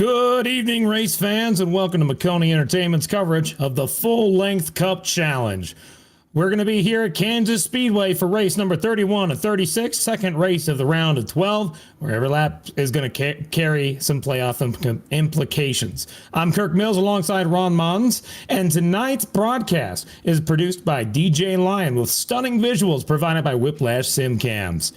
Good evening, race fans, and welcome to Maconi Entertainment's coverage of the Full-Length Cup Challenge. We're going to be here at Kansas Speedway for race number 31 of 36, second race of the round of 12, where every lap is going to carry some playoff implications. I'm Kirk Mills alongside Ron Mons, and tonight's broadcast is produced by DJ Lion with stunning visuals provided by Whiplash SimCams.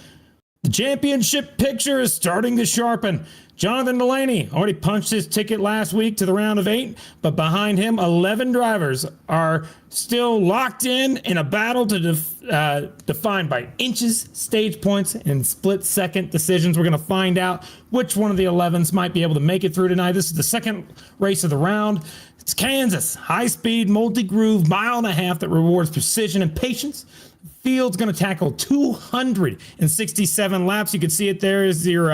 The championship picture is starting to sharpen. Jonathan Delaney already punched his ticket last week to the round of 8, but behind him, 11 drivers are still locked in a battle to defined by inches, stage points, and split-second decisions. We're going to find out which one of the 11s might be able to make it through tonight. This is the second race of the round. It's Kansas, high-speed, multi-groove, mile-and-a-half that rewards precision and patience. Field's going to tackle 267 laps. You can see it there is your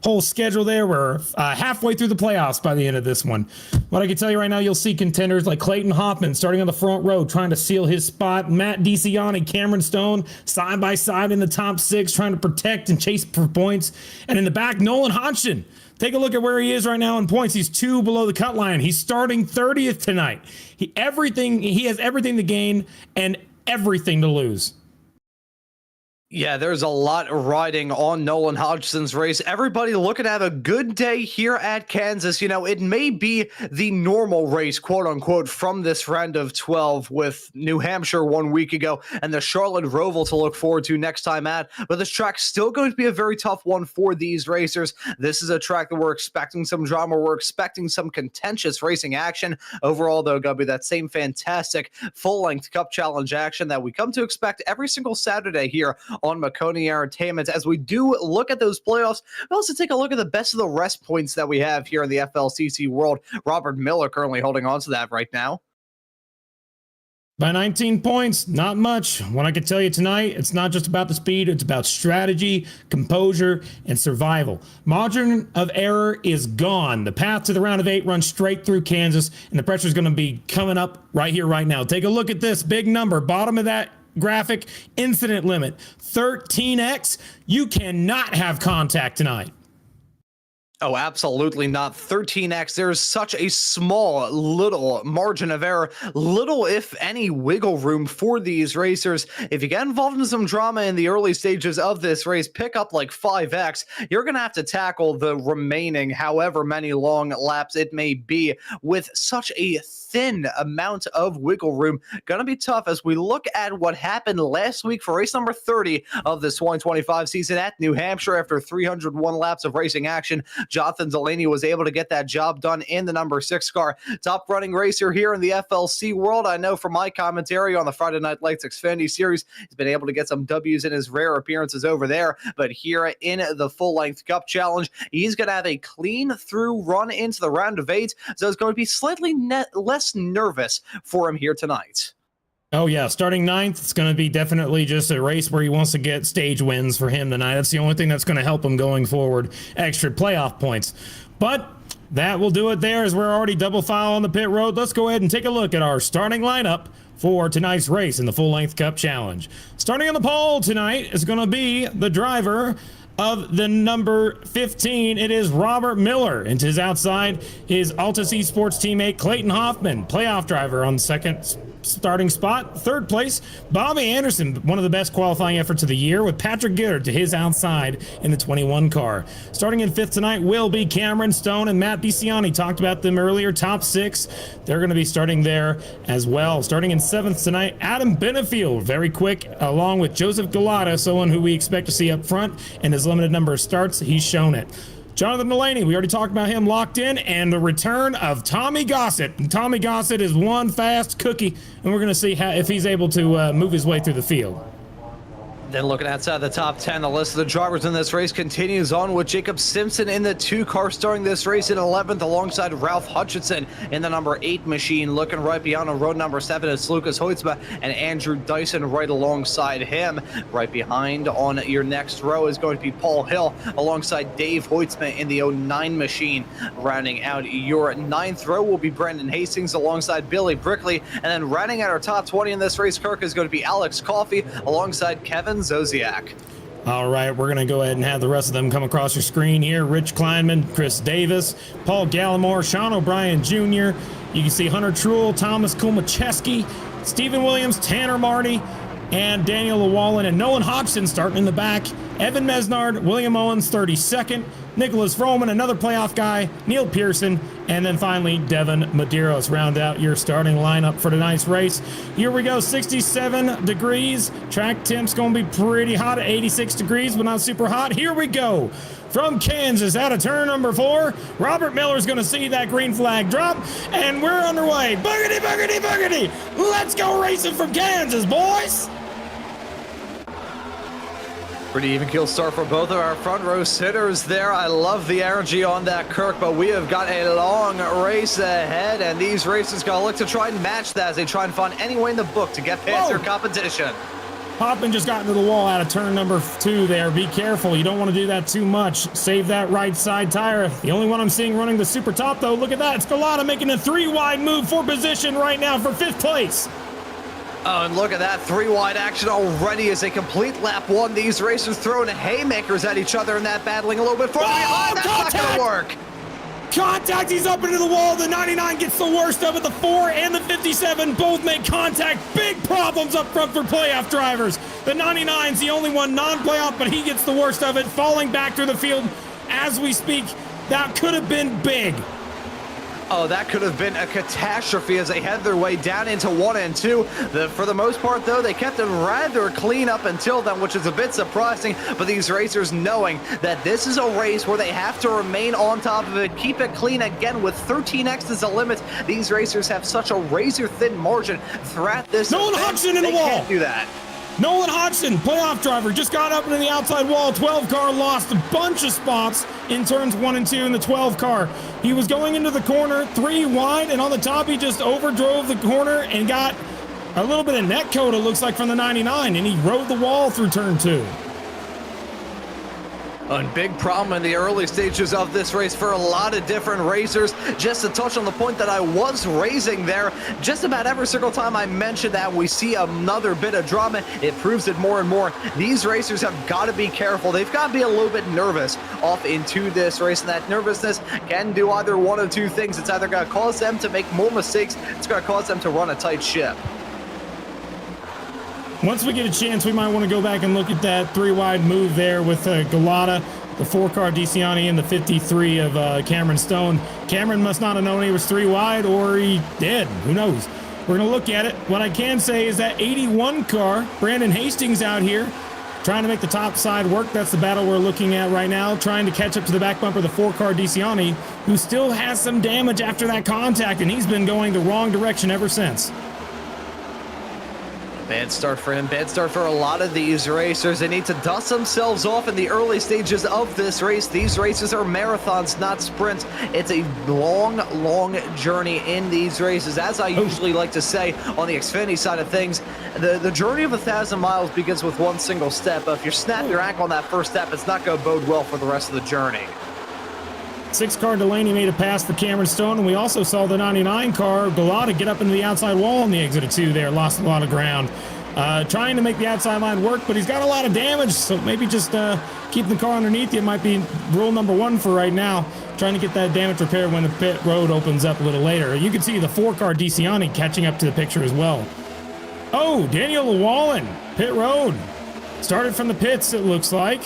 whole schedule there. We're halfway through the playoffs by the end of this one. What I can tell you right now, you'll see contenders like Clayton Hoffman starting on the front row, trying to seal his spot. Matt DeCiani, Cameron Stone, side by side in the top 6, trying to protect and chase for points. And in the back, Nolan Hodgson. Take a look at where he is right now in points. He's 2 below the cut line. He's starting 30th tonight. He has everything to gain and everything to lose. Yeah, there's a lot riding on Nolan Hodgson's race. Everybody looking to have a good day here at Kansas. You know, it may be the normal race, quote unquote, from this round of 12 with New Hampshire 1 week ago and the Charlotte Roval to look forward to next time at. But this track's still going to be a very tough one for these racers. This is a track that we're expecting some drama. We're expecting some contentious racing action. Overall, though, going to be that same fantastic full-length Cup Challenge action that we come to expect every single Saturday here on Maconi Entertainment. As we do look at those playoffs, we also take a look at the best of the rest points that we have here in the FLCC world. Robert Miller currently holding on to that right now. By 19 points, not much. What I can tell you tonight, it's not just about the speed, it's about strategy, composure, and survival. Margin of error is gone. The path to the round of 8 runs straight through Kansas, and the pressure is going to be coming up right here, right now. Take a look at this big number, bottom of that graphic, incident limit 13x. You cannot have contact tonight. Oh, absolutely not. 13x. There's such a small, little margin of error, little, if any, wiggle room for these racers. If you get involved in some drama in the early stages of this race, pick up like 5x, you're going to have to tackle the remaining however many long laps it may be with such a thin amount of wiggle room. Gonna be tough as we look at what happened last week for race number 30 of this 2025 season at New Hampshire. After 301 laps of racing action, Jonathan Delaney was able to get that job done in the number 6 car. Top running racer here in the FLC world. I know from my commentary on the Friday Night Lights Xfinity Series, he's been able to get some W's in his rare appearances over there. But here in the full-length Cup Challenge, he's going to have a clean through run into the round of 8. So it's going to be slightly less nervous for him here tonight. Oh yeah, starting 9th, it's going to be definitely just a race where he wants to get stage wins for him tonight. That's the only thing that's going to help him going forward, extra playoff points. But that will do it there as we're already double file on the pit road. Let's go ahead and take a look at our starting lineup for tonight's race in the full-length Cup Challenge. Starting on the pole tonight is going to be the driver of the number 15, it is Robert Miller. And to his outside, his Altus Esports teammate Clayton Hoffman, playoff driver on second starting spot. Third place, Bobby Anderson, one of the best qualifying efforts of the year, with Patrick Gitter to his outside in the 21 car. Starting in 5th tonight will be Cameron Stone and Matt DeCiani. Talked about them earlier, top 6. They're going to be starting there as well. Starting in 7th tonight, Adam Benefield, very quick, along with Joseph Galata, someone who we expect to see up front, and his limited number of starts, he's shown it. Jonathan Delaney, we already talked about him, locked in, and the return of Tommy Gossett. And Tommy Gossett is one fast cookie, and we're going to see if he's able to move his way through the field. Then looking outside the top 10, the list of the drivers in this race continues on with Jacob Simpson in the 2 car starting this race in 11th alongside Ralph Hutchinson in the number 8 machine. Looking right beyond on road number 7 is Lucas Hoitzma and Andrew Dyson right alongside him. Right behind on your next row is going to be Paul Hill alongside Dave Hoitzma in the 09 machine. Rounding out your 9th row will be Brendan Hastings alongside Billy Brickley. And then rounding out our top 20 in this race, Kirk, is going to be Alex Coffey alongside Kevin Zosiak. All right, we're going to go ahead and have the rest of them come across your screen here. Rich Kleinman, Chris Davis, Paul Gallimore, Sean O'Brien Jr. You can see Hunter Truel, Thomas Kumacheski, Stephen Williams, Tanner Marty, and Daniel Llewellyn and Nolan Hodgson starting in the back. Evan Mesnard, William Owens 32nd, Nicholas Vroman, another playoff guy, Neil Pearson, and then finally Devin Medeiros round out your starting lineup for tonight's race. Here we go, 67 degrees. Track temp's going to be pretty hot at 86 degrees, but not super hot. Here we go. From Kansas out of turn number 4, Robert Miller's going to see that green flag drop, and we're underway. Boogity, boogity, boogity. Let's go racing from Kansas, boys. Pretty even keel start for both of our front row sitters there. I love the energy on that, Kirk, but we have got a long race ahead, and these racers got to look to try and match that as they try and find any way in the book to get past their competition. Hoffman just got into the wall out of turn number 2 there. Be careful. You don't want to do that too much. Save that right side tire. The only one I'm seeing running the super top, though, look at that. It's Galata making a 3-wide move for position right now for 5th place. Oh, and look at that 3-wide action already as they complete lap 1. These racers throwing haymakers at each other and that battling a little bit further behind. That's not going to work. Contact, he's up into the wall. The 99 gets the worst of it. The 4 and the 57 both make contact. Big problems up front for playoff drivers. The 99's the only one non-playoff, but he gets the worst of it, falling back through the field as we speak. That could have been big. Oh, that could have been a catastrophe as they head their way down into 1 and 2. For the most part, though, they kept it rather clean up until then, which is a bit surprising. But these racers knowing that this is a race where they have to remain on top of it, keep it clean again with 13x as a limit. These racers have such a razor-thin margin throughout this Nolan event. Hodgson in the wall. They can't do that. Nolan Hodgson, playoff driver, just got up into the outside wall. 12 car lost a bunch of spots in turns 1 and 2 in the 12 car. He was going into the corner 3 wide, and on the top he just overdrove the corner and got a little bit of net code, it looks like, from the 99, and he rode the wall through turn 2. A big problem in the early stages of this race for a lot of different racers. Just to touch on the point that I was raising there, just about every single time I mention that we see another bit of drama, it proves it more and more. These racers have got to be careful. They've got to be a little bit nervous off into this race, and that nervousness can do either one of two things. It's either going to cause them to make more mistakes, it's going to cause them to run a tight ship. Once we get a chance, we might want to go back and look at that 3-wide move there with Galata, the 4-car DeCiani, and the 53 of Cameron Stone. Cameron must not have known he was 3-wide, or he did. Who knows? We're going to look at it. What I can say is that 81 car, Brandon Hastings out here, trying to make the top side work. That's the battle we're looking at right now, trying to catch up to the back bumper, the 4-car DeCiani, who still has some damage after that contact, and he's been going the wrong direction ever since. Bad start for him, bad start for a lot of these racers. They need to dust themselves off in the early stages of this race. These races are marathons, not sprints. It's a long, long journey in these races. As I usually like to say on the Xfinity side of things, the journey of 1,000 miles begins with one single step. But if you snap your ankle on that first step, it's not going to bode well for the rest of the journey. 6-car Delaney made a pass for Cameron Stone, and we also saw the 99 car Galata get up into the outside wall on the exit of 2 there, lost a lot of ground. Trying to make the outside line work, but he's got a lot of damage, so maybe just keeping the car underneath you might be rule number 1 for right now, trying to get that damage repaired when the pit road opens up a little later. You can see the 4-car DeCiani catching up to the picture as well. Oh, Daniel Llewellyn, pit road. Started from the pits, it looks like.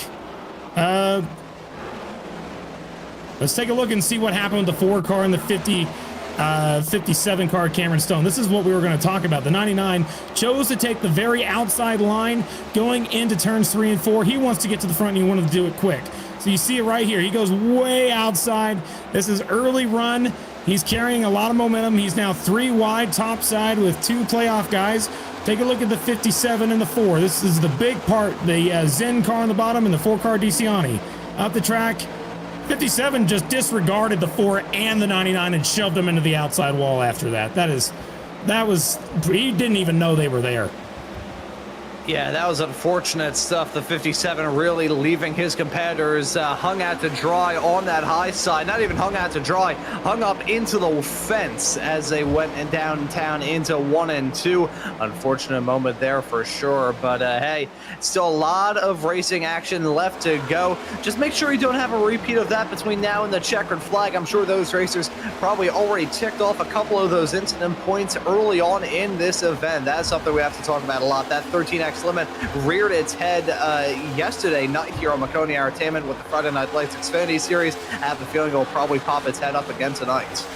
Let's take a look and see what happened with the 4-car and the 57 car Cameron Stone. This is what we were going to talk about. The 99 chose to take the very outside line going into turns 3 and 4. He wants to get to the front and he wanted to do it quick. So you see it right here. He goes way outside. This is early run. He's carrying a lot of momentum. He's now 3 wide top side with 2 playoff guys. Take a look at the 57 and the 4. This is the big part. The Zen car on the bottom and the 4-car DeCiani. Up the track. 57 just disregarded the 4 and the 99 and shoved them into the outside wall after that. That was, he didn't even know they were there. Yeah, that was unfortunate stuff. The 57 really leaving his competitors hung out to dry on that high side. Not even hung out to dry, hung up into the fence as they went downtown into 1 and 2. Unfortunate moment there for sure. But hey, still a lot of racing action left to go. Just make sure you don't have a repeat of that between now and the checkered flag. I'm sure those racers probably already ticked off a couple of those incident points early on in this event. That's something we have to talk about a lot. That 13X limit reared its head yesterday night here on Maconi Entertainment with the Friday Night Lights Xfinity Series. I have the feeling it will probably pop its head up again tonight.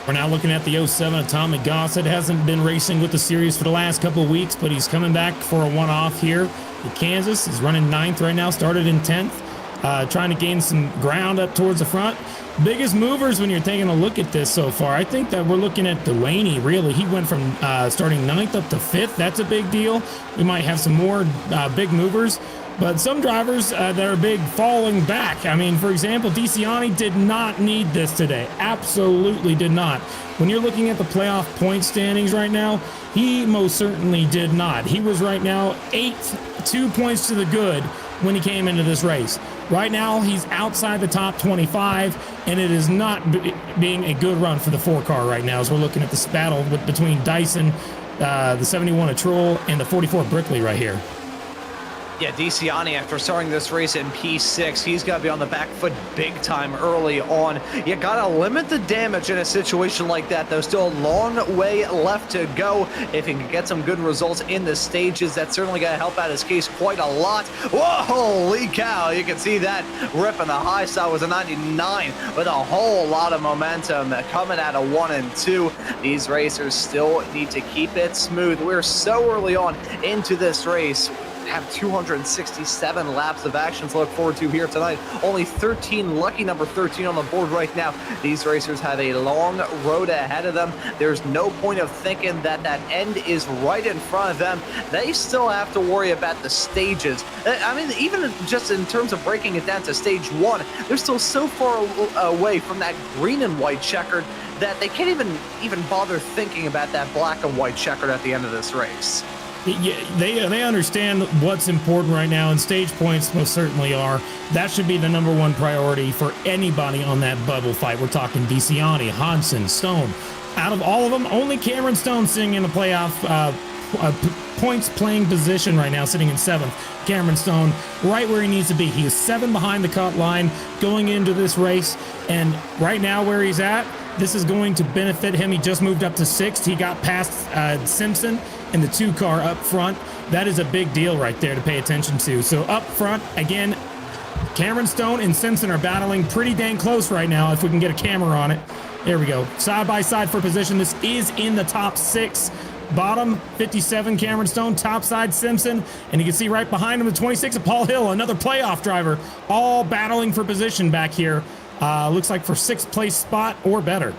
We're now looking at the 07 Atomic Gossett. Hasn't been racing with the series for the last couple of weeks, but he's coming back for a one-off here in Kansas. He's running 9th right now, started in 10th, trying to gain some ground up towards the front. Biggest movers when you're taking a look at this so far, I think that we're looking at Delaney, really. He went from starting 9th up to 5th. That's a big deal. We might have some more big movers, but some drivers that are big falling back. I mean, for example, DeCiani did not need this today. Absolutely did not. When you're looking at the playoff point standings right now, he most certainly did not. He was right now 8th, 2 points to the good when he came into this race. Right now, he's outside the top 25, and it is not being a good run for the 4-car right now as we're looking at this battle between Dyson, the 71 of Troll, and the 44 Brickley right here. Yeah, DeCiani, after starting this race in P6, he's got to be on the back foot big time early on. You got to limit the damage in a situation like that, though. Still a long way left to go. If he can get some good results in the stages, that's certainly going to help out his case quite a lot. Whoa, holy cow. You can see that rip on the high side was a 99 with a whole lot of momentum coming out of 1 and 2. These racers still need to keep it smooth. We're so early on into this race. Have 267 laps of action to look forward to here tonight. Only 13, lucky number 13 on the board right now. These racers have a long road ahead of them. There's no point of thinking that that end is right in front of them. They still have to worry about the stages. I mean, even just in terms of breaking it down to stage 1, they're still so far away from that green and white checkered that they can't even bother thinking about that black and white checkered at the end of this race. Yeah, they understand what's important right now, and stage points most certainly are. That should be the #1 priority for anybody on that bubble fight. We're talking DeCiani, Hansen, Stone. Out of all of them, only Cameron Stone sitting in the playoff points playing position right now, sitting in 7th. Cameron Stone right where he needs to be. He is 7 behind the cut line going into this race, and right now where he's at, this is going to benefit him. He just moved up to 6th. He got past Simpson in the 2-car up front. That is a big deal right there to pay attention to. So up front, again, Cameron Stone and Simpson are battling pretty dang close right now if we can get a camera on it. There we go. Side by side for position. This is in the top 6. Bottom, 57, Cameron Stone. Top side, Simpson. And you can see right behind him, the 26 of Paul Hill, another playoff driver, all battling for position back here. Looks like for 6th place spot or better.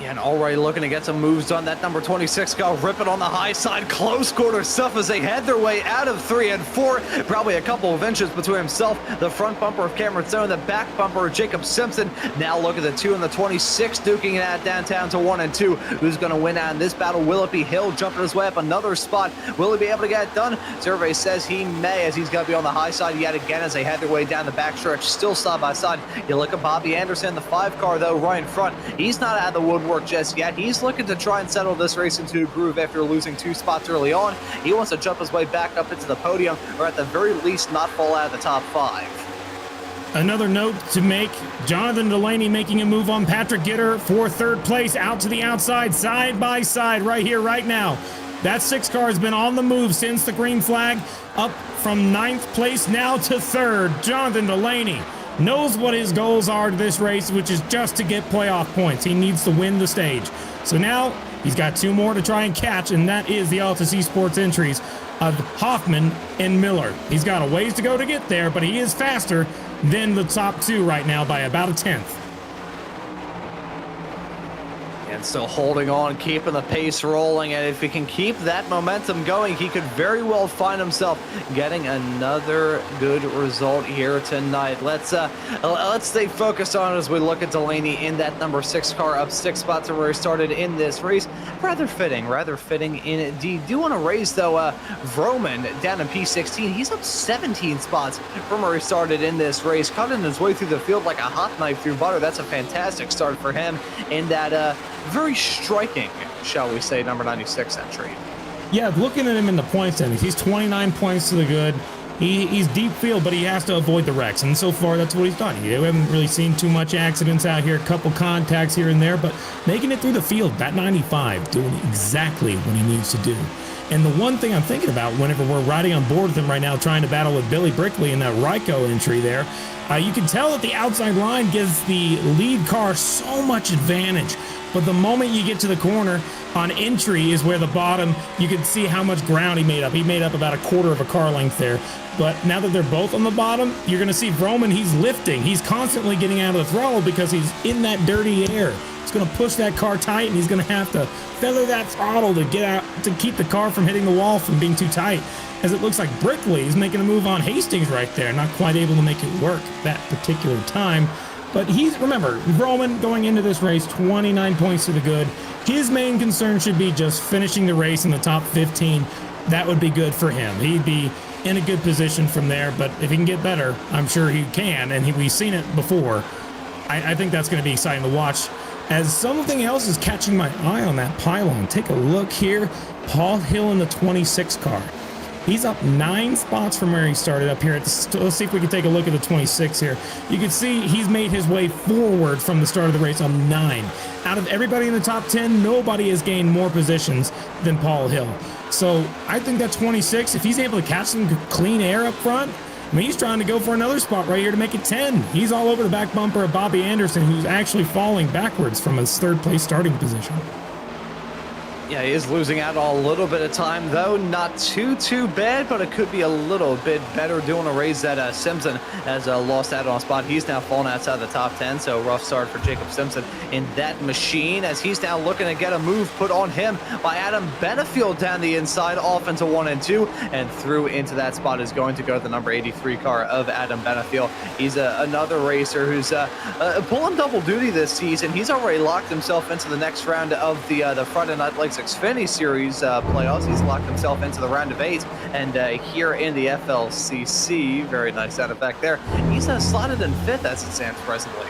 Yeah, and already looking to get some moves done. That number 26 got ripping on the high side. Close quarter stuff as they head their way out of 3 and 4. Probably a couple of inches between himself, the front bumper of Cameron Stone, the back bumper of Jacob Simpson. Now look at the 2 and the 26 duking it out downtown to 1 and 2. Who's going to win out in this battle? Will it be Hill jumping his way up another spot? Will he be able to get it done? Survey says he may, as he's going to be on the high side yet again as they head their way down the backstretch, still side by side. You look at Bobby Anderson, the 5-car, though, right in front. He's not out of the woodwork just yet. He's looking to try and settle this race into a groove after losing 2 spots early on. He wants to jump his way back up into the podium, or at the very least not fall out of the top 5. Another note to make, Jonathan Delaney making a move on Patrick Gitter for 3rd place, out to the outside, side by side, right here, right now. That 6-car has been on the move since the green flag, up from 9th place now to 3rd. Jonathan Delaney knows what his goals are to this race, which is just to get playoff points. He needs to win the stage. So now he's got 2 more to try and catch, and that is the Altus Esports entries of Hoffman and Miller. He's got a ways to go to get there, but he is faster than the top 2 right now by about a 10th. And still holding on, keeping the pace rolling, and if he can keep that momentum going, he could very well find himself getting another good result here tonight. Let's stay focused on it as we look at Delaney in that number 6 car, up 6 spots to where he started in this race. Rather fitting indeed. Do want to raise though Vroman down in P16. He's up 17 spots from where he started in this race, cutting his way through the field like a hot knife through butter. That's a fantastic start for him in that very striking, shall we say, number 96 entry. Yeah, looking at him in the points standings, he's 29 points to the good. He's deep field, but he has to avoid the wrecks, and so far that's what he's done. We haven't really seen too much accidents out here, a couple contacts here and there, but making it through the field, that 95, doing exactly what he needs to do. And the one thing I'm thinking about whenever we're riding on board with him right now, trying to battle with Billy Brickley in that Ryko entry there, you can tell that the outside line gives the lead car so much advantage. But the moment you get to the corner on entry is where the bottom, you can see how much ground he made up. He made up about a quarter of a car length there. But now that they're both on the bottom, you're going to see Vroman, he's lifting. He's constantly getting out of the throttle because he's in that dirty air. It's going to push that car tight, and he's going to have to feather that throttle to get out, to keep the car from hitting the wall, from being too tight. As it looks like Brickley is making a move on Hastings right there, not quite able to make it work that particular time. But remember, Vroman going into this race, 29 points to the good. His main concern should be just finishing the race in the top 15. That would be good for him. He'd be in a good position from there, but if he can get better, I'm sure he can, and we've seen it before. I think that's going to be exciting to watch. As something else is catching my eye on that pylon, take a look here. Paul Hill in the 26 car. He's up 9 spots from where he started up here. Let's see if we can take a look at the 26 here. You can see he's made his way forward from the start of the race on 9. Out of everybody in the top 10, nobody has gained more positions than Paul Hill. So I think that 26, if he's able to catch some clean air up front, I mean, he's trying to go for another spot right here to make it 10. He's all over the back bumper of Bobby Anderson, who's actually falling backwards from his 3rd place starting position. Yeah, he is losing out on a little bit of time, though. Not too bad, but it could be a little bit better. Doing a raise that Simpson has lost out on a spot. He's now fallen outside the top 10, so rough start for Jacob Simpson in that machine, as he's now looking to get a move put on him by Adam Benefield down the inside, off into 1 and 2, and through into that spot is going to go the number 83 car of Adam Benefield. He's another racer who's pulling double duty this season. He's already locked himself into the next round of the Friday Night Lights Xfinity Series playoffs. He's locked himself into the round of 8, and here in the FLCC, very nice sound effect there, he's slotted in 5th as it stands presently.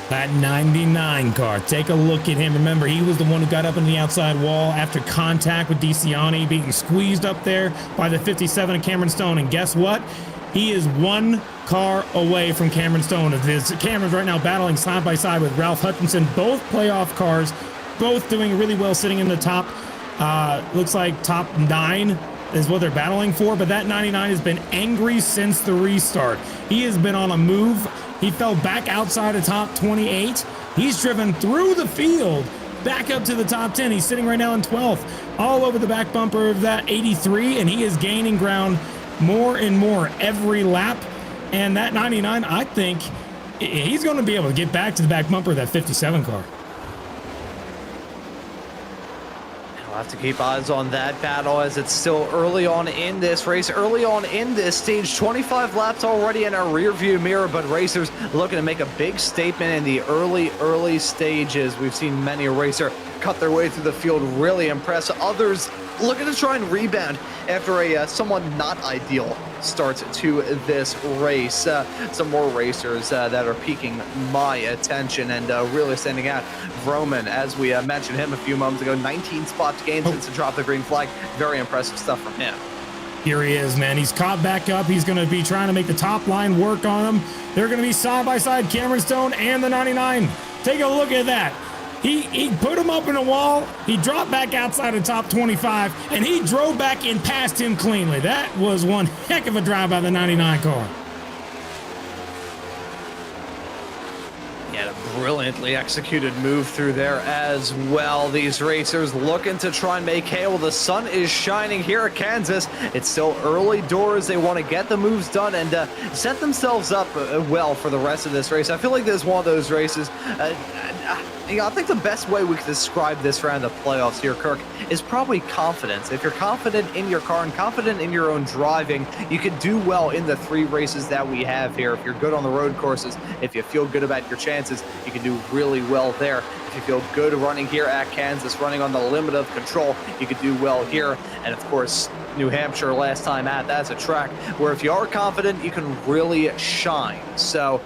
That 99 car, take a look at him. Remember, he was the one who got up in the outside wall after contact with DeCiani, being squeezed up there by the 57 of Cameron Stone, and guess what? He is 1 car away from Cameron Stone. Cameron's right now battling side by side with Ralph Hutchinson, both playoff cars, both doing really well, sitting in the top, looks like top 9 is what they're battling for, but that 99 has been angry since the restart. He has been on a move. He fell back outside of top 28. He's driven through the field back up to the top 10. He's sitting right now in 12th, all over the back bumper of that 83, and he is gaining ground more and more every lap. And that 99, I think he's going to be able to get back to the back bumper of that 57 car. We'll have to keep eyes on that battle as it's still early on in this race, early on in this stage. 25 laps already in our rearview mirror, but racers looking to make a big statement in the early stages. We've seen many a racer cut their way through the field, really impress. Others looking to try and rebound after a somewhat not ideal start to this race. Some more racers that are piquing my attention and really standing out. Vroman, as we mentioned him a few moments ago, 19 spots gained since the drop the green flag. Very impressive stuff from him. Here he is, man. He's caught back up. He's going to be trying to make the top line work on him. They're going to be side by side, Cameron Stone and the 99. Take a look at that. He put him up in a wall, he dropped back outside the top 25, and he drove back and passed him cleanly. That was one heck of a drive by the 99 car. Yeah, a brilliantly executed move through there as well. These racers looking to try and make hay. Well, the sun is shining here at Kansas. It's still early doors. They want to get the moves done and set themselves up well for the rest of this race. I feel like this is one of those races. I think the best way we could describe this round of playoffs here, Kirk, is probably confidence. If you're confident in your car and confident in your own driving, you can do well in the 3 races that we have here. If you're good on the road courses, if you feel good about your chances, you can do really well there. If you feel good running here at Kansas, running on the limit of control, you could do well here. And of course, New Hampshire last time at, that's a track where if you are confident, you can really shine. So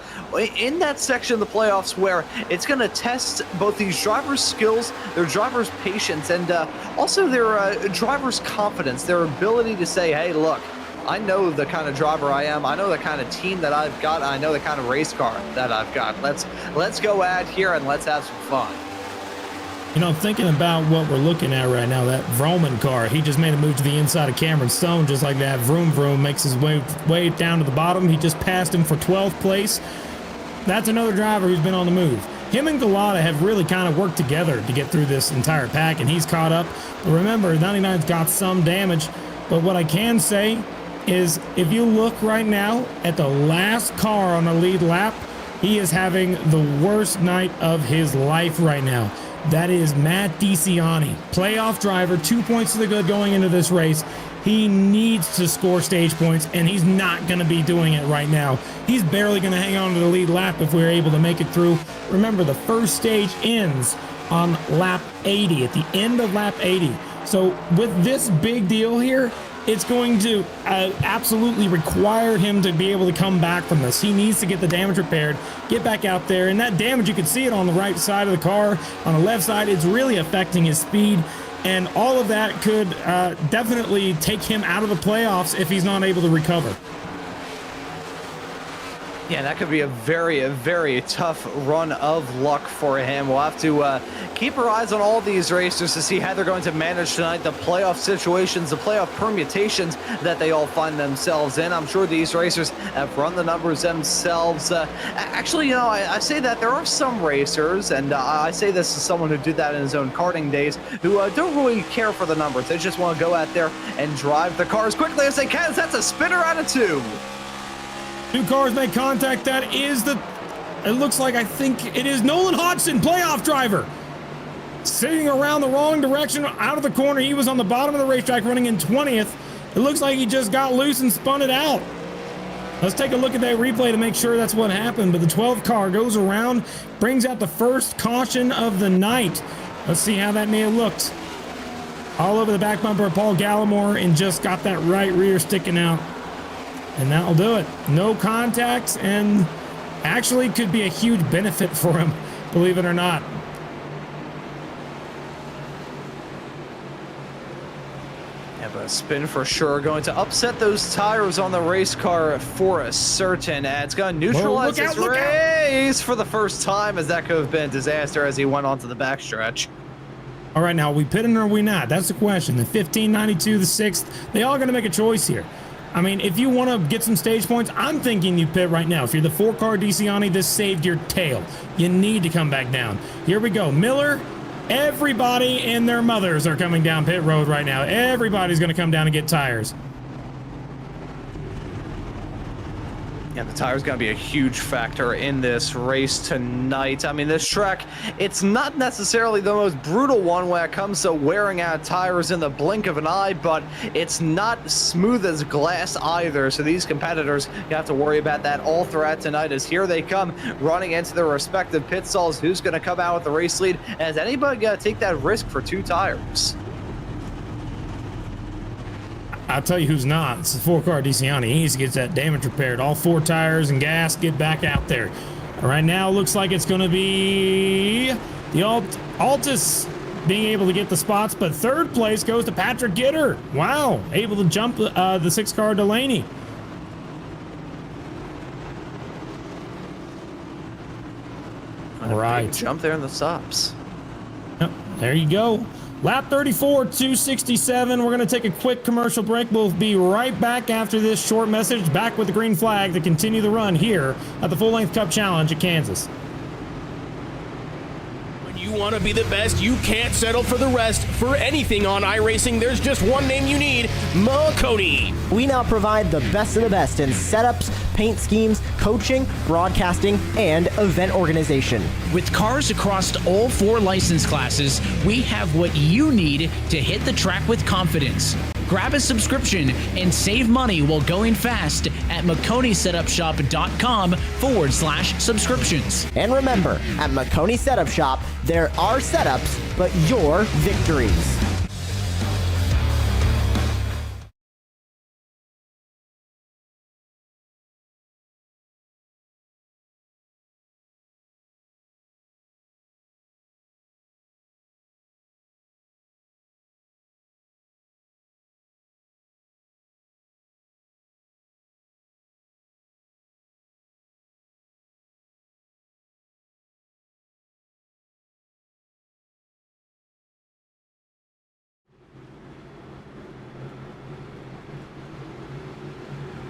in that section of the playoffs where it's going to test both these drivers' skills, their drivers' patience, and also their drivers' confidence, their ability to say, hey, look, I know the kind of driver I am. I know the kind of team that I've got. I know the kind of race car that I've got. Let's go out here and let's have some fun. You know, thinking about what we're looking at right now, that Vroman car, he just made a move to the inside of Cameron Stone, just like that. Vroom Vroom makes his way down to the bottom. He just passed him for 12th place. That's another driver who's been on the move. Him and Galata have really kind of worked together to get through this entire pack, and he's caught up. But remember, 99's got some damage. But what I can say is if you look right now at the last car on the lead lap, he is having the worst night of his life right now. That is Matt DeCiani, playoff driver, 2 points to the good going into this race. He needs to score stage points, and he's not going to be doing it right now. He's barely going to hang on to the lead lap if we're able to make it through. Remember, the first stage ends on lap 80, at the end of lap 80. So with this big deal here, it's going to absolutely require him to be able to come back from this. He needs to get the damage repaired, get back out there, and that damage, you can see it on the right side of the car, on the left side, it's really affecting his speed, and all of that could definitely take him out of the playoffs if he's not able to recover. Yeah, that could be a very, very tough run of luck for him. We'll have to keep our eyes on all these racers to see how they're going to manage tonight, the playoff situations, the playoff permutations that they all find themselves in. I'm sure these racers have run the numbers themselves. Actually, you know, I say that there are some racers, and I say this as someone who did that in his own karting days, who don't really care for the numbers. They just want to go out there and drive the car as quickly as they can. That's a spinner out of 2. 2 cars make contact. That is it looks like, I think it is Nolan Hodgson, playoff driver, sitting around the wrong direction out of the corner. He was on the bottom of the racetrack running in 20th. It looks like he just got loose and spun it out. Let's take a look at that replay to make sure that's what happened. But the 12 car goes around, brings out the first caution of the night. Let's see how that may have looked. All over the back bumper of Paul Gallimore, and just got that right rear sticking out. And that'll do it. No contacts, and actually could be a huge benefit for him, believe it or not. Yeah, but a spin for sure. Going to upset those tires on the race car for a certain. It's going to neutralize his race for the first time, as that could have been a disaster as he went onto the backstretch. All right, now, are we pitting or are we not? That's the question. The 1592, the 6th, they all got to make a choice here. I mean, if you want to get some stage points, I'm thinking you pit right now. If you're the 4-car DeCiani, this saved your tail. You need to come back down. Here we go. Miller, everybody and their mothers are coming down pit road right now. Everybody's going to come down and get tires. Yeah, the tire's going to be a huge factor in this race tonight. I mean, this track, it's not necessarily the most brutal one when it comes to wearing out tires in the blink of an eye, but it's not smooth as glass either. So these competitors, you have to worry about that all throughout tonight, as here they come running into their respective pit stalls. Who's going to come out with the race lead? And is anybody going to take that risk for 2 tires? I'll tell you who's not. It's the 4-car DeCiani. He needs to get that damage repaired. All 4 tires and gas, get back out there. Right now, looks like it's going to be the Altus being able to get the spots, but 3rd place goes to Patrick Gitter. Wow, able to jump the 6-car Delaney. All right. Jump there in the stops. Yep, there you go. Lap 34, 267. We're going to take a quick commercial break. We'll be right back after this short message, back with the green flag to continue the run here at the Full Length Cup Challenge at Kansas. When you want to be the best, you can't settle for the rest. For anything on iRacing, there's just one name you need: Maconi. We now provide the best of the best in setups, paint schemes, coaching, broadcasting, and event organization. With cars across all 4 license classes, we have what you need to hit the track with confidence. Grab a subscription and save money while going fast at MaconiSetupShop.com/subscriptions. And remember, at Maconi Setup Shop, there are setups, but your victories.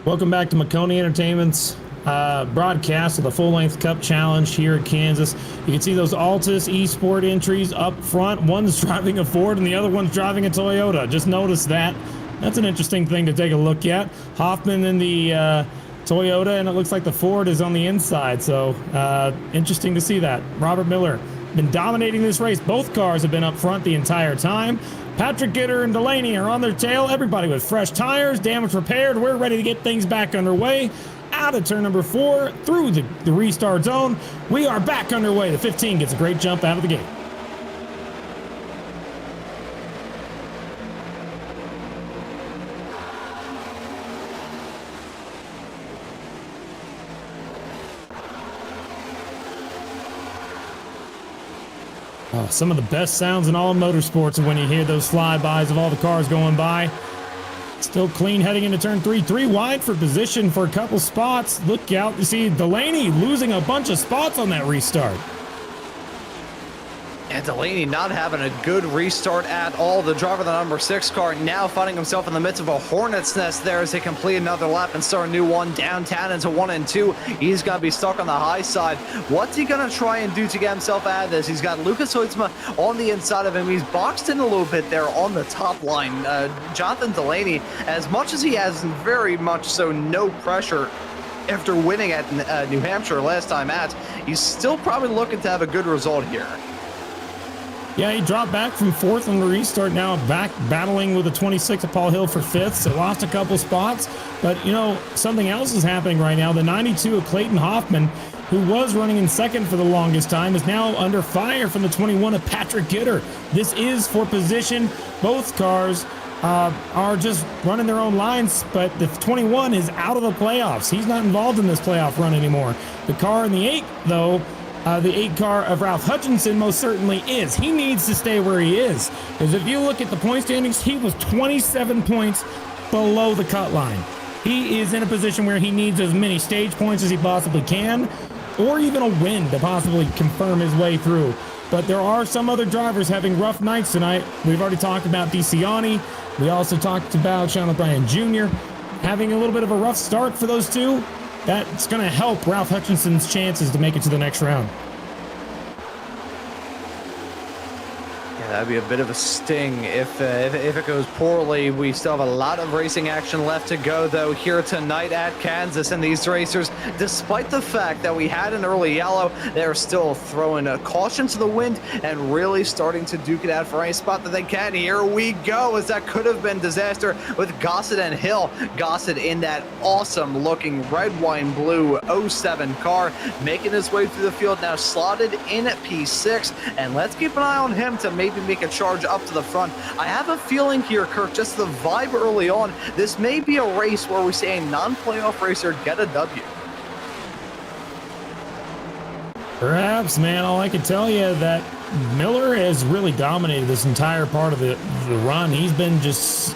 Welcome back to Maconi Entertainment's broadcast of the full-length Cup Challenge here at Kansas. You can see those Altus eSport entries up front. One's driving a Ford and the other one's driving a Toyota. Just notice that. That's an interesting thing to take a look at. Hoffman in the Toyota, and it looks like the Ford is on the inside. So interesting to see that. Robert Miller been dominating this race. Both cars have been up front the entire time. Patrick Gitter and Delaney are on their tail. Everybody with fresh tires, damage repaired. We're ready to get things back underway. Out of turn number 4, through the restart zone. We are back underway. The 15 gets a great jump out of the gate. Oh, some of the best sounds in all of motorsports are when you hear those flybys of all the cars going by. Still clean heading into turn 3. 3 wide for position for a couple spots. Look out. You see Delaney losing a bunch of spots on that restart. And Delaney not having a good restart at all. The driver of the number 6 car now finding himself in the midst of a hornet's nest there as they complete another lap and start a new one downtown into 1 and 2. He's going to be stuck on the high side. What's he going to try and do to get himself out of this? He's got Lucas Hoytsma on the inside of him. He's boxed in a little bit there on the top line. Jonathan Delaney, as much as he has very much so no pressure after winning at New Hampshire last time out, he's still probably looking to have a good result here. Yeah, he dropped back from 4th on the restart, now back battling with the 26 of Paul Hill for 5th, so lost a couple spots. But, you know, something else is happening right now. The 92 of Clayton Hoffman, who was running in 2nd for the longest time, is now under fire from the 21 of Patrick Gitter. This is for position. Both cars are just running their own lines, but the 21 is out of the playoffs. He's not involved in this playoff run anymore. The car in the 8, though, the 8 car of Ralph Hutchinson most certainly is. He needs to stay where he is. Because if you look at the point standings, he was 27 points below the cut line. He is in a position where he needs as many stage points as he possibly can, or even a win to possibly confirm his way through. But there are some other drivers having rough nights tonight. We've already talked about DeCiani. We also talked about Sean O'Brien Jr. having a little bit of a rough start for those two. That's going to help Ralph Hutchinson's chances to make it to the next round. Yeah, that'd be a bit of a sting if it goes poorly. We still have a lot of racing action left to go, though, here tonight at Kansas. And these racers, despite the fact that we had an early yellow, they're still throwing a caution to the wind and really starting to duke it out for any spot that they can. Here we go, as that could have been disaster with Gossett and Hill. Gossett in that awesome looking red wine blue 07 car, making his way through the field, now slotted in at P6. And let's keep an eye on him to maybe make a charge up to the front. I have a feeling here, Kirk, just the vibe early on, this may be a race where we see a non-playoff racer get a W. Perhaps, man. All I can tell you that Miller has really dominated this entire part of the run. He's been just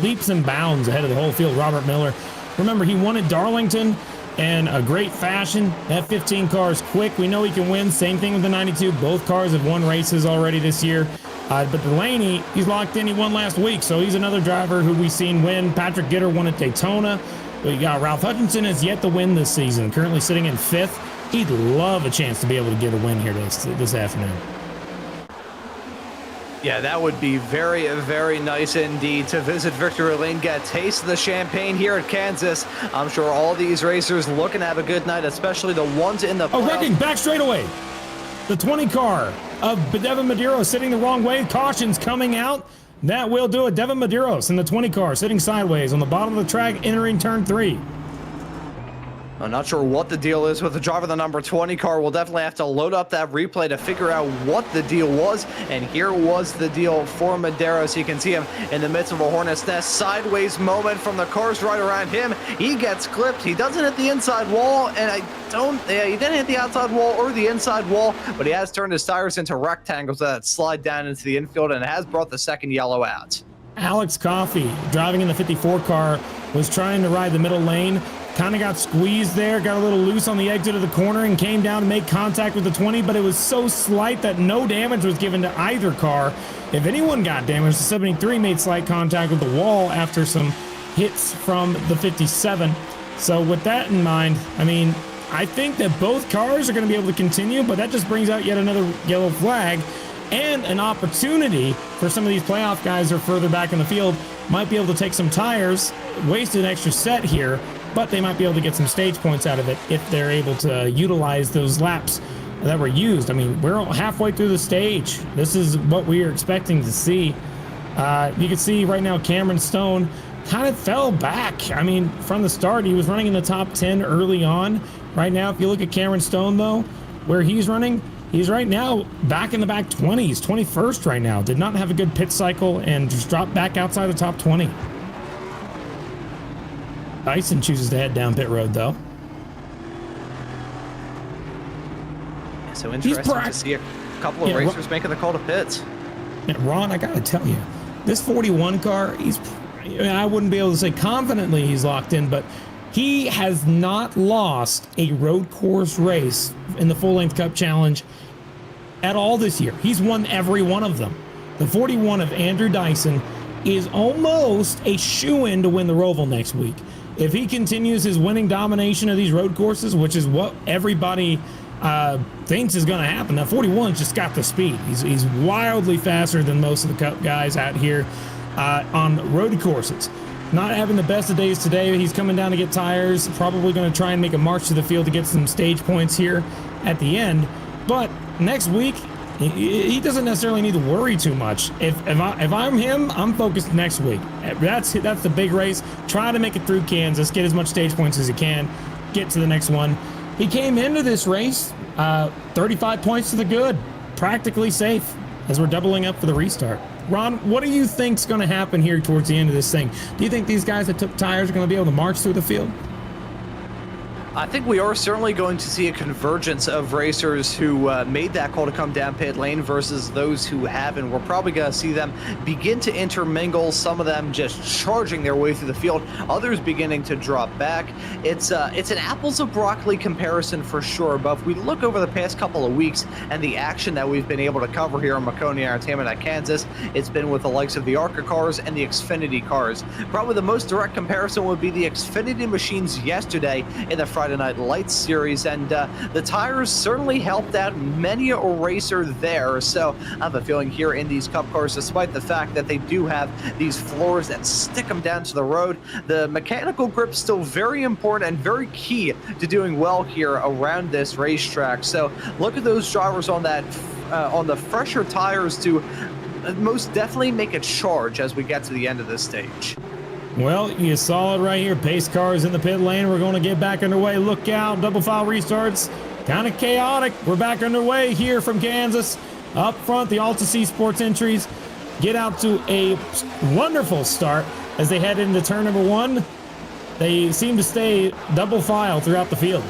leaps and bounds ahead of the whole field. Robert Miller, remember, he won at Darlington in a great fashion. That 15 car is quick. We know he can win. Same thing with the 92. Both cars have won races already this year. But Delaney, he's locked in. He won last week, so he's another driver who we've seen win. Patrick Gitter won at Daytona. We got Ralph Hutchinson has yet to win this season, currently sitting in 5th. He'd love a chance to be able to get a win here this afternoon. Yeah, that would be very, very nice indeed to visit Victory Lane, get a taste of the champagne here at Kansas. I'm sure all these racers looking to have a good night, especially the ones in the Oh, wrecking back straightaway. The 20 car of Devin Medeiros sitting the wrong way. Caution's coming out. That will do it. Devin Medeiros in the 20 car sitting sideways on the bottom of the track entering turn 3. I'm not sure what the deal is with the driver of the number 20 car. We'll definitely have to load up that replay to figure out what the deal was. And here was the deal for Medeiros. You can see him in the midst of a hornet's nest. Sideways moment from the cars right around him. He gets clipped. He doesn't hit the inside wall, and he didn't hit the outside wall or the inside wall, but he has turned his tires into rectangles that slide down into the infield and has brought the second yellow out. Alex Coffey, driving in the 54 car, was trying to ride the middle lane. Kind of got squeezed there, got a little loose on the exit of the corner and came down to make contact with the 20, but it was so slight that no damage was given to either car. If anyone got damaged, the 73 made slight contact with the wall after some hits from the 57. So with that in mind, I mean, I think that both cars are going to be able to continue, but that just brings out yet another yellow flag and an opportunity for some of these playoff guys who are further back in the field, might be able to take some tires, waste an extra set here, but they might be able to get some stage points out of it if they're able to utilize those laps that were used. I mean, we're halfway through the stage. This is what we are expecting to see. You can see right now Cameron Stone kind of fell back. I mean, from the start, he was running in the top 10 early on. Right now, if you look at Cameron Stone, though, where he's running, he's right now back in the back 20s, 21st right now. Did not have a good pit cycle and just dropped back outside the top 20. Dyson chooses to head down pit road, though. So interesting to see a couple of racers making the call to pits. Ron, I got to tell you, this 41 car, I wouldn't be able to say confidently he's locked in, but he has not lost a road course race in the Full Length Cup Challenge at all this year. He's won every one of them. The 41 of Andrew Dyson is almost a shoo-in to win the Roval next week. If he continues his winning domination of these road courses, which is what everybody thinks is going to happen, now 41's just got the speed. He's wildly faster than most of the Cup guys out here on road courses. Not having the best of days today. He's coming down to get tires. Probably going to try and make a march to the field to get some stage points here at the end. But next week, he doesn't necessarily need to worry too much. If I'm him, I'm focused next week. That's the big race. Try to make it through Kansas, get as much stage points as he can, get to the next one. He came into this race 35 points to the good, practically safe as we're doubling up for the restart. Ron, what do you think's going to happen here towards the end of this thing? Do you think these guys that took tires are going to be able to march through the field? I think we are certainly going to see a convergence of racers who made that call to come down pit lane versus those who haven't. We're probably going to see them begin to intermingle, some of them just charging their way through the field, others beginning to drop back. It's an apples of broccoli comparison for sure, but if we look over the past couple of weeks and the action that we've been able to cover here on Maconi Entertainment at Kansas, it's been with the likes of the ARCA cars and the Xfinity cars. Probably the most direct comparison would be the Xfinity machines yesterday in the Friday Night Lights series, and the tires certainly helped out many a racer there. So I have a feeling here in these Cup cars, despite the fact that they do have these floors that stick them down to the road, the mechanical grip still very important and very key to doing well here around this racetrack. So look at those drivers on that on the fresher tires to most definitely make a charge as we get to the end of this stage. Well, you saw it right here. Pace cars in the pit lane. We're going to get back underway. Look out. Double file restarts. Kind of chaotic. We're back underway here from Kansas. Up front, the Alta C Sports entries get out to a wonderful start as they head into turn number 1. They seem to stay double file throughout the field.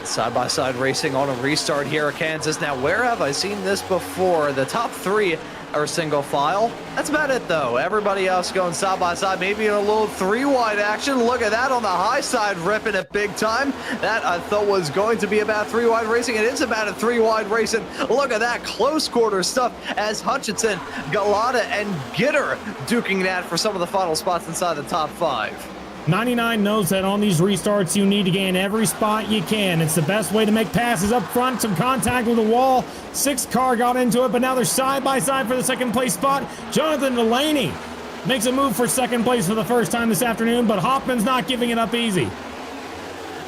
Side-by-side racing on a restart here at Kansas. Now, where have I seen this before? The top 3 are single file. That's about it, though. Everybody else going side-by-side, maybe in a little 3-wide action. Look at that on the high side, ripping it big time. That I thought was going to be about 3-wide racing. It is about a 3-wide racing. Look at that close quarter stuff as Hutchinson, Galata, and Gitter duking that for some of the final spots inside the top 5. 99 knows that on these restarts, you need to gain every spot you can. It's the best way to make passes up front, some contact with the wall. 6 car got into it, but now they're side by side for the second place spot. Jonathan Delaney makes a move for second place for the first time this afternoon, but Hoffman's not giving it up easy.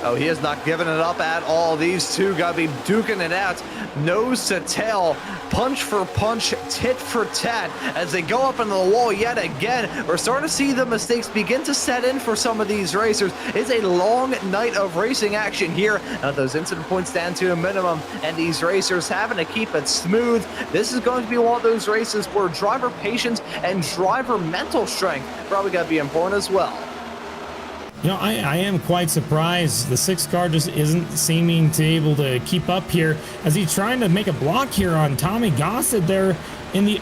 Oh, he is not giving it up at all. These two got to be duking it out, nose to tail, punch for punch, tit for tat, as they go up into the wall yet again. We're starting to see the mistakes begin to set in for some of these racers. It's a long night of racing action here. Those incident points down to a minimum, and these racers having to keep it smooth. This is going to be one of those races where driver patience and driver mental strength probably got to be important as well. You know, I am quite surprised. The 6 car just isn't seeming to able to keep up here as he's trying to make a block here on Tommy Gossett there in the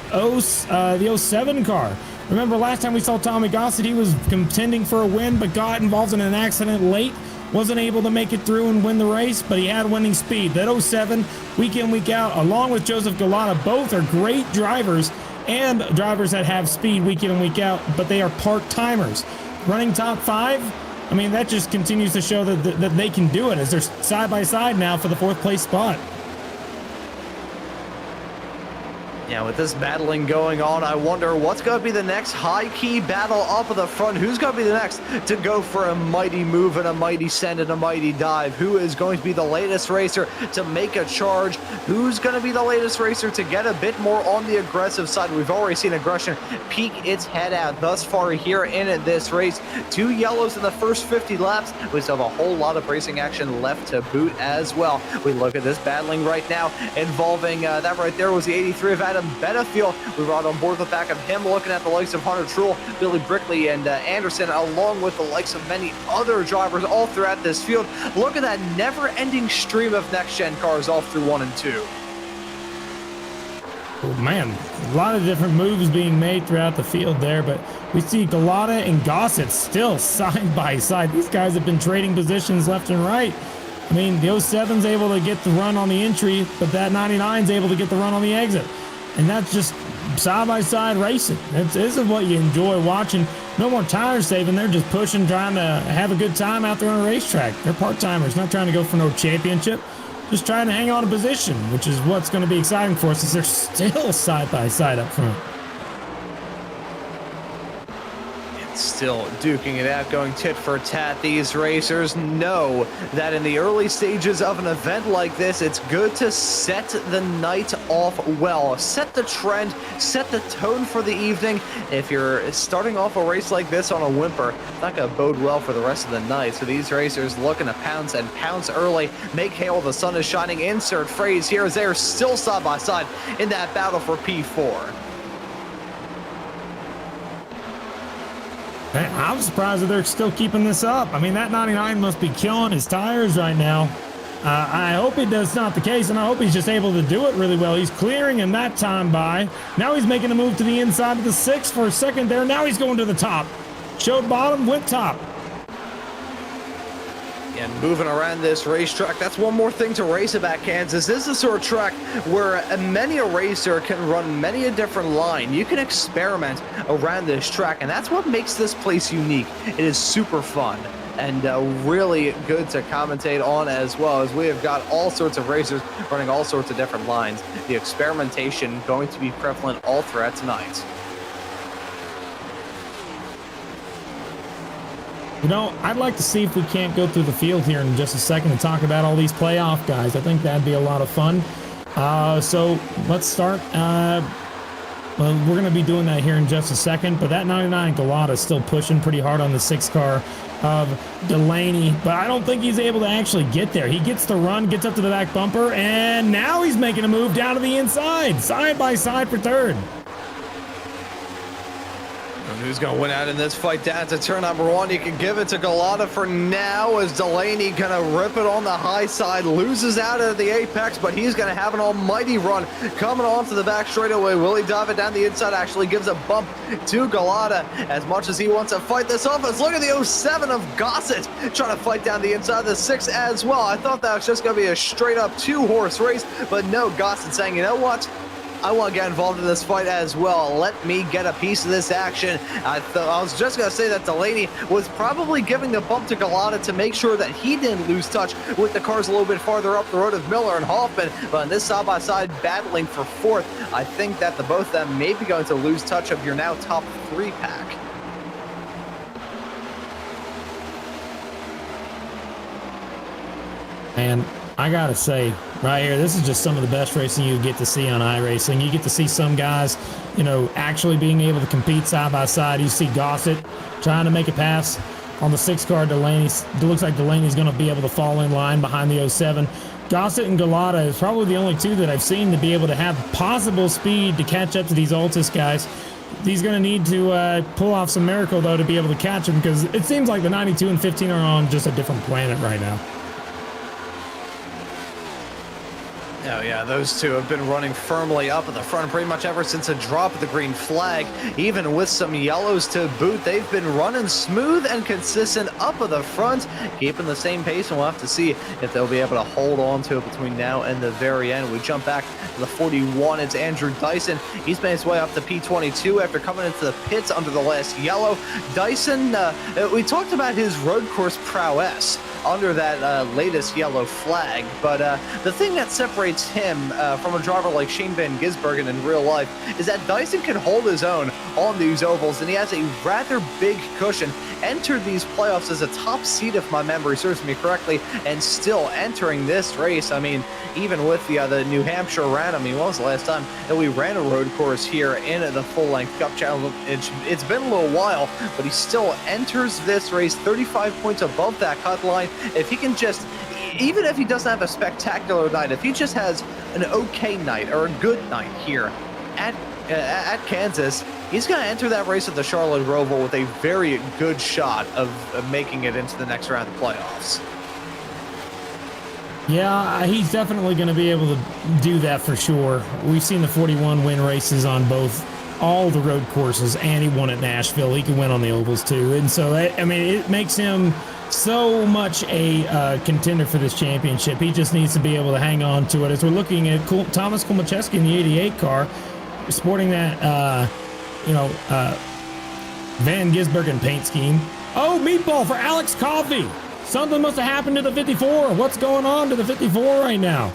07 car. Remember last time we saw Tommy Gossett, he was contending for a win, but got involved in an accident late. Wasn't able to make it through and win the race, but he had winning speed. That 07, week in, week out, along with Joseph Galata, both are great drivers and drivers that have speed week in and week out, but they are part-timers. Running top 5, I mean, that just continues to show that they can do it as they're side by side now for the 4th place spot. Yeah, with this battling going on, I wonder what's going to be the next high-key battle up at the front. Who's going to be the next to go for a mighty move and a mighty send and a mighty dive? Who is going to be the latest racer to make a charge? Who's going to be the latest racer to get a bit more on the aggressive side? We've already seen aggression peek its head out thus far here in this race. 2 yellows in the first 50 laps. We still have a whole lot of racing action left to boot as well. We look at this battling right now involving that right there was the 83 of Adam Benefield. We brought on board the back of him, looking at the likes of Hunter Truell, Billy Brickley, and Anderson, along with the likes of many other drivers all throughout this field. Look at that never-ending stream of next-gen cars all through 1 and 2. Oh, man, a lot of different moves being made throughout the field there, but we see Galata and Gossett still side by side. These guys have been trading positions left and right. I mean, the 07's able to get the run on the entry, but that 99's able to get the run on the exit. And that's just side-by-side racing. This is what you enjoy watching. No more tire saving. They're just pushing, trying to have a good time out there on a racetrack. They're part-timers, not trying to go for no championship. Just trying to hang on a position, which is what's going to be exciting for us, is they're still side-by-side up front. Still duking it out, going tit for tat. These racers know that in the early stages of an event like this, it's good to set the night off well, set the trend, set the tone for the evening. If you're starting off a race like this on a whimper, it's not going to bode well for the rest of the night. So these racers looking to pounce and pounce early, make hay while the sun is shining. Insert phrase here as they're still side by side in that battle for P4. I'm surprised that they're still keeping this up. I mean, that 99 must be killing his tires right now. I hope that's not the case, and I hope he's just able to do it really well. He's clearing in that time by. Now he's making a move to the inside of the 6 for a second there. Now he's going to the top. Showed bottom, went top. And moving around this racetrack, that's one more thing to race about, Kansas. This is the sort of track where many a racer can run many a different line. You can experiment around this track, and that's what makes this place unique. It is super fun and really good to commentate on, as well as we have got all sorts of racers running all sorts of different lines. The experimentation going to be prevalent all throughout tonight. You know, I'd like to see if we can't go through the field here in just a second and talk about all these playoff guys. I think that'd be a lot of fun. So let's start. Well, we're going to be doing that here in just a second, but that 99 Galata is still pushing pretty hard on the 6 car of Delaney, but I don't think he's able to actually get there. He gets the run, gets up to the back bumper, and now he's making a move down to the inside, side by side for 3rd. Who's going to win out in this fight down to turn number 1? You can give it to Galata for now, as Delaney going to rip it on the high side, loses out at the apex, but he's going to have an almighty run coming onto the back straightaway. Will he dive it down the inside? Actually gives a bump to Galata as much as he wants to fight this off. Let's look at the 07 of Gossett trying to fight down the inside of the 6 as well. I thought that was just going to be a straight up 2-horse race, but no, Gossett saying, you know what? I want to get involved in this fight as well. Let me get a piece of this action. I was just going to say that Delaney was probably giving the bump to Galata to make sure that he didn't lose touch with the cars a little bit farther up the road of Miller and Hoffman. But in this side-by-side battling for fourth, I think that the both of them may be going to lose touch of your now top 3 pack. And I gotta say, right here, this is just some of the best racing you get to see on iRacing. You get to see some guys, you know, actually being able to compete side by side. You see Gossett trying to make a pass on the 6 car. Delaney, it looks like Delaney's going to be able to fall in line behind the 07. Gossett and Galata is probably the only 2 that I've seen to be able to have possible speed to catch up to these Altus guys. He's going to need to pull off some miracle, though, to be able to catch him, because it seems like the 92 and 15 are on just a different planet right now. Oh yeah, those 2 have been running firmly up at the front pretty much ever since the drop of the green flag. Even with some yellows to boot, they've been running smooth and consistent up at the front, keeping the same pace, and we'll have to see if they'll be able to hold on to it between now and the very end. We jump back to the 41. It's Andrew Dyson. He's made his way up to P22 after coming into the pits under the last yellow. Dyson, we talked about his road course prowess under that latest yellow flag, but the thing that separates him from a driver like Shane Van Gisbergen in real life is that Dyson can hold his own on these ovals, and he has a rather big cushion. Entered these playoffs as a top seed, if my memory serves me correctly, and still entering this race. I mean, even with the New Hampshire run, I mean, when was the last time that we ran a road course here in the full-length Cup Challenge? It's been a little while, but he still enters this race 35 points above that cut line. If he can just, even if he doesn't have a spectacular night, if he just has an okay night or a good night here at Kansas, he's going to enter that race at the Charlotte Roval with a very good shot of making it into the next round of playoffs. Yeah, he's definitely going to be able to do that for sure. We've seen the 41 win races on all the road courses, and he won at Nashville. He can win on the ovals too, and so I mean, it makes him so much a contender for this championship. He just needs to be able to hang on to it. As we're looking at Thomas Kulmacheski in the 88 car, sporting that Van Gisbergen paint scheme. Oh, meatball for Alex Coffey. Something must have happened to the 54. What's going on to the 54 right now?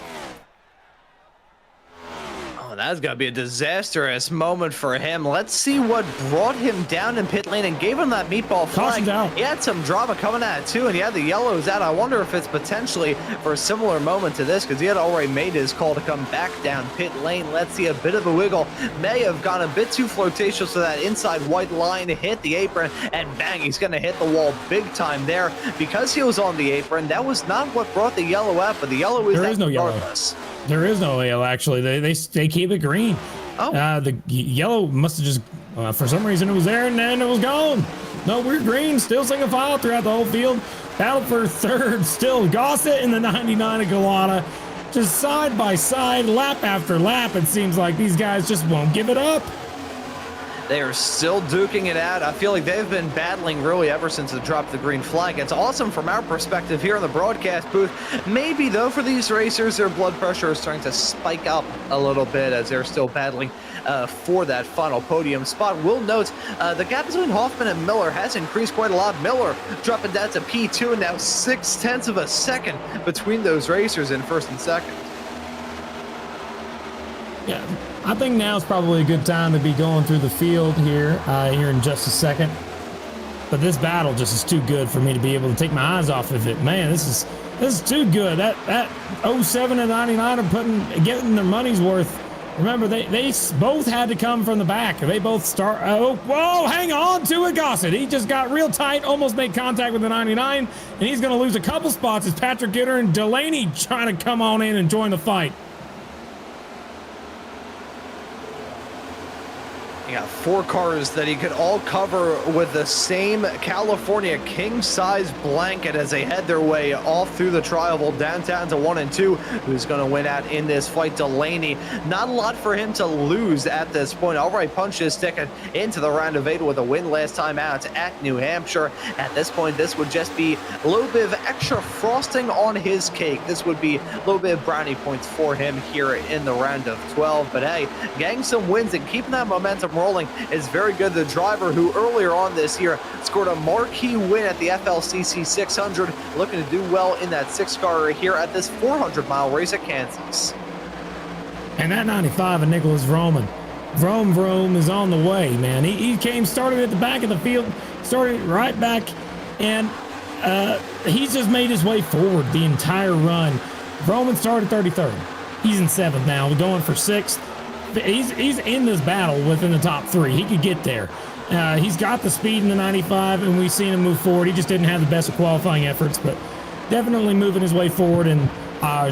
That's got to be a disastrous moment for him. Let's see what brought him down in pit lane and gave him that meatball flag. He had some drama coming at it too, and he had the yellows out. I wonder if it's potentially for a similar moment to this, because he had already made his call to come back down pit lane. Let's see, a bit of a wiggle. May have gone a bit too flirtatious, so that inside white line hit the apron, and bang, he's going to hit the wall big time there. Because he was on the apron, that was not what brought the yellow out, but the yellow is there is no regardless. Yellow. There is no yellow, actually. They keep it green. Oh. The yellow must have just, for some reason, it was there and then it was gone. No, we're green, still single file throughout the whole field. Battle for third, still Gossett in the 99 of Galata. Just side by side, lap after lap. It seems like these guys just won't give it up. They are still duking it out. I feel like they've been battling really ever since the drop of the green flag. It's awesome from our perspective here in the broadcast booth. Maybe, though, for these racers, their blood pressure is starting to spike up a little bit as they're still battling for that final podium spot. We'll note the gap between Hoffman and Miller has increased quite a lot. Miller dropping down to P2, and now 0.6 of a second between those racers in first and second. Yeah, I think now is probably a good time to be going through the field here in just a second. But this battle just is too good for me to be able to take my eyes off of it. Man, this is too good. That 07 and 99 are getting their money's worth. Remember, they both had to come from the back. They both start. Oh, whoa! Hang on to it, Gossett. He just got real tight, almost made contact with the 99, and he's going to lose a couple spots as Patrick Gitter and Delaney trying to come on in and join the fight. You got 4 cars that he could all cover with the same California king-size blanket as they head their way off through the tri-oval downtown to 1 and 2. Who's going to win out in this fight? Delaney. Not a lot for him to lose at this point. Alright punched his ticket into the round of 8 with a win last time out at New Hampshire. At this point, this would just be a little bit of extra frosting on his cake. This would be a little bit of brownie points for him here in the round of 12. But hey, getting some wins and keeping that momentum rolling is very good. The driver who earlier on this year scored a marquee win at the FLCC 600, looking to do well in that 6 car here at this 400-mile race at Kansas. And that 95 of Nicholas Vroom is on the way, man. He started at the back of the field, started right back, and he's just made his way forward the entire run. Vroom started 33rd. He's in 7th now, going for 6th. He's in this battle within the top 3. He could get there. He's got the speed in the 95, and we've seen him move forward. He just didn't have the best of qualifying efforts, but definitely moving his way forward and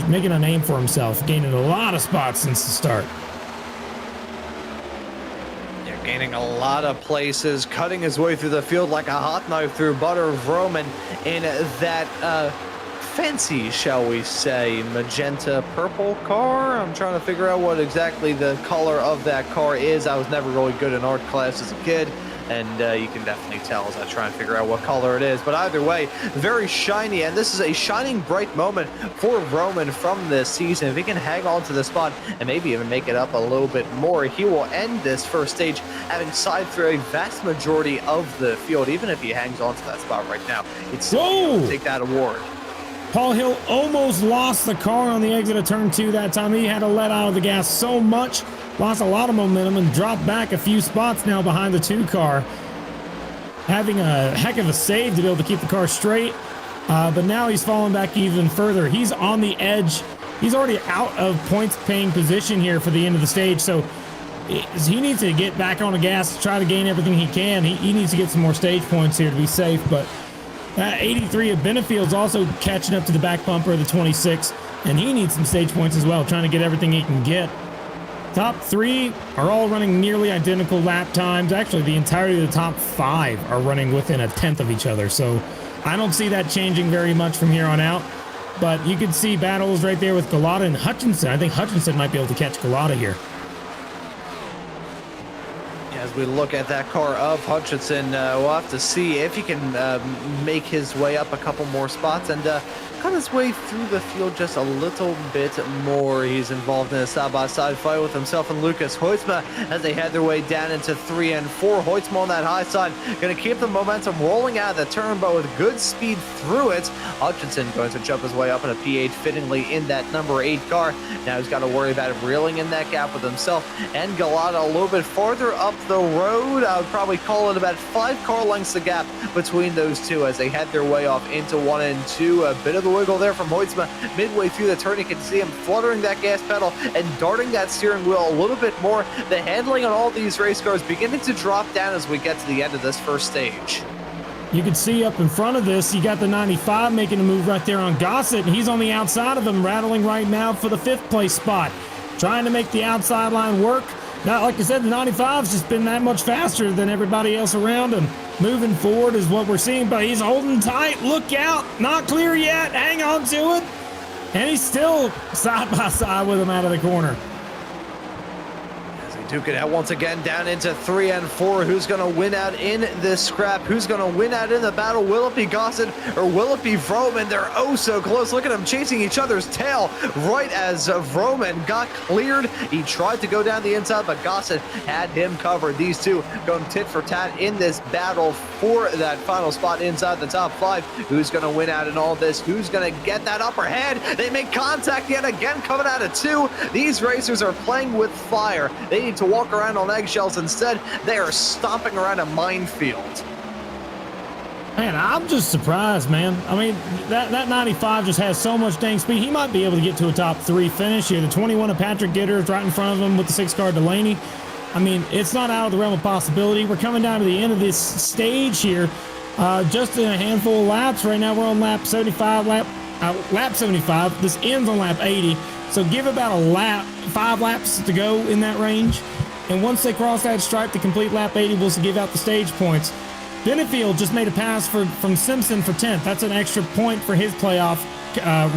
making a name for himself, gaining a lot of spots since the start. Yeah, gaining a lot of places, cutting his way through the field like a hot knife through butter. Vroom in that fancy, shall we say, magenta purple car. I'm trying to figure out what exactly the color of that car is. I was never really good in art class as a kid, and you can definitely tell as I try and figure out what color it is. But either way, very shiny, and this is a shining bright moment for Roman from this season. If he can hang on to the spot and maybe even make it up a little bit more, he will end this first stage having side through a vast majority of the field. Even if he hangs on to that spot right now, it's still take that award. Paul Hill almost lost the car on the exit of turn 2 that time. He had to let out of the gas so much, lost a lot of momentum, and dropped back a few spots now behind the 2 car. Having a heck of a save to be able to keep the car straight, but now he's falling back even further. He's on the edge. He's already out of points paying position here for the end of the stage, so he needs to get back on the gas to try to gain everything he can. He needs to get some more stage points here to be safe, but 83 of Benefield's also catching up to the back bumper of the 26, and he needs some stage points as well, trying to get everything he can get. Top 3 are all running nearly identical lap times. Actually, the entirety of the top 5 are running within a tenth of each other, so I don't see that changing very much from here on out. But you can see battles right there with Galata and Hutchinson. I think Hutchinson might be able to catch Galata here. As we look at that car of Hutchinson, we'll have to see if he can make his way up a couple more spots and cut his way through the field just a little bit more. He's involved in a side-by-side fight with himself and Lucas Hoytsma as they head their way down into 3 and 4. Hoytsma on that high side, going to keep the momentum rolling out of the turn, but with good speed through it. Hutchinson going to jump his way up in a P8 fittingly in that number 8 car. Now he's got to worry about reeling in that gap with himself and Galata a little bit farther up the road. I would probably call it about 5 car lengths of gap between those two as they head their way off into 1 and 2. A bit of the wiggle there from Hoytsma midway through the turn. You can see him fluttering that gas pedal and darting that steering wheel a little bit more. The handling on all these race cars beginning to drop down as we get to the end of this first stage. You can see up in front of this, you got the 95 making a move right there on Gossett, and he's on the outside of him, rattling right now for the 5th place spot, trying to make the outside line work. Now, like I said, the 95's just been that much faster than everybody else around him. Moving forward is what we're seeing, but he's holding tight. Look out. Not clear yet. Hang on to it. And he's still side by side with him out of the corner. Duke it out once again down into 3 and 4. Who's going to win out in this scrap? Who's going to win out in the battle? Will it be Gossett or will it be Vroman? They're oh so close. Look at them chasing each other's tail right as Vroman got cleared. He tried to go down the inside, but Gossett had him covered. These two going tit for tat in this battle for that final spot inside the top 5. Who's going to win out in all this? Who's going to get that upper hand? They make contact yet again coming out of 2. These racers are playing with fire. They need to walk around on eggshells. Instead, they are stomping around a minefield. Man, I'm just surprised, man. I mean, that 95 just has so much dang speed. He might be able to get to a top 3 finish here. The 21 of Patrick Gitter is right in front of him with the 6 car Delaney. I mean, it's not out of the realm of possibility. We're coming down to the end of this stage here. Just in a handful of laps. Right now, we're on lap 75, lap 75. This ends on lap 80. So give about a lap, 5 laps to go in that range. And once they cross that stripe, the complete lap 80 will give out the stage points. Benefield just made a pass from Simpson for 10th. That's an extra point for his playoff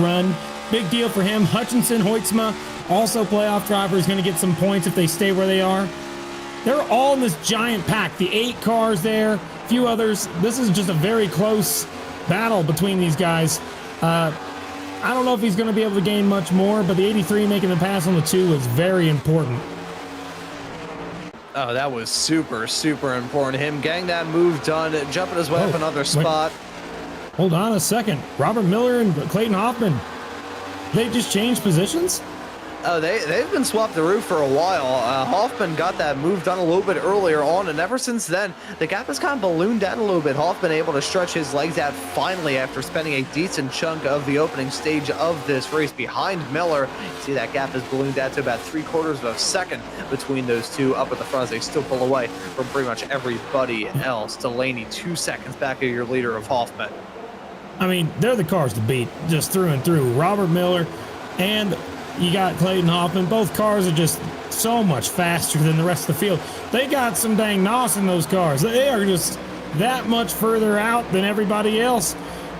run. Big deal for him. Hutchinson, Hoytsma, also playoff driver, is going to get some points if they stay where they are. They're all in this giant pack. The 8 cars there, a few others. This is just a very close battle between these guys. I don't know if he's going to be able to gain much more, but the 83 making the pass on the 2 is very important. Oh, that was super, super important. Him getting that move done, jumping his way up another spot. Hold on a second. Robert Miller and Clayton Hoffman, they just changed positions? Oh, they've been swapped the roof for a while. Hoffman got that move done a little bit earlier on, and ever since then, the gap has kind of ballooned out a little bit. Hoffman able to stretch his legs out finally after spending a decent chunk of the opening stage of this race behind Miller. You see that gap has ballooned out to about 3/4 of a second between those two up at the front as they still pull away from pretty much everybody else. Delaney 2 seconds back of your leader of Hoffman. I mean, they're the cars to beat, just through and through. Robert Miller and you got Clayton Hoffman. Both cars are just so much faster than the rest of the field. They got some dang nos in those cars. They are just that much further out than everybody else.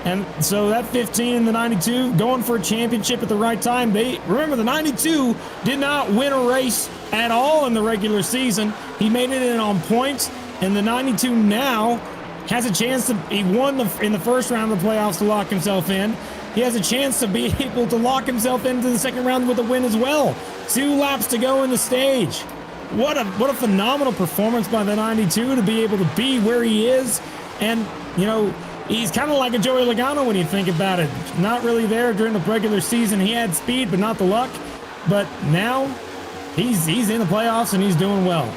And so that 15 and the 92 going for a championship at the right time. Remember, the 92 did not win a race at all in the regular season. He made it in on points, and the 92 now has a chance to. He won in the first round of the playoffs to lock himself in. He has a chance to be able to lock himself into the second round with a win as well. 2 laps to go in the stage. What a phenomenal performance by the 92 to be able to be where he is. And, you know, he's kind of like a Joey Logano when you think about it. Not really there during the regular season. He had speed, but not the luck. But now he's in the playoffs and he's doing well.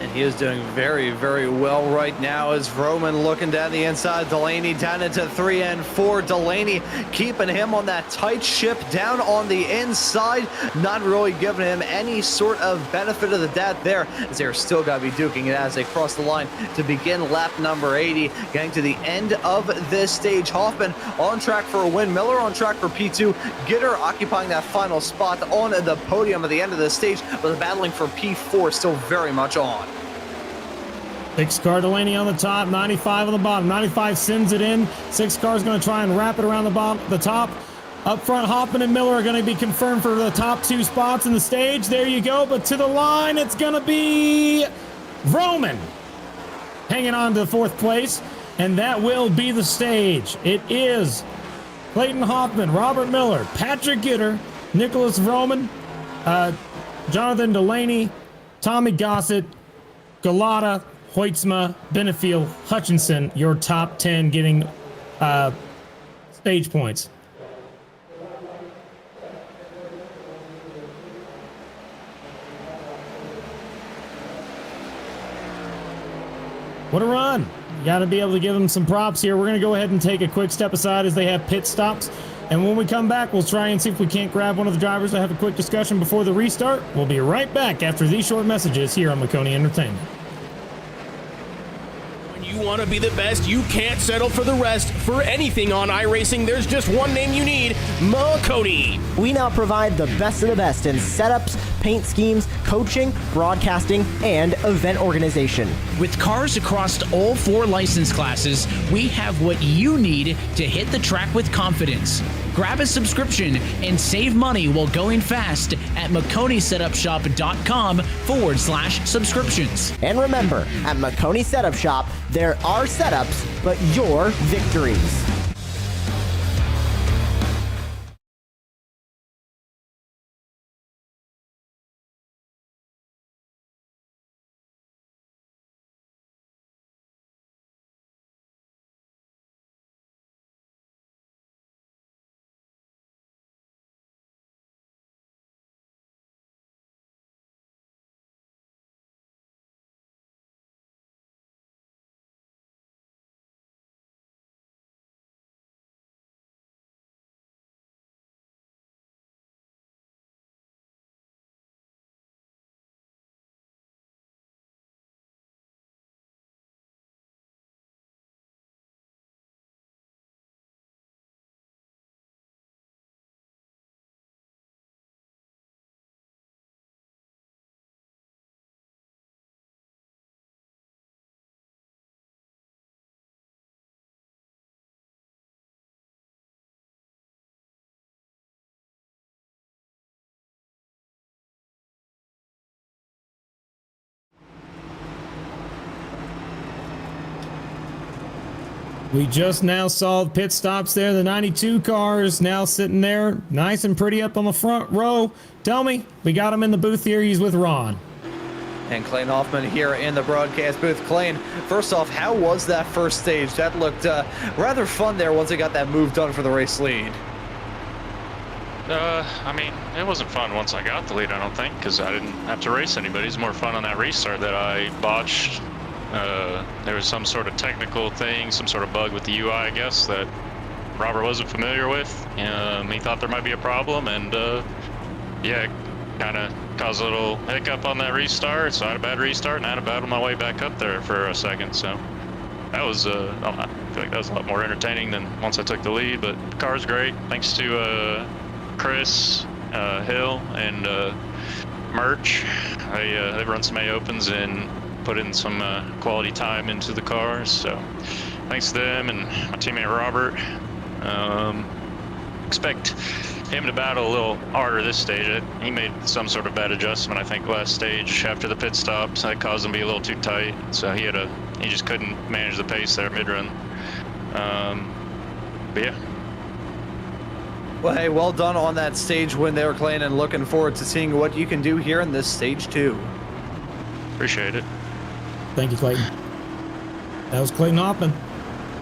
And he is doing very, very well right now as Roman looking down the inside. Delaney down into 3 and 4. Delaney keeping him on that tight ship down on the inside. Not really giving him any sort of benefit of the doubt there, as they're still got to be duking it as they cross the line to begin lap number 80. Getting to the end of this stage. Hoffman on track for a win. Miller on track for P2. Gitter occupying that final spot on the podium at the end of the stage, but the battling for P4 still very much on. 6 car Delaney on the top, 95 on the bottom. 95 sends it in. 6 cars going to try and wrap it around the top. Up front, Hoffman and Miller are going to be confirmed for the top 2 spots in the stage. There you go. But to the line, it's going to be Roman hanging on to the 4th place. And that will be the stage. It is Clayton Hoffman, Robert Miller, Patrick Gitter, Nicholas Roman, Jonathan Delaney, Tommy Gossett, Galata, Hoytsma, Benefield, Hutchinson, your top 10 getting stage points. What a run. You got to be able to give them some props here. We're going to go ahead and take a quick step aside as they have pit stops. And when we come back, we'll try and see if we can't grab one of the drivers to have a quick discussion before the restart. We'll be right back after these short messages here on Maconi Entertainment. You want to be the best, you can't settle for the rest. For anything on iRacing, there's just one name you need, Maconi. We now provide the best of the best in setups, paint schemes, coaching, broadcasting, and event organization. With cars across all 4 license classes, we have what you need to hit the track with confidence. Grab a subscription and save money while going fast at MaconiSetupShop.com/subscriptions. And remember, at Maconi Setup Shop, there are setups, but your victories. We just now saw the pit stops there. The 92 cars now sitting there nice and pretty up on the front row. Tell me, we got him in the booth here. He's with Ron. And Clayton Hoffman here in the broadcast booth. Clayton, first off, how was that first stage? That looked rather fun there once they got that move done for the race lead. I mean, it wasn't fun once I got the lead, I don't think, because I didn't have to race anybody. It was more fun on that restart that I botched. There was some sort of technical thing, some sort of bug with the UI, I guess, that Robert wasn't familiar with. He thought there might be a problem, and yeah, it kind of caused a little hiccup on that restart, so I had a bad restart, and I had to battle my way back up there for a second, so that was, I feel like that was a lot more entertaining than once I took the lead, but the car's great. Thanks to Chris, Hill, and Merch. They run some A-Opens and put in some quality time into the cars, so thanks to them and my teammate Robert. Expect him to battle a little harder this stage. He made some sort of bad adjustment, I think, last stage after the pit stops. That caused him to be a little too tight, so he just couldn't manage the pace there mid-run. But yeah. Well, hey, well done on that stage win there, Clayton, and looking forward to seeing what you can do here in this stage 2. Appreciate it. Thank you, Clayton. That was Clayton Hoffman.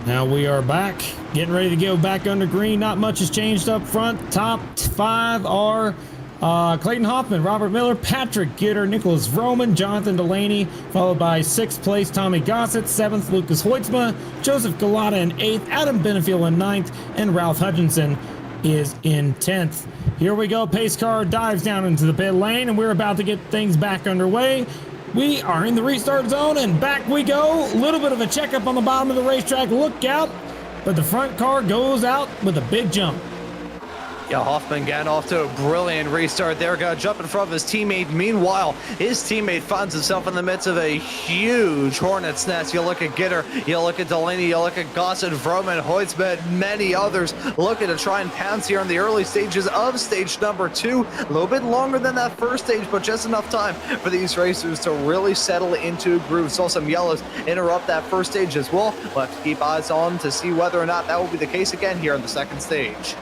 Now we are back, getting ready to go back under green. Not much has changed up front. Top 5 are Clayton Hoffman, Robert Miller, Patrick Gitter, Nicholas Vroman, Jonathan Delaney, followed by 6th place Tommy Gossett, 7th Lucas Hoitzma, Joseph Galata in 8th, Adam Benefiel in 9th, and Ralph Hutchinson is in 10th. Here we go. Pace car dives down into the pit lane, and we're about to get things back underway. We are in the restart zone, and back we go. A little bit of a checkup on the bottom of the racetrack. Look out, but the front car goes out with a big jump. Yeah, Hoffman getting off to a brilliant restart there. Got to jump in front of his teammate. Meanwhile, his teammate finds himself in the midst of a huge hornet's nest. You look at Gitter, you look at Delaney, you look at Gossett, Vroman, Hoitzma, and many others looking to try and pounce here in the early stages of stage number 2. A little bit longer than that first stage, but just enough time for these racers to really settle into a groove. Saw some yellows interrupt that first stage as well. We'll have to keep eyes on to see whether or not that will be the case again here in the second stage.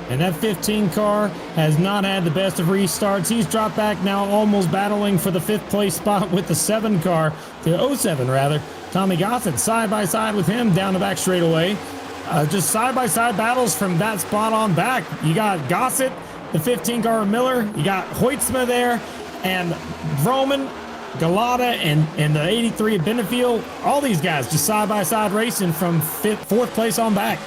And that 15 car has not had the best of restarts. He's dropped back now, almost battling for the 5th place spot with the 7 car, the 07 rather. Tommy Gossett side by side with him down the back straightaway. Just side by side battles from that spot on back. You got Gossett, the 15 car Miller. You got Hoitzma there, and Vroman, Galata, and the 83 at Benefiel. All these guys just side by side racing from 4th place on back.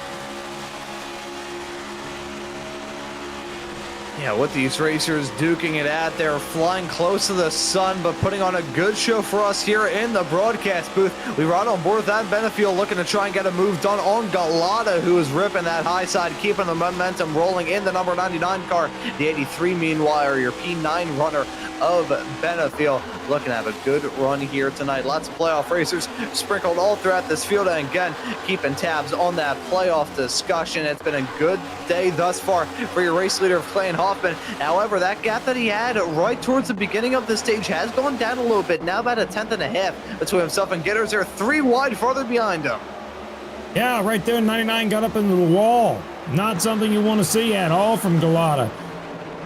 Yeah, with these racers duking it out, they're flying close to the sun, but putting on a good show for us here in the broadcast booth. We ride on board with that Benefiel, looking to try and get a move done on Galata, who is ripping that high side, keeping the momentum rolling in the number 99 car. The 83, meanwhile, your P9 runner of Benefiel, looking to have a good run here tonight. Lots of playoff racers sprinkled all throughout this field, and again, keeping tabs on that playoff discussion. It's been a good day thus far for your race leader of Clayton Hoffman. However, that gap that he had right towards the beginning of the stage has gone down a little bit, now about a 10th and a half between himself and Gitters. They're 3 wide farther behind him. Yeah, right there, 99 got up into the wall. Not something you want to see at all from Galata.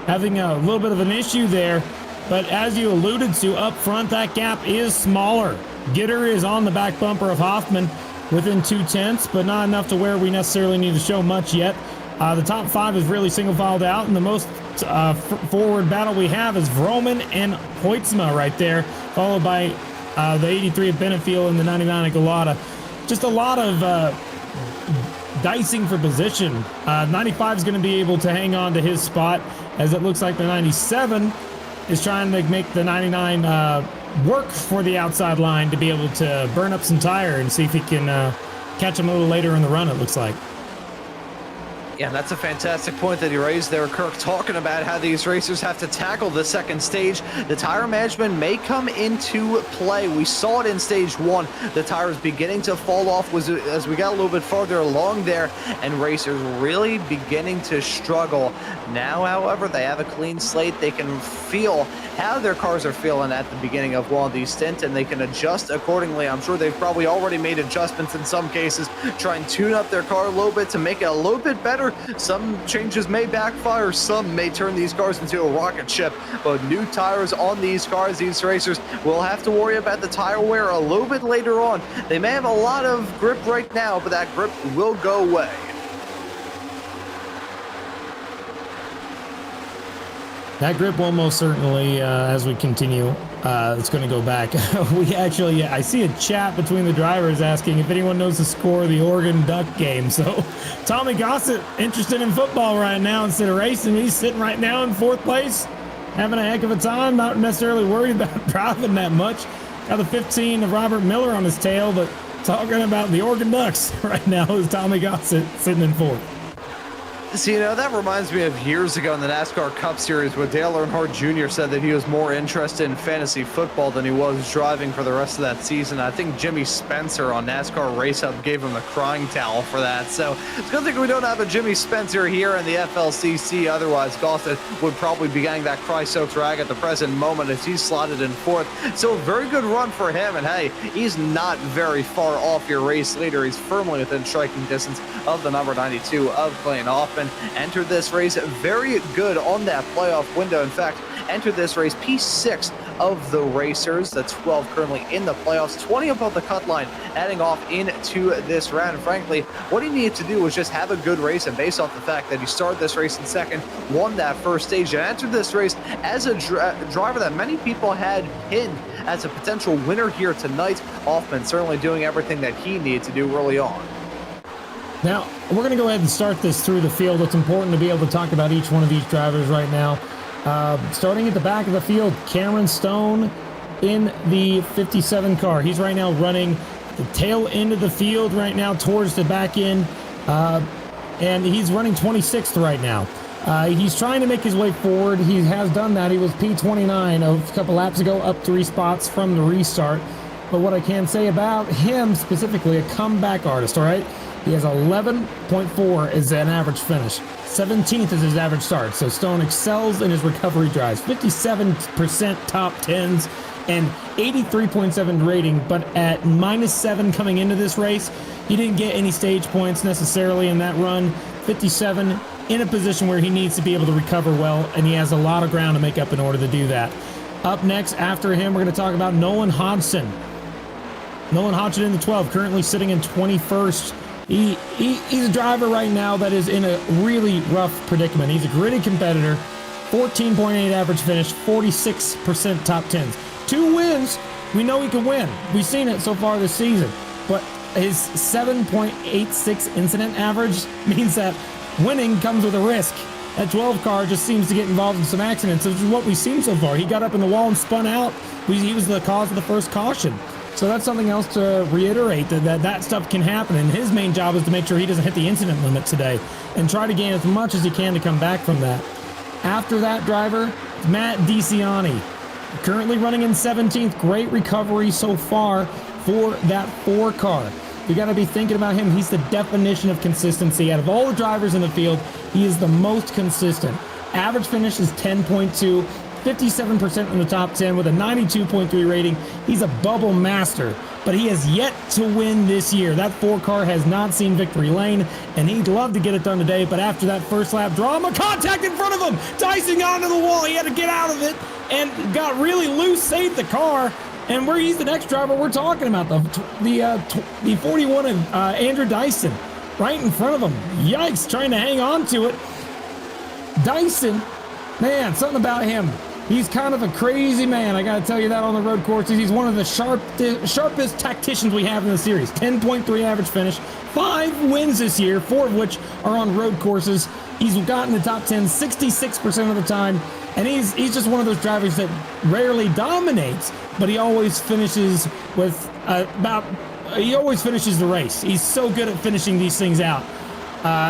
Having a little bit of an issue there, but as you alluded to, up front, that gap is smaller. Gitter is on the back bumper of Hoffman within 0.2, but not enough to where we necessarily need to show much yet. The top 5 is really single-filed out, and the most forward battle we have is Vroman and Hoitzma right there, followed by the 83 at Benefiel and the 99 at Galata. Just a lot of dicing for position. 95 is going to be able to hang on to his spot, as it looks like the 97 is trying to make the 99 work for the outside line to be able to burn up some tire and see if he can catch him a little later in the run, it looks like. Yeah, that's a fantastic point that you raised there, Kirk, talking about how these racers have to tackle the second stage. The tire management may come into play. We saw it in stage 1. The tires beginning to fall off as we got a little bit farther along there, and racers really beginning to struggle. Now, however, they have a clean slate. They can feel how their cars are feeling at the beginning of one of these stints, and they can adjust accordingly. I'm sure they've probably already made adjustments in some cases, try and tune up their car a little bit to make it a little bit better. Some changes may backfire, some may turn these cars into a rocket ship, but new tires on these cars, these racers will have to worry about the tire wear a little bit later on. They may have a lot of grip right now, but that grip will go away. That grip will most certainly, as we continue, it's going to go back. I see a chat between the drivers asking if anyone knows the score of the Oregon Duck game. So Tommy Gossett, interested in football right now instead of racing. He's sitting right now in 4th place, having a heck of a time, not necessarily worried about driving that much. Got the 15 of Robert Miller on his tail, but talking about the Oregon Ducks right now is Tommy Gossett sitting in 4th. So, that reminds me of years ago in the NASCAR Cup Series where Dale Earnhardt Jr. said that he was more interested in fantasy football than he was driving for the rest of that season. I think Jimmy Spencer on NASCAR Race Hub gave him a crying towel for that. So it's a good thing we don't have a Jimmy Spencer here in the FLCC. Otherwise, Gossett would probably be getting that cry-soaked rag at the present moment as he's slotted in 4th. So a very good run for him. And hey, he's not very far off your race leader. He's firmly within striking distance of the number 92 of Clayton Hoffman. Entered this race very good on that playoff window. In fact, entered this race P6 of the racers. That's 12 currently in the playoffs, 20 above the cut line, heading off into this round. Frankly, what he needed to do was just have a good race, and based off the fact that he started this race in 2nd, won that first stage, and entered this race as a driver that many people had pinned as a potential winner here tonight. Hoffman certainly doing everything that he needed to do early on. Now, we're going to go ahead and start this through the field. It's important to be able to talk about each one of these drivers right now. Starting at the back of the field, Cameron Stone in the 57 car. He's right now running the tail end of the field right now towards the back end, and he's running 26th right now. He's trying to make his way forward. He has done that. He was P29 a couple laps ago, up 3 spots from the restart. But what I can say about him specifically, a comeback artist, all right? He has 11.4 as an average finish. 17th is his average start. So Stone excels in his recovery drives. 57% top 10s and 83.7 rating. But at -7 coming into this race, he didn't get any stage points necessarily in that run. 57 in a position where he needs to be able to recover well, and he has a lot of ground to make up in order to do that. Up next, after him, we're going to talk about Nolan Hodgson. Nolan Hodgson in the 12, currently sitting in 21st. He's a driver right now that is in a really rough predicament. He's a gritty competitor, 14.8 average finish, 46% top 10s. 2 wins, we know he can win. We've seen it so far this season. But his 7.86 incident average means that winning comes with a risk. That 12 car just seems to get involved in some accidents, which is what we've seen so far. He got up in the wall and spun out. He was the cause of the first caution. So that's something else to reiterate, that stuff can happen, and his main job is to make sure he doesn't hit the incident limit today and try to gain as much as he can to come back from that. After that driver, Matt DeCiani, currently running in 17th. Great recovery so far for that 4 car. We got to be thinking about him. He's the definition of consistency. Out of all the drivers in the field, he is the most consistent. Average finish is 10.2. 57% in the top 10 with a 92.3 rating. He's a bubble master, but he has yet to win this year. That 4 car has not seen victory lane, and he'd love to get it done today, but after that first lap drama, contact in front of him, dicing onto the wall. He had to get out of it and got really loose, saved the car, and he's the next driver we're talking about, the 41 of Andrew Dyson, right in front of him. Yikes, trying to hang on to it. Dyson, man, something about him. He's kind of a crazy man, I got to tell you that on the road courses. He's one of the sharpest tacticians we have in the series. 10.3 average finish, 5 wins this year, 4 of which are on road courses. He's gotten the top 10 66% of the time, and he's just one of those drivers that rarely dominates, but he always finishes with he always finishes the race. He's so good at finishing these things out.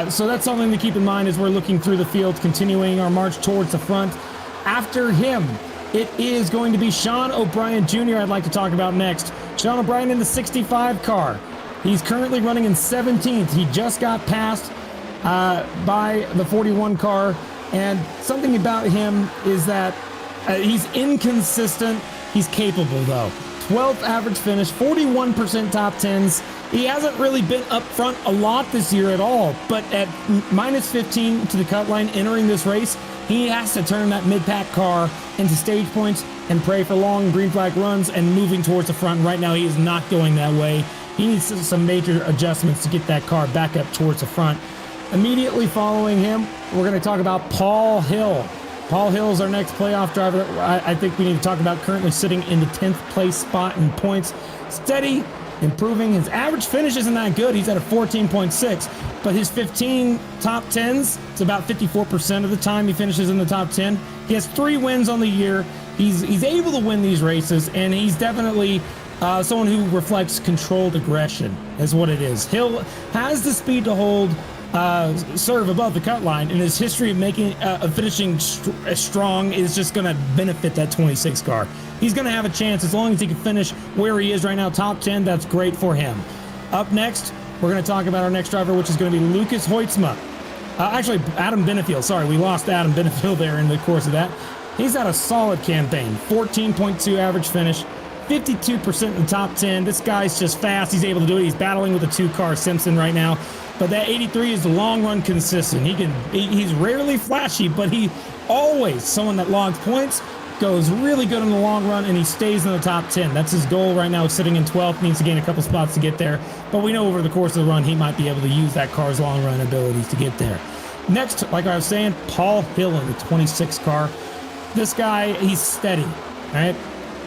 So that's something to keep in mind as we're looking through the field, continuing our march towards the front. After him, it is going to be Sean O'Brien Jr. I'd like to talk about next. Sean O'Brien in the 65 car. He's currently running in 17th. He just got passed by the 41 car. And something about him is that he's inconsistent. He's capable, though. 12th average finish, 41% top 10s. He hasn't really been up front a lot this year at all, but at minus 15 to the cut line entering this race, he has to turn that mid-pack car into stage points and pray for long green flag runs and moving towards the front. Right now, he is not going that way. He needs some major adjustments to get that car back up towards the front. Immediately following him, we're going to talk about Paul Hill. Paul Hill is our next playoff driver. I think we need to talk about, currently sitting in the 10th place spot in points. Steady, improving. His average finish isn't that good. He's at a 14.6, but his 15 top 10s, it's about 54% of the time he finishes in the top 10. He has 3 wins on the year. He's able to win these races, and he's definitely someone who reflects controlled aggression, is what it is. Hill has the speed to hold serve above the cut line, and his history of finishing strong is just going to benefit that 26 car. He's going to have a chance as long as he can finish where he is right now, top 10. That's great for him. Up next, we're going to talk about our next driver, which is going to be Lucas Hoytsma. Actually, Adam Benefield. Sorry, we lost Adam Benefield there in the course of that. He's had a solid campaign, 14.2 average finish, 52% in the top 10. This guy's just fast. He's able to do it. He's battling with a 2-car Simpson right now. But that 83 is the long run consistent. He's rarely flashy, but he always someone that logs points, goes really good in the long run, and he stays in the top 10. That's his goal right now, sitting in 12th, needs to gain a couple spots to get there. But we know over the course of the run, he might be able to use that car's long run abilities to get there. Next, like I was saying, Paul Hill in the 26 car. This guy, he's steady, right?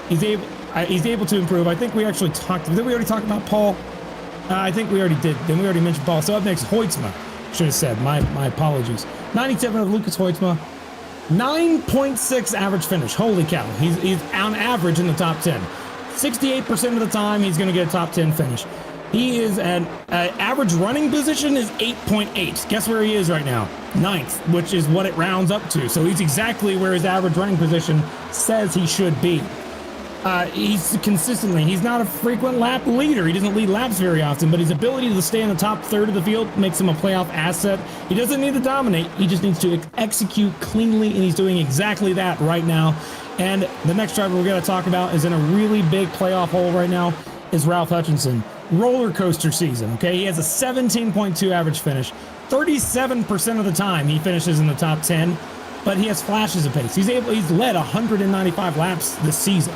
He's able to improve. I think we actually talked, did we already talk about Paul? I think we already did. Then we already mentioned Paul. So up next, Hoytsma. Should have said. My apologies. 97 of Lucas Hoytsma. 9.6 average finish. Holy cow. He's on average in the top 10. 68% of the time, he's going to get a top 10 finish. He is at average running position is 8.8. Guess where he is right now? 9th, which is what it rounds up to. So he's exactly where his average running position says he should be. He's not a frequent lap leader. He doesn't lead laps very often, but his ability to stay in the top third of the field makes him a playoff asset. He doesn't need to dominate. He just needs to execute cleanly, and he's doing exactly that right now. And the next driver we're going to talk about is in a really big playoff hole right now is Ralph Hutchinson. Roller coaster season, okay? He has a 17.2 average finish. 37% of the time he finishes in the top 10, but he has flashes of pace. He's led 195 laps this season.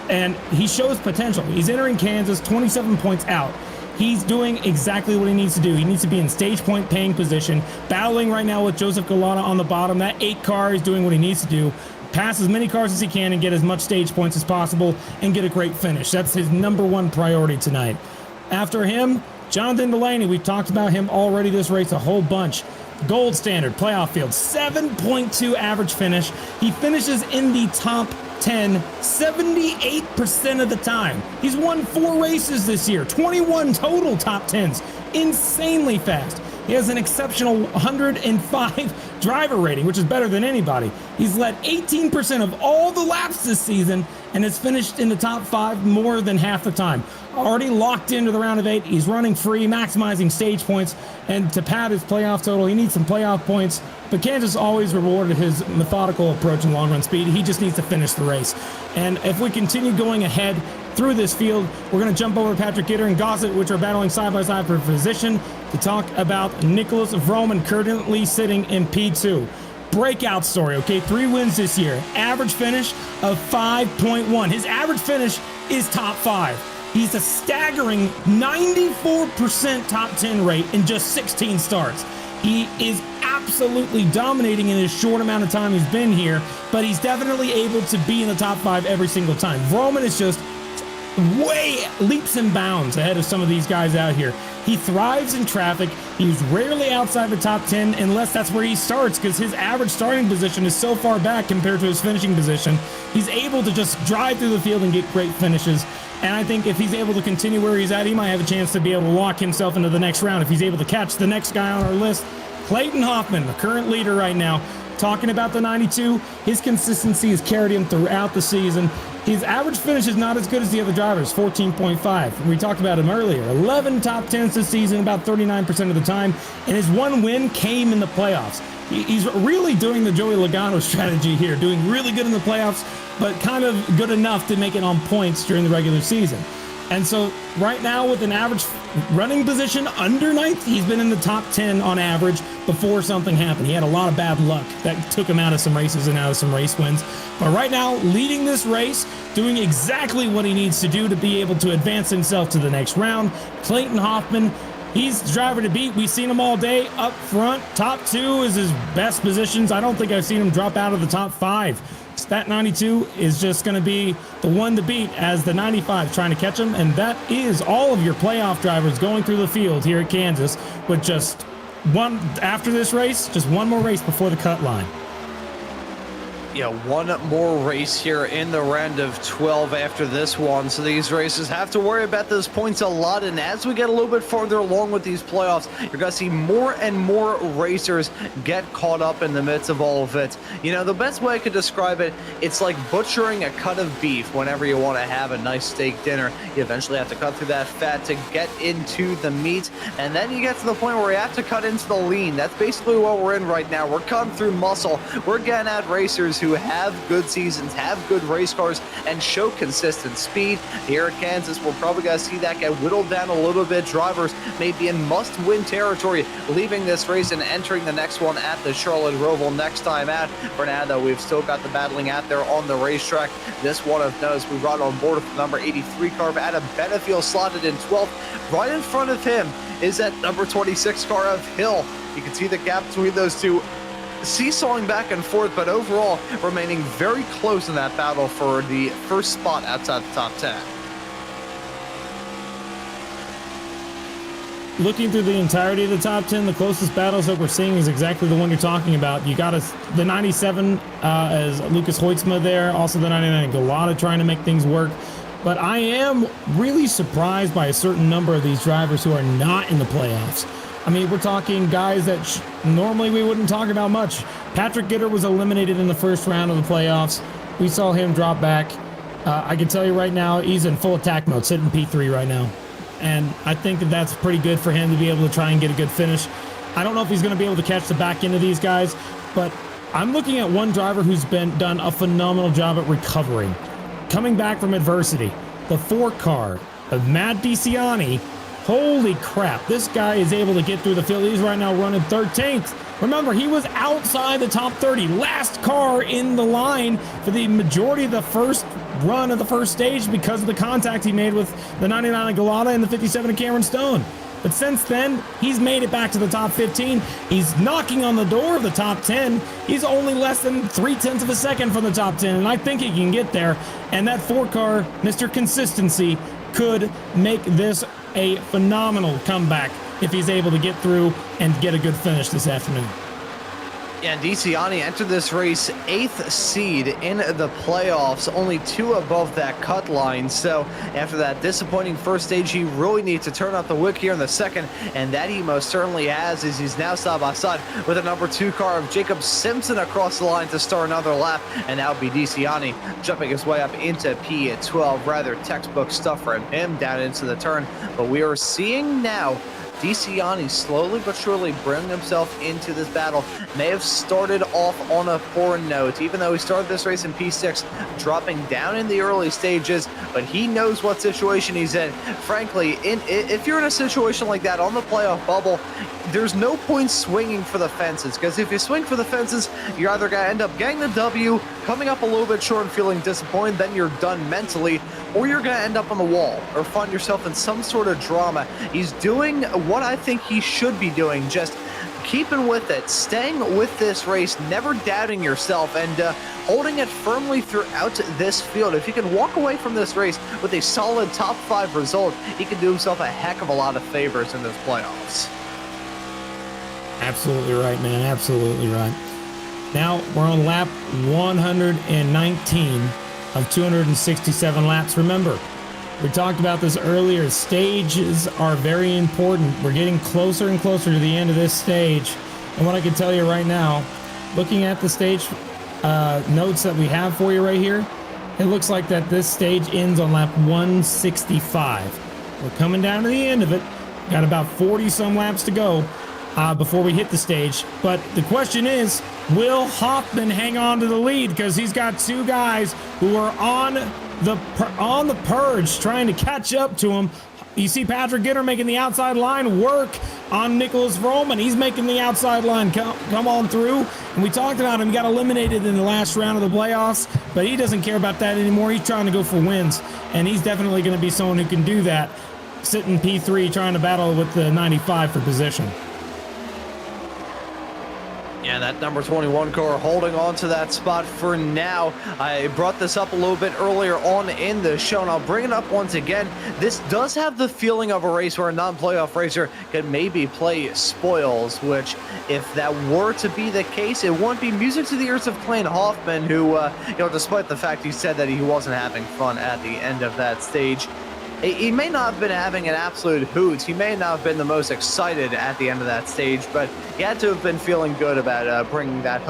And he shows potential. He's entering Kansas 27 points out. He's doing exactly what he needs to do. He needs to be in stage point paying position, battling right now with Joseph Galata on the bottom. That 8 car is doing what he needs to do. Pass as many cars as he can and get as much stage points as possible and get a great finish. That's his #1 priority tonight. After him, Jonathan Delaney. We've talked about him already this race a whole bunch. Gold standard playoff field, 7.2 average finish. He finishes in the top 10 78% of the time. He's won 4 races this year, 21 total top 10s. Insanely fast. He has an exceptional 105 driver rating, which is better than anybody. He's led 18% of all the laps this season and has finished in the top 5 more than half the time. Already locked into the round of 8. He's running free, maximizing stage points, and to pad his playoff total, he needs some playoff points. But Kansas always rewarded his methodical approach and long run speed. He just needs to finish the race. And if we continue going ahead through this field, we're going to jump over to Patrick Gitter and Gossett, which are battling side by side for position, to talk about Nicholas Vroman currently sitting in P2. Breakout story, okay? 3 wins this year. Average finish of 5.1. His average finish is top 5. He's a staggering 94% top 10 rate in just 16 starts. He is absolutely dominating in his short amount of time he's been here, but he's definitely able to be in the top 5 every single time. Vroman is just way leaps and bounds ahead of some of these guys out here. He thrives in traffic. He's rarely outside the top 10 unless that's where he starts, because his average starting position is so far back compared to his finishing position. He's able to just drive through the field and get great finishes. And I think if he's able to continue where he's at, he might have a chance to be able to lock himself into the next round if he's able to catch the next guy on our list. Clayton Hoffman, the current leader right now, talking about the 92, his consistency has carried him throughout the season. His average finish is not as good as the other drivers, 14.5. We talked about him earlier. 11 top 10s this season, about 39% of the time, and his one win came in the playoffs. He's really doing the Joey Logano strategy here, doing really good in the playoffs, but kind of good enough to make it on points during the regular season. And so right now with an average running position under ninth, he's been in the top 10 on average before something happened. He had a lot of bad luck that took him out of some races and out of some race wins. But right now, leading this race, doing exactly what he needs to do to be able to advance himself to the next round. Clayton Hoffman, he's the driver to beat. We've seen him all day up front. Top 2 is his best positions. I don't think I've seen him drop out of the top 5. That 92 is just going to be the one to beat as the 95 trying to catch him. And that is all of your playoff drivers going through the field here at Kansas with just one after this race, just one more race before the cut line. Yeah, one more race here in the round of 12 after this one. So these races have to worry about those points a lot. And as we get a little bit farther along with these playoffs, you're going to see more and more racers get caught up in the midst of all of it. You know, the best way I could describe it, it's like butchering a cut of beef whenever you want to have a nice steak dinner. You eventually have to cut through that fat to get into the meat. And then you get to the point where you have to cut into the lean. That's basically what we're in right now. We're cutting through muscle. We're getting at racers who have good seasons, have good race cars, and show consistent speed. Here at Kansas, we're probably going to see that get whittled down a little bit. Drivers may be in must-win territory, leaving this race and entering the next one at the Charlotte Roval next time out. For now, though, we've still got the battling out there on the racetrack. This one of note, we run on board with the number 83 car, Adam Benefield slotted in 12th. Right in front of him is that number 26 car of Hill. You can see the gap between those two seesawing back and forth, but overall remaining very close in that battle for the first spot outside the top 10. Looking through the entirety of the top 10, the closest battles that we're seeing is exactly the one you're talking about. You got the 97 as Lucas Hoytsma there, also the 99 Galata trying to make things work. But I am really surprised by a certain number of these drivers who are not in the playoffs. I mean, we're talking guys that normally we wouldn't talk about much. Patrick Gitter was eliminated in the first round of the playoffs. We saw him drop back. I can tell you right now, he's in full attack mode, sitting P3 right now. And I think that that's pretty good for him to be able to try and get a good finish. I don't know if he's going to be able to catch the back end of these guys, but I'm looking at one driver who's done a phenomenal job at recovering. Coming back from adversity. The 4 car of Matt DiCianni. Holy crap, this guy is able to get through the field. He's right now running 13th. Remember, he was outside the top 30, last car in the line for the majority of the first run of the first stage because of the contact he made with the 99 Galata and the 57 of Cameron Stone. But since then, he's made it back to the top 15. He's knocking on the door of the top 10. He's only less than 0.3 of a second from the top 10, and I think he can get there. And that 4 car, Mr. Consistency, could make this a phenomenal comeback if he's able to get through and get a good finish this afternoon. Yeah, DiCianni entered this race 8th seed in the playoffs, only 2 above that cut line. So after that disappointing first stage, he really needs to turn up the wick here in the second, and that he most certainly has, as he's now side by side with a number 2 car of Jacob Simpson across the line to start another lap, and now be DiCianni jumping his way up into P12. Rather textbook stuff for him down into the turn, but we are seeing now DiCianni slowly but surely bringing himself into this battle. May have started off on a poor note, even though he started this race in P6, dropping down in the early stages, but he knows what situation he's in. Frankly, if you're in a situation like that on the playoff bubble, there's no point swinging for the fences, because if you swing for the fences, you're either going to end up getting the W, coming up a little bit short and feeling disappointed, then you're done mentally, or you're going to end up on the wall or find yourself in some sort of drama. He's doing what I think he should be doing, just keeping with it, staying with this race, never doubting yourself, and holding it firmly throughout this field. If he can walk away from this race with a solid top 5 result, he can do himself a heck of a lot of favors in this playoffs. Absolutely right, man. Absolutely right. Now we're on lap 119 of 267 laps. Remember, We talked about this earlier. Stages are very important. We're getting closer and closer to the end of this stage. And what I can tell you right now, looking at the stage notes that we have for you right here, it looks like that this stage ends on lap 165. We're coming down to the end of it. Got about 40 some laps to go before we hit the stage. But the question is, will Hoffman hang on to the lead? Because he's got two guys who are on the purge trying to catch up to him. You see Patrick Gitter making the outside line work on Nicholas Vroman. He's making the outside line come on through. And we talked about him. He got eliminated in the last round of the playoffs, but he doesn't care about that anymore. He's trying to go for wins, and he's definitely going to be someone who can do that, sitting P3 trying to battle with the 95 for position. Yeah, that number 21 car holding on to that spot for now. I brought this up a little bit earlier on in the show, and I'll bring it up once again. This does have the feeling of a race where a non-playoff racer could maybe play spoils, which, if that were to be the case, it wouldn't be music to the ears of Clayton Hoffman, who, despite the fact he said that he wasn't having fun at the end of that stage, he may not have been having an absolute hoot. He may not have been the most excited at the end of that stage, but he had to have been feeling good about bringing that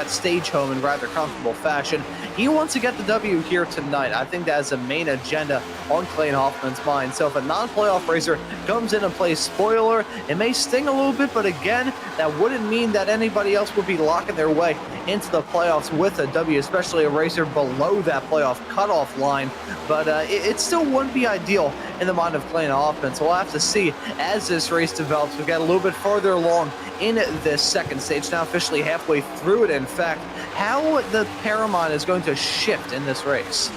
stage home in rather comfortable fashion. He wants to get the W here tonight. I think that's a main agenda on Clayton Hoffman's mind. So if a non-playoff racer comes in and plays spoiler, it may sting a little bit, but again, that wouldn't mean that anybody else would be locking their way into the playoffs with a W, especially a racer below that playoff cutoff line. But it still wouldn't be ideal in the mind of Clayton Hoffman. So we'll have to see as this race develops. We got a little bit farther along in this second stage, now officially halfway through it, in fact, how the Paramount is going to shift in this race.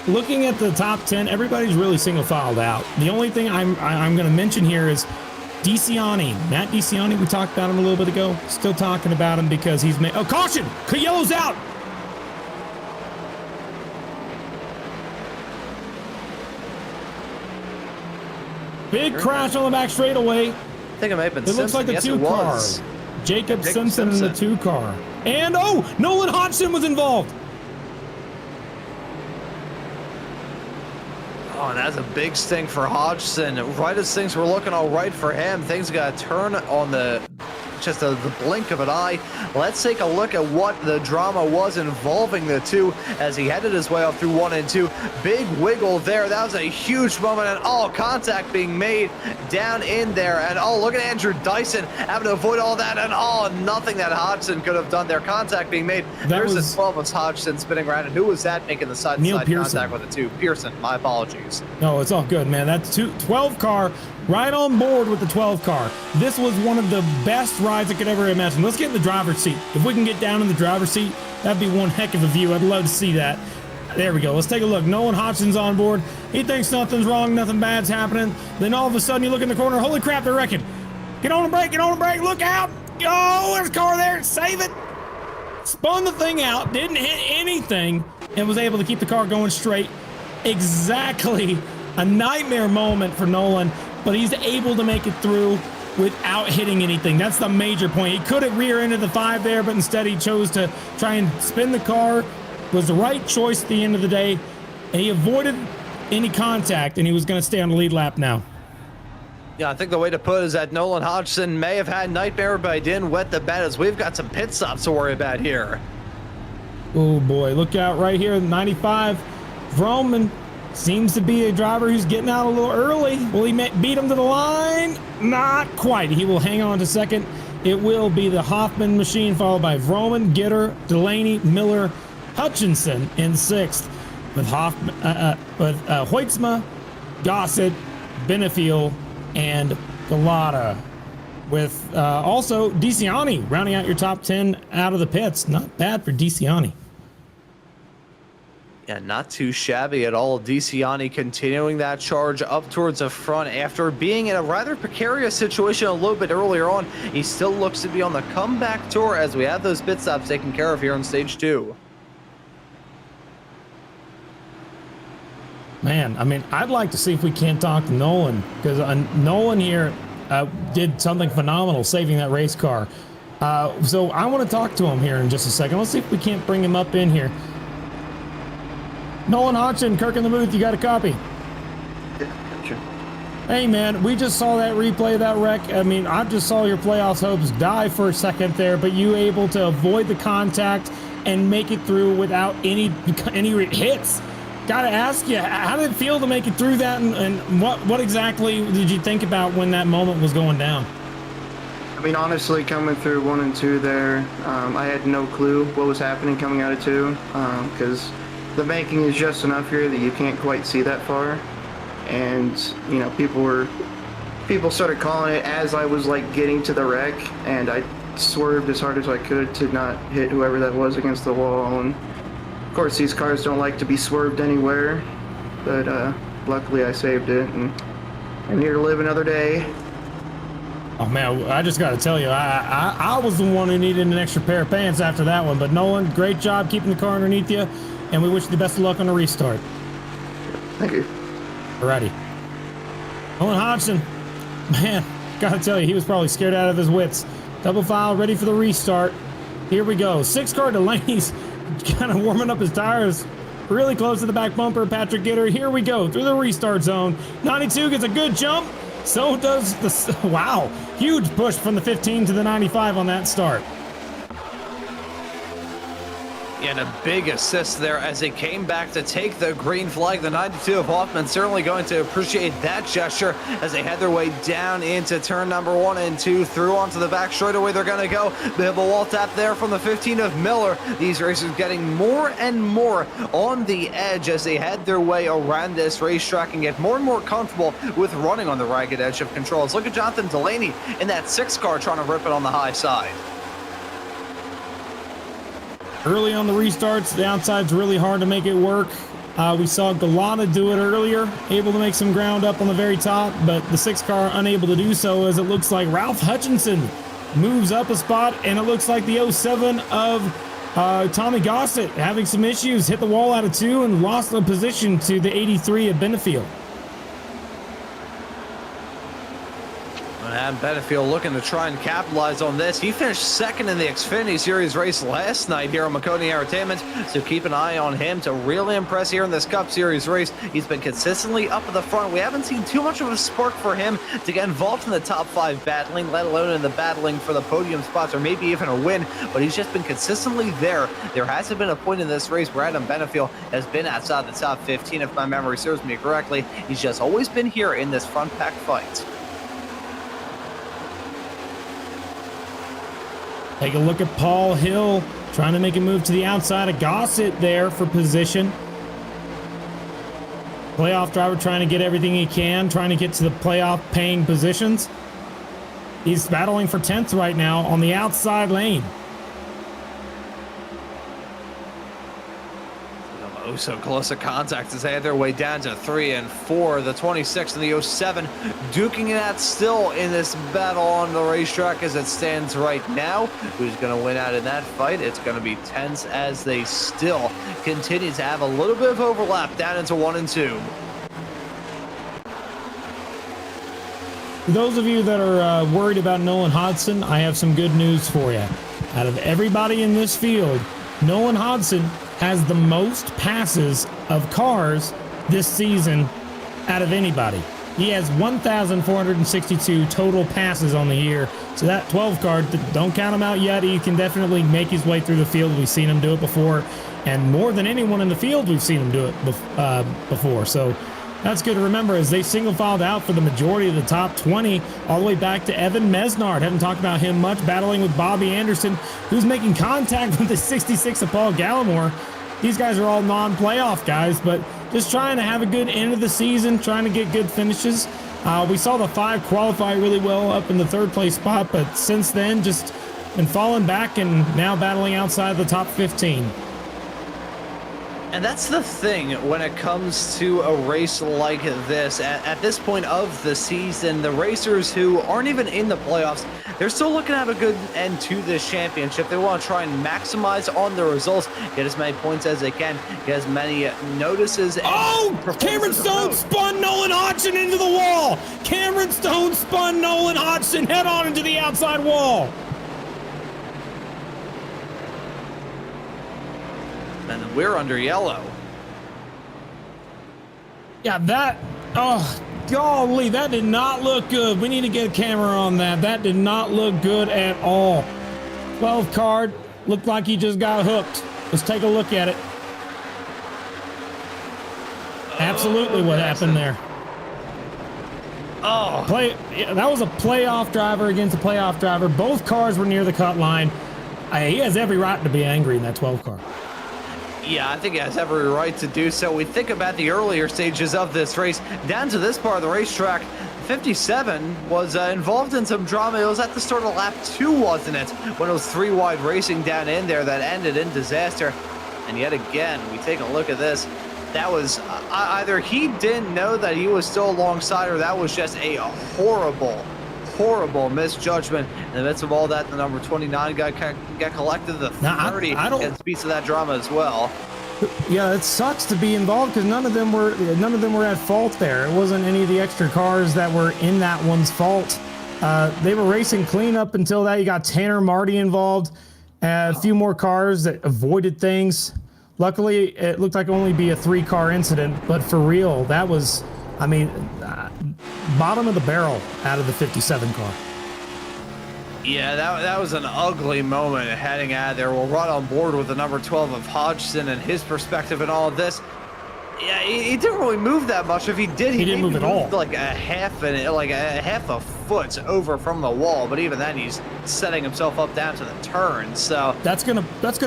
Looking at the top 10, everybody's really single filed out. The only thing I'm going to mention here is DeCiani. Matt DeCiani, we talked about him a little bit ago. Still talking about him because he's made... Oh, caution! Yellow's out! Big crash on the back straightaway. I think it may have been It looks like the yes, two car. Jacob Simpson in the two car. And, oh, Nolan Hodgson was involved. Oh, and that's a big sting for Hodgson. Right as things were looking all right for him, things got to turn on the blink of an eye. Let's take a look at what the drama was involving the two as he headed his way up through 1 and 2. Big wiggle there. That was a huge moment, and contact being made down in there. And look at Andrew Dyson having to avoid all that, and nothing that Hodgson could have done there. Contact being made. There's the 12 of Hodgson spinning around, and who was that making the side-to-side contact with the two? Pearson. My apologies. No, it's all good, man. That's 12 car. Right on board with the 12 car. This was one of the best rides I could ever imagine. Let's get in the driver's seat. If we can get down in the driver's seat, that'd be one heck of a view. I'd love to see that. There we go. Let's take a look. Nolan Hodgson's on board. He thinks nothing's wrong, nothing bad's happening. Then all of a sudden you look in the corner. Holy crap, they're wrecking. Get on the brake, look out. Oh, there's a car there. Save it. Spun the thing out, didn't hit anything, and was able to keep the car going straight. Exactly a nightmare moment for Nolan, but he's able to make it through without hitting anything. That's the major point. He could have rear-ended the 5 there, but instead he chose to try and spin the car. It was the right choice at the end of the day, and he avoided any contact, and he was going to stay on the lead lap now. Yeah, I think the way to put it is that Nolan Hodgson may have had nightmare, but he didn't wet the bed, as we've got some pit stops to worry about here. Oh boy, look out right here, 95. Vroman seems to be a driver who's getting out a little early. Will he beat him to the line? Not quite. He will hang on to second. It will be the Hoffman machine, followed by Vroman, Gitter, Delaney, Miller, Hutchinson in 6th, with Hoytsma, Gossett, Benefiel, and Galata. With also DeCiani rounding out your top 10 out of the pits. Not bad for DeCiani. Yeah, not too shabby at all. DeCiani continuing that charge up towards the front after being in a rather precarious situation a little bit earlier on. He still looks to be on the comeback tour as we have those pit stops taken care of here in stage 2. Man, I mean, I'd like to see if we can't talk to Nolan, because Nolan here did something phenomenal saving that race car. So I want to talk to him here in just a second. Let's see if we can't bring him up in here. Nolan Hodgson, Kirk in the booth, you got a copy? Gotcha. Hey man, we just saw that replay of that wreck. I mean, I just saw your playoffs hopes die for a second there, but you able to avoid the contact and make it through without any hits. Gotta ask you, how did it feel to make it through that, and what exactly did you think about when that moment was going down? I mean, honestly, coming through 1 and 2 there, I had no clue what was happening coming out of 2, because the banking is just enough here that you can't quite see that far. And, you know, people started calling it as I was like getting to the wreck, and I swerved as hard as I could to not hit whoever that was against the wall. And of course, these cars don't like to be swerved anywhere, but luckily I saved it, and I'm here to live another day. Oh man, I just got to tell you, I was the one who needed an extra pair of pants after that one. But Nolan, great job keeping the car underneath you, and we wish you the best of luck on the restart. Thank you. Alrighty. Nolan Hodgson, man, got to tell you, he was probably scared out of his wits. Double file, ready for the restart. Here we go. 6-car Delaney's kind of warming up his tires. Really close to the back bumper. Patrick Gitter. Here we go through the restart zone. 92 gets a good jump. So does the, wow, huge push from the 15 to the 95 on that start. And a big assist there as he came back to take the green flag. The 92 of Hoffman certainly going to appreciate that gesture as they head their way down into turn number 1 and 2, through onto the back straightaway. They're going to go. They have a wall tap there from the 15 of Miller. These racers getting more and more on the edge as they head their way around this racetrack and get more and more comfortable with running on the ragged edge of controls. Look at Jonathan Delaney in that 6-car trying to rip it on the high side. Early on the restarts, the outside's really hard to make it work. We saw Galana do it earlier, able to make some ground up on the very top, but the 6-car unable to do so, as it looks like Ralph Hutchinson moves up a spot, and it looks like the 07 of Tommy Gossett having some issues, hit the wall out of 2 and lost the position to the 83 of Benefield. And Benefield looking to try and capitalize on this. He finished second in the Xfinity Series race last night here on Maconi Entertainment, so keep an eye on him to really impress here in this Cup Series race. He's been consistently up at the front. We haven't seen too much of a spark for him to get involved in the top 5 battling, let alone in the battling for the podium spots or maybe even a win, but he's just been consistently there. There hasn't been a point in this race where Adam Benefield has been outside the top 15, if my memory serves me correctly. He's just always been here in this front pack fight. Take a look at Paul Hill trying to make a move to the outside of Gossett there for position. Playoff driver trying to get everything he can, trying to get to the playoff paying positions. He's battling for 10th right now on the outside lane. Oh, so close to contact as they had their way down to 3 and 4. The 26 and the 07 duking it out still in this battle on the racetrack as it stands right now. Who's going to win out in that fight? It's going to be tense as they still continue to have a little bit of overlap down into 1 and 2. For those of you that are worried about Nolan Hodgson, I have some good news for you. Out of everybody in this field, Nolan Hodgson has the most passes of cars this season out of anybody. He has 1,462 total passes on the year. So that 12 car, don't count him out yet. He can definitely make his way through the field. We've seen him do it before. And more than anyone in the field, we've seen him do it before. So that's good to remember as they single filed out for the majority of the top 20 all the way back to Evan Mesnard. Haven't talked about him much, battling with Bobby Anderson, who's making contact with the 66 of Paul Gallimore. These guys are all non-playoff guys, but just trying to have a good end of the season, trying to get good finishes. We saw the 5 qualify really well up in the 3rd place spot, but since then just been falling back and now battling outside the top 15. And that's the thing when it comes to a race like this. At this point of the season, the racers who aren't even in the playoffs, they're still looking to have a good end to this championship. They want to try and maximize on the results, get as many points as they can, get as many notices. Cameron Stone spun Nolan Hodgson into the wall. Cameron Stone spun Nolan Hodgson head on into the outside wall. And we're under yellow. Yeah, oh, golly, that did not look good. We need to get a camera on that. That did not look good at all. 12 card, looked like he just got hooked. Let's take a look at it. Absolutely what happened there. Oh, That was a playoff driver against a playoff driver. Both cars were near the cut line. He has every right to be angry in that 12 car. yeah, I think he has every right to do so. We think about the earlier stages of this race. Down to this part of the racetrack, 57 was involved in some drama. It was at the start of lap 2, wasn't it? When it was 3 wide racing down in there that ended in disaster. And yet again, we take a look at this. That was either he didn't know that he was still alongside, or that was just a horrible misjudgment. In the midst of all that, the number 29 got collected. The 30 gets a piece of that drama as well. Yeah, it sucks to be involved because none of them were at fault there. It wasn't any of the extra cars that were in that one's fault. They were racing clean up until that. You got Tanner Marty involved, a few more cars that avoided things. Luckily, it looked like only be a 3-car incident, but for real, that was, I mean, bottom of the barrel out of the 57 car. Yeah, that was an ugly moment heading out of there. We'll run on board with the number 12 of Hodgson and his perspective and all of this. Yeah, he didn't really move that much. If he did, he didn't move at all. Like a half a foot over from the wall. But even then, he's setting himself up down to the turn. So that's gonna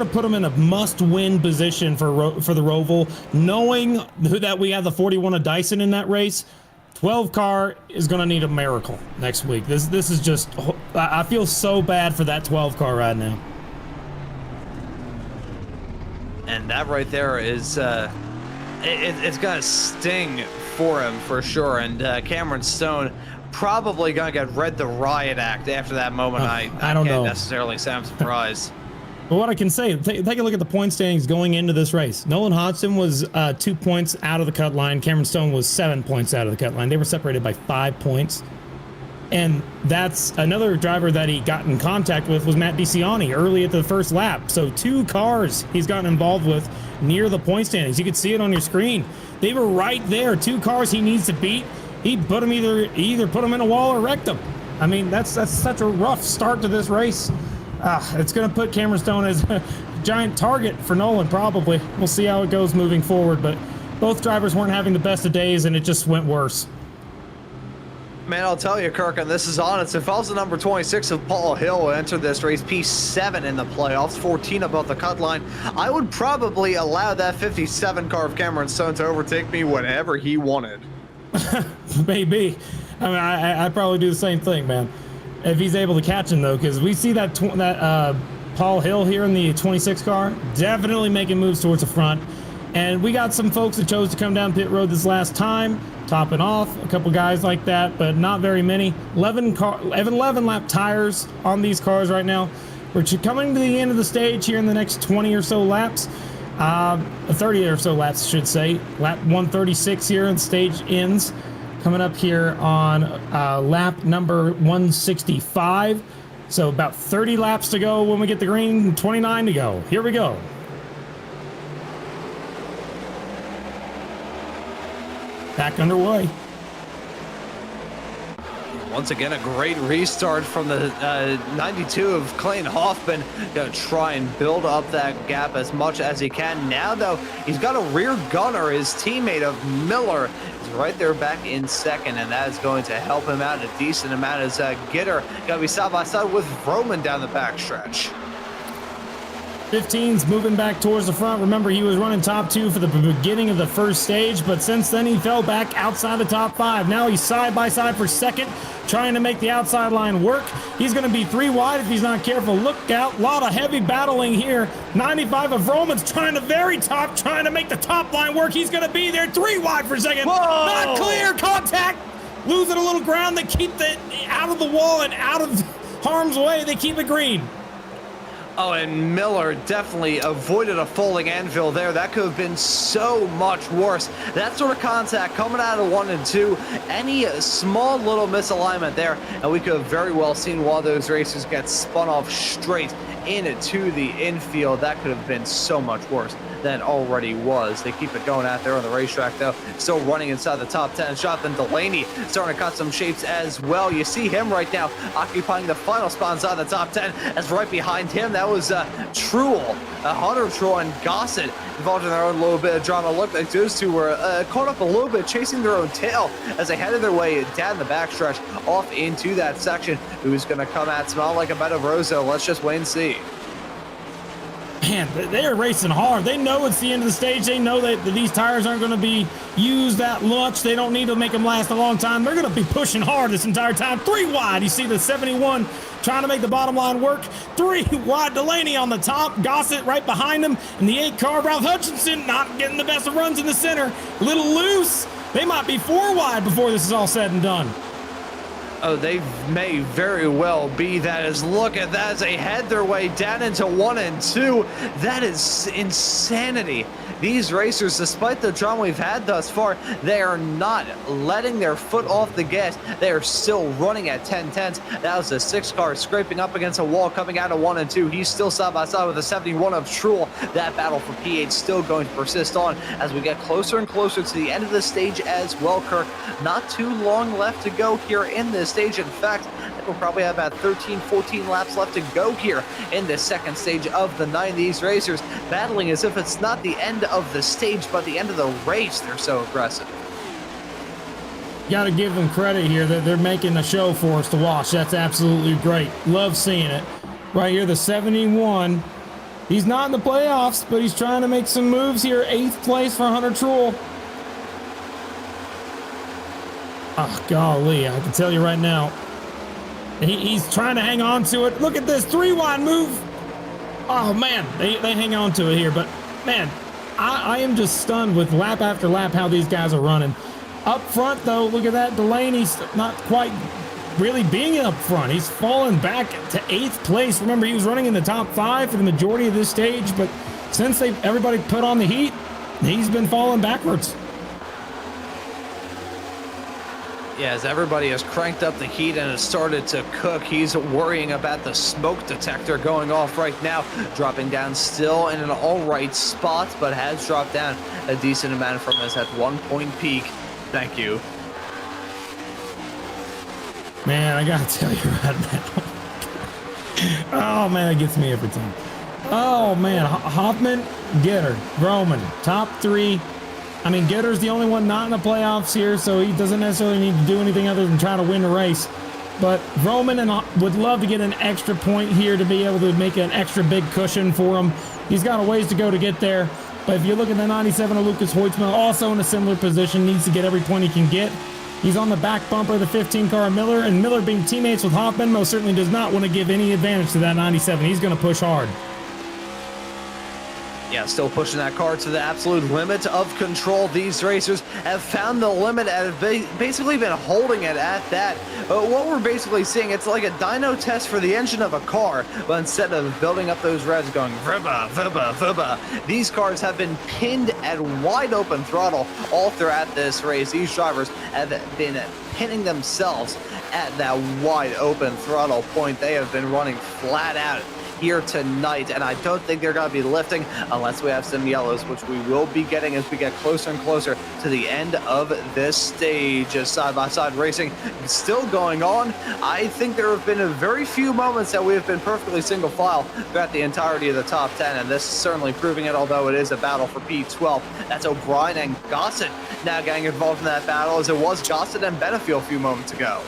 put him in a must-win position for the Roval, knowing that we have the 41 of Dyson in that race. 12 car is gonna need a miracle next week. This is just, I feel so bad for that 12 car right now. And that right there is. It's gonna sting for him for sure, and Cameron Stone probably gonna get read the riot act after that moment. I don't can't necessarily say I'm surprised. But what I can say, take a look at the point standings going into this race. Nolan Hodgson was 2 points out of the cut line. Cameron Stone was 7 points out of the cut line. They were separated by 5 points. And that's another driver that he got in contact with was Matt DeCiani early at the first lap. So 2 cars he's gotten involved with near the point standings. You can see it on your screen. They were right there. 2 cars he needs to beat. He put them either put them in a wall or wrecked them. I mean, that's such a rough start to this race. It's going to put Cameron Stone as a giant target for Nolan, probably. We'll see how it goes moving forward. But both drivers weren't having the best of days, and it just went worse. Man, I'll tell you, Kirk, and this is honest. If I was the number 26 of Paul Hill entered this race, P7 in the playoffs, 14 above the cut line, I would probably allow that 57 car of Cameron Stone to overtake me whenever he wanted. Maybe. I mean, I'd probably do the same thing, man. If he's able to catch him, though, because we see that Paul Hill here in the 26 car definitely making moves towards the front. And we got some folks that chose to come down pit road this last time, topping off, a couple guys like that, but not very many. 11 lap tires on these cars right now. We're coming to the end of the stage here in the next 20 or so laps. 30 or so laps, I should say. Lap 136 here, and stage ends. Coming up here on lap number 165. So about 30 laps to go when we get the green, 29 to go. Here we go. Back underway. Once again, a great restart from the 92 of Clayton Hoffman. Gonna try and build up that gap as much as he can. Now, though, he's got a rear gunner. His teammate of Miller is right there back in second, and that is going to help him out a decent amount as Gitter gonna be side by side with Roman down the backstretch. 15's moving back towards the front. Remember, he was running top 2 for the beginning of the first stage, but since then he fell back outside the top 5. Now he's side by side for second, trying to make the outside line work. He's going to be 3 wide if he's not careful. Look out, a lot of heavy battling here. 95 of Roman's trying to very top, trying to make the top line work. He's going to be there, 3 wide for second. Whoa! Not clear, contact, losing a little ground. They keep it out of the wall and out of harm's way. They keep it green. Oh, and Miller definitely avoided a falling anvil there. That could have been so much worse. That sort of contact coming out of 1 and 2, any small little misalignment there, and we could have very well seen one of those racers get spun off straight into the infield. That could have been so much worse than it already was. They keep it going out there on the racetrack, though. Still running inside the top 10 shot. Then Delaney starting to cut some shapes as well. You see him right now occupying the final spot inside the top 10, as right behind him, that was Truel, Hunter Truel, and Gossett involved in their own little bit of drama. Looked like those two were caught up a little bit, chasing their own tail as they headed their way down the backstretch off into that section. Who's going to come at Smile Like a Bed of Rosa? Let's just wait and see. Man, they're racing hard. They know it's the end of the stage. They know that these tires aren't going to be used that much. They don't need to make them last a long time. They're going to be pushing hard this entire time. 3 wide. You see the 71 trying to make the bottom line work. 3 wide. Delaney on the top. Gossett right behind him. And the 8 car, Ralph Hutchinson, not getting the best of runs in the center. A little loose. They might be 4 wide before this is all said and done. Oh, they may very well be that. As look at that as they head their way down into 1 and 2. That is insanity. These racers, despite the drama we've had thus far, they are not letting their foot off the gas. They are still running at 10/10. That was a 6 car scraping up against a wall coming out of 1 and 2. He's still side by side with the 71 of Truel. That battle for P8 still going to persist on as we get closer and closer to the end of the stage as well, Kirk. Not too long left to go here in this stage. In fact, I think we'll probably have about 13, 14 laps left to go here in the second stage of the night. These racers battling as if it's not the end of the stage, but the end of the race. They're so aggressive. Got to give them credit here that they're making a show for us to watch. That's absolutely great. Love seeing it. Right here, the 71. He's not in the playoffs, but he's trying to make some moves here. 8th place for Hunter Truel. Oh, golly, I can tell you right now. He's trying to hang on to it. Look at this 3 wide move. Oh, man, they hang on to it here. But, man, I am just stunned with lap after lap how these guys are running. Up front, though, look at that. Delaney's not quite really being up front. He's fallen back to 8th place. Remember, he was running in the top 5 for the majority of this stage. But since everybody put on the heat, he's been falling backwards. Yeah, as everybody has cranked up the heat and has started to cook, he's worrying about the smoke detector going off right now, dropping down still in an all right spot, but has dropped down a decent amount from his at 1-point peak. Thank you. Man, I gotta tell you right now. Oh man, it gets me every time. Oh man, Hoffman, Getter, Roman, top 3. I mean, Getter's the only one not in the playoffs here, so he doesn't necessarily need to do anything other than try to win the race. But Roman would love to get an extra point here to be able to make an extra big cushion for him. He's got a ways to go to get there. But if you look at the 97 of Lucas Hoytsma, also in a similar position, needs to get every point he can get. He's on the back bumper of the 15 car of Miller, and Miller being teammates with Hoffman most certainly does not want to give any advantage to that 97. He's going to push hard. Yeah, still pushing that car to the absolute limit of control. These racers have found the limit and have basically been holding it at that. What we're basically seeing, it's like a dyno test for the engine of a car, but instead of building up those revs going vrba, vrba, vrba, these cars have been pinned at wide open throttle all throughout this race. These drivers have been pinning themselves at that wide open throttle point. They have been running flat out here tonight, and I don't think they're going to be lifting unless we have some yellows, which we will be getting as we get closer and closer to the end of this stage. As side-by-side racing still going on, I think there have been a very few moments that we have been perfectly single file throughout the entirety of the top 10, and this is certainly proving it, although it is a battle for P12. That's O'Brien and Gossett now getting involved in that battle, as it was Gossett and Benefield a few moments ago.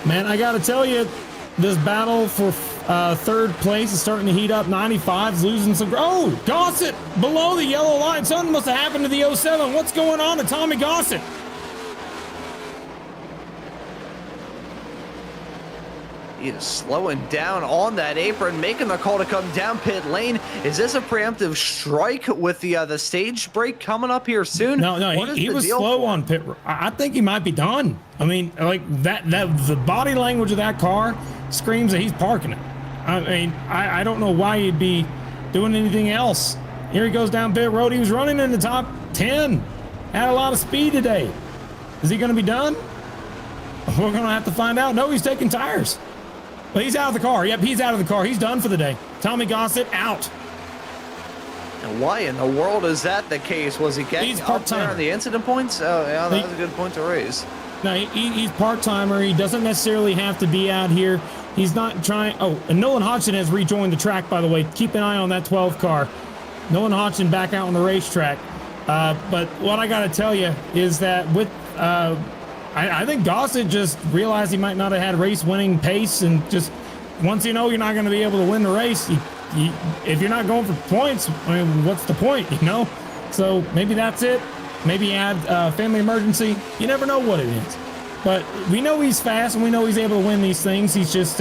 Man, I got to tell you, this battle for 3rd place is starting to heat up. 95's losing some. Oh, Gossett below the yellow line. Something must have happened to the 07. What's going on to Tommy Gossett? He is slowing down on that apron, making the call to come down pit lane. Is this a preemptive strike with the stage break coming up here soon? No, he was slow on pit. I think he might be done. I mean, like that the body language of that car screams that he's parking it. I mean, I don't know why he'd be doing anything else. Here he goes down pit road. He was running in the top 10. Had a lot of speed today. Is he going to be done? We're going to have to find out. No, he's taking tires. But he's out of the car. Yep, he's out of the car. He's done for the day. Tommy Gossett out. And why in the world is that the case? Was he getting He's up there part-timer. on the incident points? Oh, yeah, that was a good point to raise. No, he's part-timer. He doesn't necessarily have to be out here. He's not trying. Oh, and Nolan Hodgson has rejoined the track, by the way. Keep an eye on that 12 car. Nolan Hodgson back out on the racetrack. But what I got to tell you is that with, I think Gossett just realized he might not have had race-winning pace, and just once you know you're not going to be able to win the race, if you're not going for points, I mean, what's the point, you know? So maybe that's it. Maybe add family emergency. You never know what it is. But we know he's fast, and we know he's able to win these things. He's just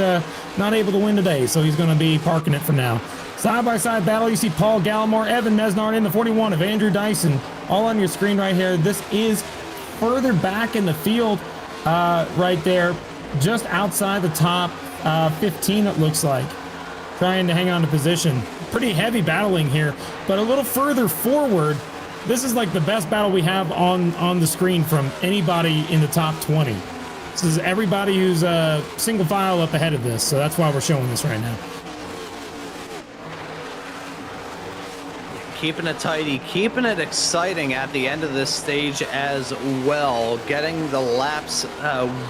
not able to win today, so he's going to be parking it for now. Side-by-side battle, you see Paul Gallimore, Evan Mesnard in the 41 of Andrew Dyson, all on your screen right here. This is further back in the field right there, just outside the top 15, it looks like, trying to hang on to position. Pretty heavy battling here, but a little further forward. This is like the best battle we have on the screen from anybody in the top 20. This is everybody who's single file up ahead of this, so that's why we're showing this right now. Keeping it tidy, keeping it exciting at the end of this stage as well. Getting the laps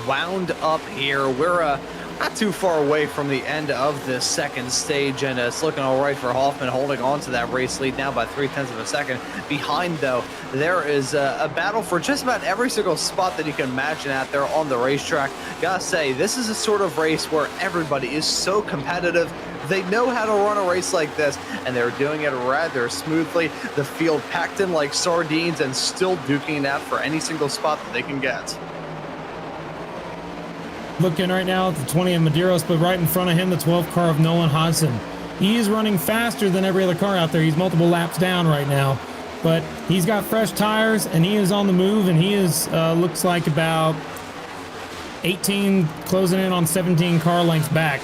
wound up here. We're not too far away from the end of this second stage, and it's looking all right for Hoffman, holding on to that race lead now by 0.3 of a second. Behind, though, there is a battle for just about every single spot that you can imagine out there on the racetrack. Gotta say, this is a sort of race where everybody is so competitive. They know how to run a race like this, and they're doing it rather smoothly. The field packed in like sardines and still duking it out for any single spot that they can get. Looking right now at the 20 of Medeiros, but right in front of him, the 12 car of Nolan Hodgson. He is running faster than every other car out there. He's multiple laps down right now, but he's got fresh tires, and he is on the move, and he is, looks like about 18, closing in on 17 car lengths back.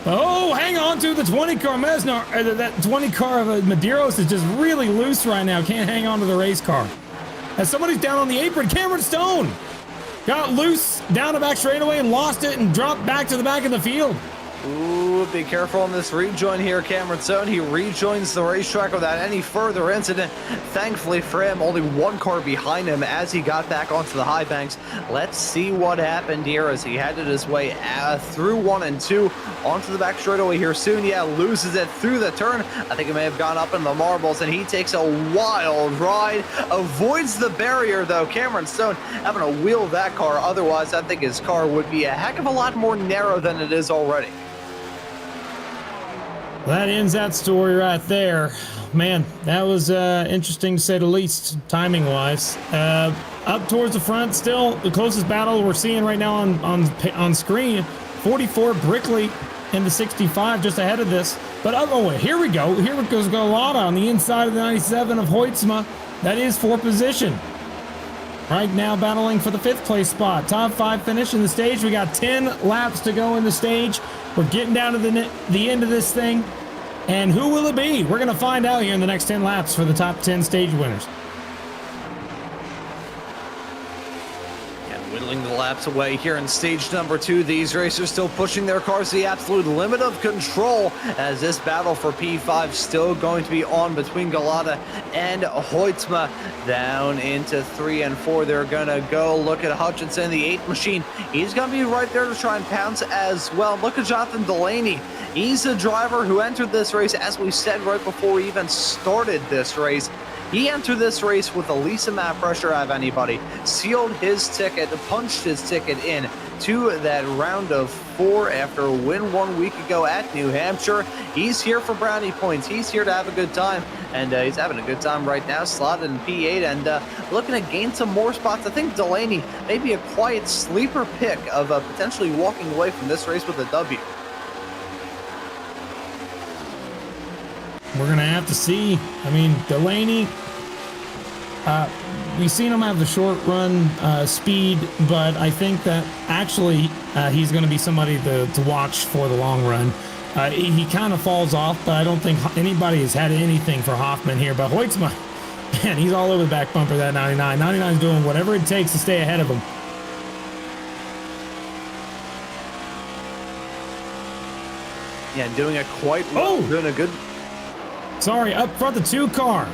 Oh, hang on to the 20 car Mesnar. That 20 car of Medeiros is just really loose right now. Can't hang on to the race car. As somebody's down on the apron, Cameron Stone got loose down the back straightaway and lost it and dropped back to the back of the field. Ooh, be careful on this rejoin here, Cameron Stone. He rejoins the racetrack without any further incident. Thankfully for him, only one car behind him as he got back onto the high banks. Let's see what happened here as he headed his way through 1 and 2 onto the back straightaway here soon. Yeah, loses it through the turn. I think it may have gone up in the marbles, and he takes a wild ride. Avoids the barrier, though. Cameron Stone having to wheel that car. Otherwise, I think his car would be a heck of a lot more narrow than it is already. That ends that story right there. Man, that was interesting to say the least, timing-wise. Up towards the front, still the closest battle we're seeing right now on screen. 44 Brickley in the 65, just ahead of this. But oh, here we go. Here goes Galata on the inside of the 97 of Hoytsma. That is for position. Right now, battling for the 5th place spot. Top 5 finish in the stage. We got 10 laps to go in the stage. We're getting down to the end of this thing. And who will it be? We're going to find out here in the next 10 laps for the top 10 stage winners. Whittling the laps away here in stage number 2. These racers still pushing their cars to the absolute limit of control, as this battle for P5 still going to be on between Galata and Hoytsma. Down into 3 and 4 they're gonna go. Look at Hutchinson, the 8 machine. He's gonna be right there to try and pounce as well. Look at Jonathan Delaney. He's a driver who entered this race, as we said right before we even started this race. He entered this race with the least amount of pressure out of anybody, sealed his ticket, punched his ticket in to that round of 4 after a win 1 week ago at New Hampshire. He's here for brownie points. He's here to have a good time, and he's having a good time right now, slotted in P8 and looking to gain some more spots. I think Delaney may be a quiet sleeper pick of potentially walking away from this race with a W. We're going to have to see. I mean, Delaney, we've seen him have the short run speed, but I think that actually he's going to be somebody to watch for the long run. He kind of falls off, but I don't think anybody has had anything for Hoffman here. But Hoytsma, man, he's all over the back bumper, that 99. 99 is doing whatever it takes to stay ahead of him. Yeah, doing it quite well. Oh! Doing a good. Sorry, up front, the 2 car.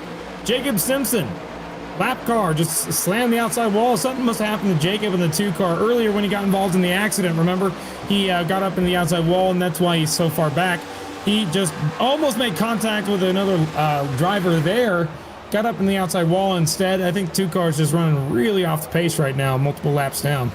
Jacob Simpson. Lap car just slammed the outside wall. Something must have happened to Jacob in the 2 car earlier when he got involved in the accident. Remember, he got up in the outside wall, and that's why he's so far back. He just almost made contact with another driver there. Got up in the outside wall instead. I think 2 cars just running really off the pace right now, multiple laps down.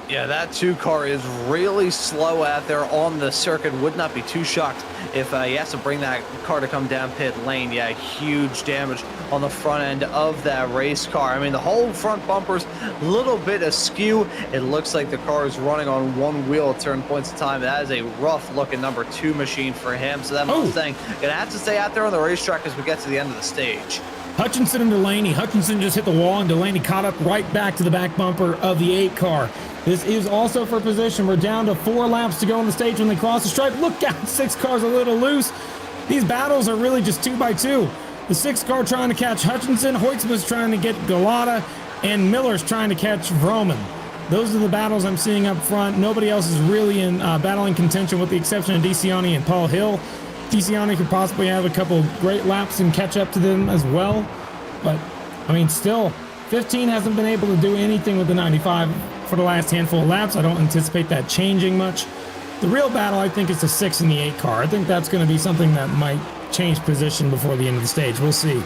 Yeah, that 2 car is really slow out there on the circuit. Would not be too shocked if he has to bring that car to come down pit lane. Yeah, huge damage on the front end of that race car. I mean, the whole front bumper's a little bit askew. It looks like the car is running on 1 wheel at certain points of time. That is a rough looking number 2 machine for him. So that Mustang gonna have to stay out there on the racetrack as we get to the end of the stage. Hutchinson and Delaney. Hutchinson just hit the wall, and Delaney caught up right back to the back bumper of the 8 car. This is also for position. We're down to 4 laps to go on the stage when they cross the stripe. Look out, 6 cars a little loose. These battles are really just 2 by 2. The 6 car trying to catch Hutchinson, Hoytsman's trying to get Galata, and Miller's trying to catch Vroman. Those are the battles I'm seeing up front. Nobody else is really in battling contention with the exception of DeCiani and Paul Hill. DeCiani could possibly have a couple great laps and catch up to them as well. But, I mean, still, 15 hasn't been able to do anything with the 95 for the last handful of laps. I don't anticipate that changing much. The real battle, I think, is the 6 and the 8 car. I think that's going to be something that might change position before the end of the stage. We'll see.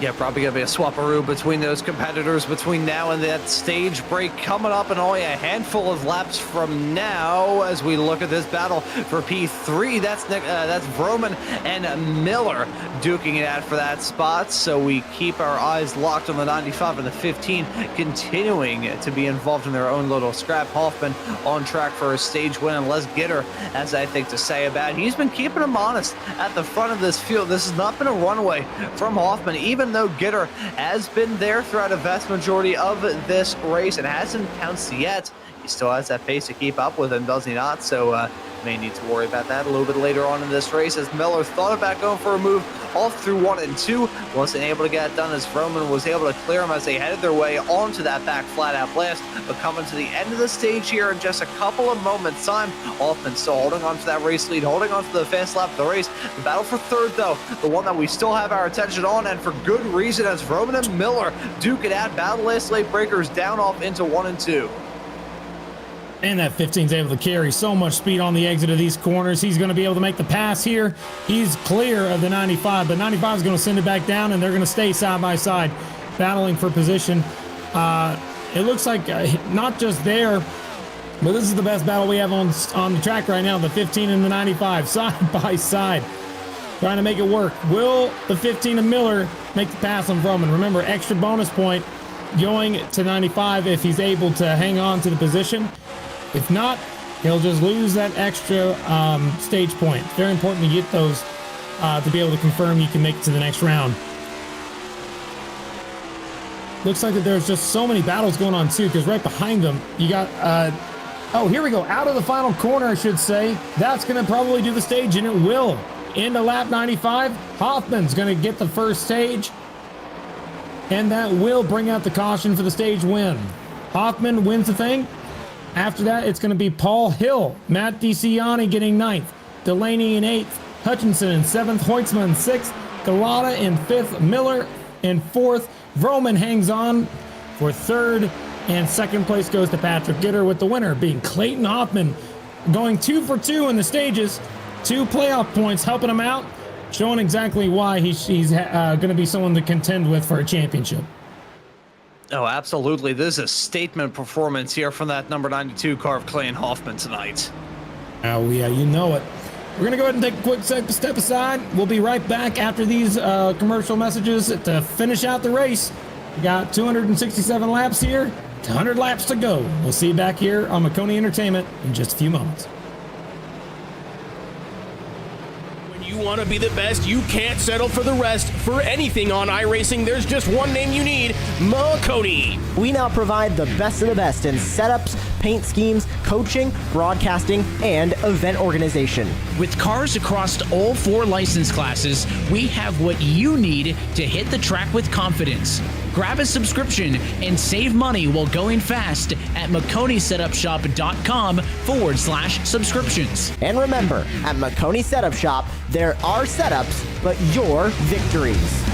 Yeah, probably going to be a swapperoo between those competitors between now and that stage break coming up in only a handful of laps from now as we look at this battle for P3. That's Vroman and Miller duking it out for that spot. So we keep our eyes locked on the 95 and the 15 continuing to be involved in their own little scrap. Hoffman on track for a stage win, and Les Gitter has, I think, to say about it. He's been keeping him honest at the front of this field. This has not been a runaway from Hoffman, even though Gitter has been there throughout a vast majority of this race and hasn't pounced yet. He still has that pace to keep up with him, does he not? So may need to worry about that a little bit later on in this race, as Miller thought about going for a move off through 1 and 2. Wasn't able to get it done as Vroman was able to clear him as they headed their way onto that back flat-out blast. But coming to the end of the stage here in just a couple of moments' time, Hoffman still holding on to that race lead, holding on to the fast lap of the race. The battle for 3rd, though, the one that we still have our attention on, and for good reason, as Vroman and Miller duke it out. Battle last late breakers down off into 1 and 2. And that 15's able to carry so much speed on the exit of these corners. He's going to be able to make the pass here. He's clear of the 95, but 95 is going to send it back down, and they're going to stay side by side, battling for position. It looks like not just there, but this is the best battle we have on the track right now. The 15 and the 95, side by side, trying to make it work. Will the 15 and Miller make the pass on Vroman? Remember, extra bonus point going to 95 if he's able to hang on to the position. If not, he'll just lose that extra stage point. Very important to get those to be able to confirm you can make it to the next round. Looks like that there's just so many battles going on too, because right behind them you got oh, here we go, out of the final corner, I should say. That's going to probably do the stage, and it will. Into lap 95, Hoffman's going to get the first stage, and that will bring out the caution for the stage win. Hoffman wins the thing. After that, it's going to be Paul Hill, Matt DeCiani getting 9th, Delaney in 8th, Hutchinson in 7th, Hoytsman in 6th, Galata in 5th, Miller in 4th. Vroman hangs on for 3rd, and 2nd place goes to Patrick Gitter, with the winner being Clayton Hoffman, going 2 for 2 in the stages. 2 playoff points helping him out, showing exactly why he's going to be someone to contend with for a championship. Oh, absolutely. This is a statement performance here from that number 92 car of Clayton Hoffman tonight. Oh, yeah, you know it. We're going to go ahead and take a quick step aside. We'll be right back after these commercial messages to finish out the race. We got 267 laps here, 100 laps to go. We'll see you back here on Maconi Entertainment in just a few moments. You want to be the best, you can't settle for the rest. For anything on iRacing, there's just one name you need: Maconi. We now provide the best of the best in setups, paint schemes, coaching, broadcasting, and event organization. With cars across all 4 license classes, we have what you need to hit the track with confidence. Grab a subscription and save money while going fast at MaconiSetupShop.com/subscriptions. And remember, at Maconi Setup Shop, there are setups, but your victories.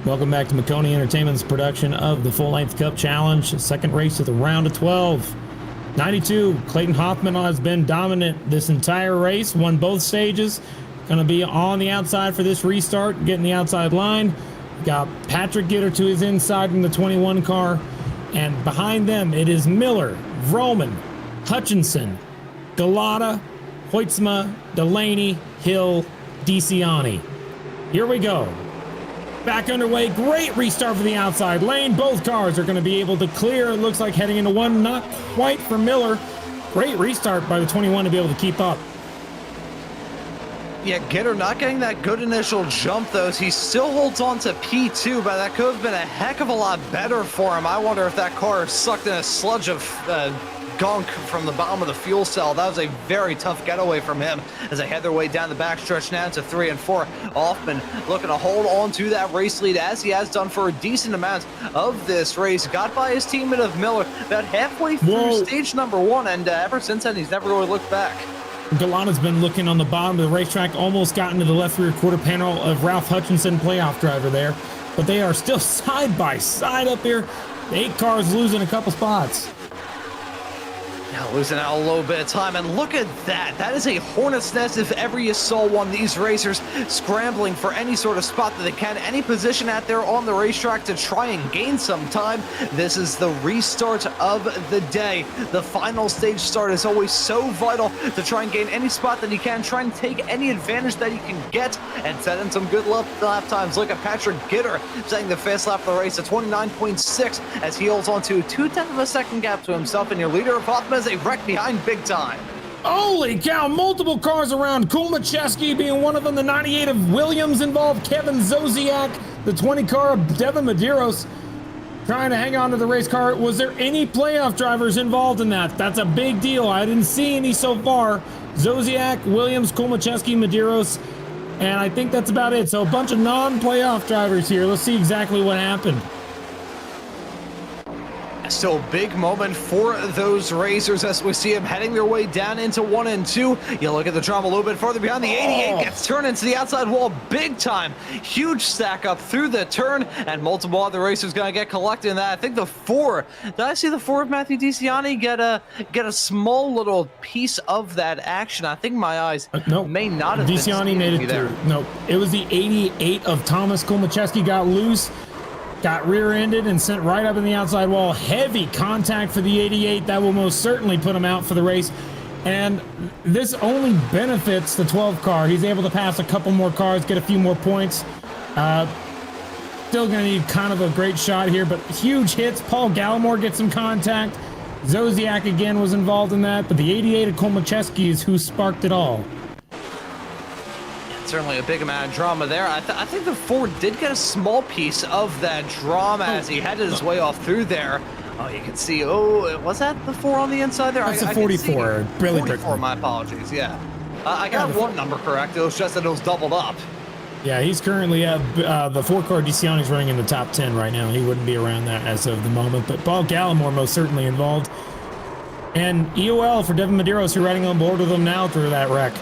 Welcome back to Maconi Entertainment's production of the Full Length Cup Challenge, second race of the round of 12. 92, Clayton Hoffman has been dominant this entire race, won both stages. Going to be on the outside for this restart, getting the outside line. Got Patrick Gitter to his inside in the 21 car. And behind them, it is Miller, Vroman, Hutchinson, Galata, Hoytsma, Delaney, Hill, DeCiani. Here we go. Back underway, great restart for the outside lane. Both cars are going to be able to clear. It looks like heading into one, not quite for Miller. Great restart by the 21 to be able to keep up. Yeah, Gitter not getting that good initial jump, though. He still holds on to P2, but that could have been a heck of a lot better for him. I wonder if that car sucked in a sludge of gunk from the bottom of the fuel cell. That was a very tough getaway from him as they head their way down the backstretch now to 3 and 4. Hoffman looking to hold on to that race lead as he has done for a decent amount of this race. Got by his teammate of Miller about halfway through stage number 1, and ever since then he's never really looked back. Galata's been looking on the bottom of the racetrack, almost gotten to the left rear quarter panel of Ralph Hutchinson, playoff driver there, but they are still side by side up here. The 8 cars losing a couple spots. Now losing out a little bit of time, and look at that. That is a hornet's nest if ever you saw one. These racers scrambling for any sort of spot that they can, any position out there on the racetrack to try and gain some time. This is the restart of the day. The final stage start is always so vital to try and gain any spot that you can, try and take any advantage that you can get, and set in some good lap times. Look at Patrick Gitter setting the fast lap of the race at 29.6 as he holds on to a 0.2 of a second gap to himself, and your leader of Hoffman is a wreck behind big time. Holy cow, multiple cars around. Kulmacheski being one of them, the 98 of Williams involved, Kevin Zosiak, the 20 car of Devin Medeiros trying to hang on to the race car. Was there any playoff drivers involved in that? That's a big deal. I didn't see any so far. Zodiac, Williams, Kulmacheski, Medeiros, and I think that's about it. So a bunch of non-playoff drivers here. Let's see exactly what happened. Still a big moment for those racers as we see them heading their way down into 1 and 2. You look at the drama a little bit further behind. The 88 gets turned into the outside wall big time. Huge stack up through the turn, and multiple other racers going to get collected in that. I think the 4, did I see the 4 of Matthew DiCiani get a small little piece of that action? I think my eyes may not have DiCiani made it through. No, it was the 88 of Thomas. Kulmacheski got loose. Got rear-ended and sent right up in the outside wall. Heavy contact for the 88. That will most certainly put him out for the race. And this only benefits the 12 car. He's able to pass a couple more cars, get a few more points. Still going to need kind of a great shot here, but huge hits. Paul Gallimore gets some contact. Zodiac again was involved in that, but the 88 of Kulmacheski is who sparked it all. Certainly a big amount of drama there. I think the 4 did get a small piece of that drama as he headed his way off through there. Oh, you can see, was that the 4 on the inside there? That's a 44. Really 44, my apologies, yeah. I got one number correct. It was just that it was doubled up. Yeah, he's currently the 4-car DiCiani's running in the top 10 right now. He wouldn't be around that as of the moment, but Paul Gallimore most certainly involved. And EOL for Devin Medeiros, who's riding on board with him now through that wreck.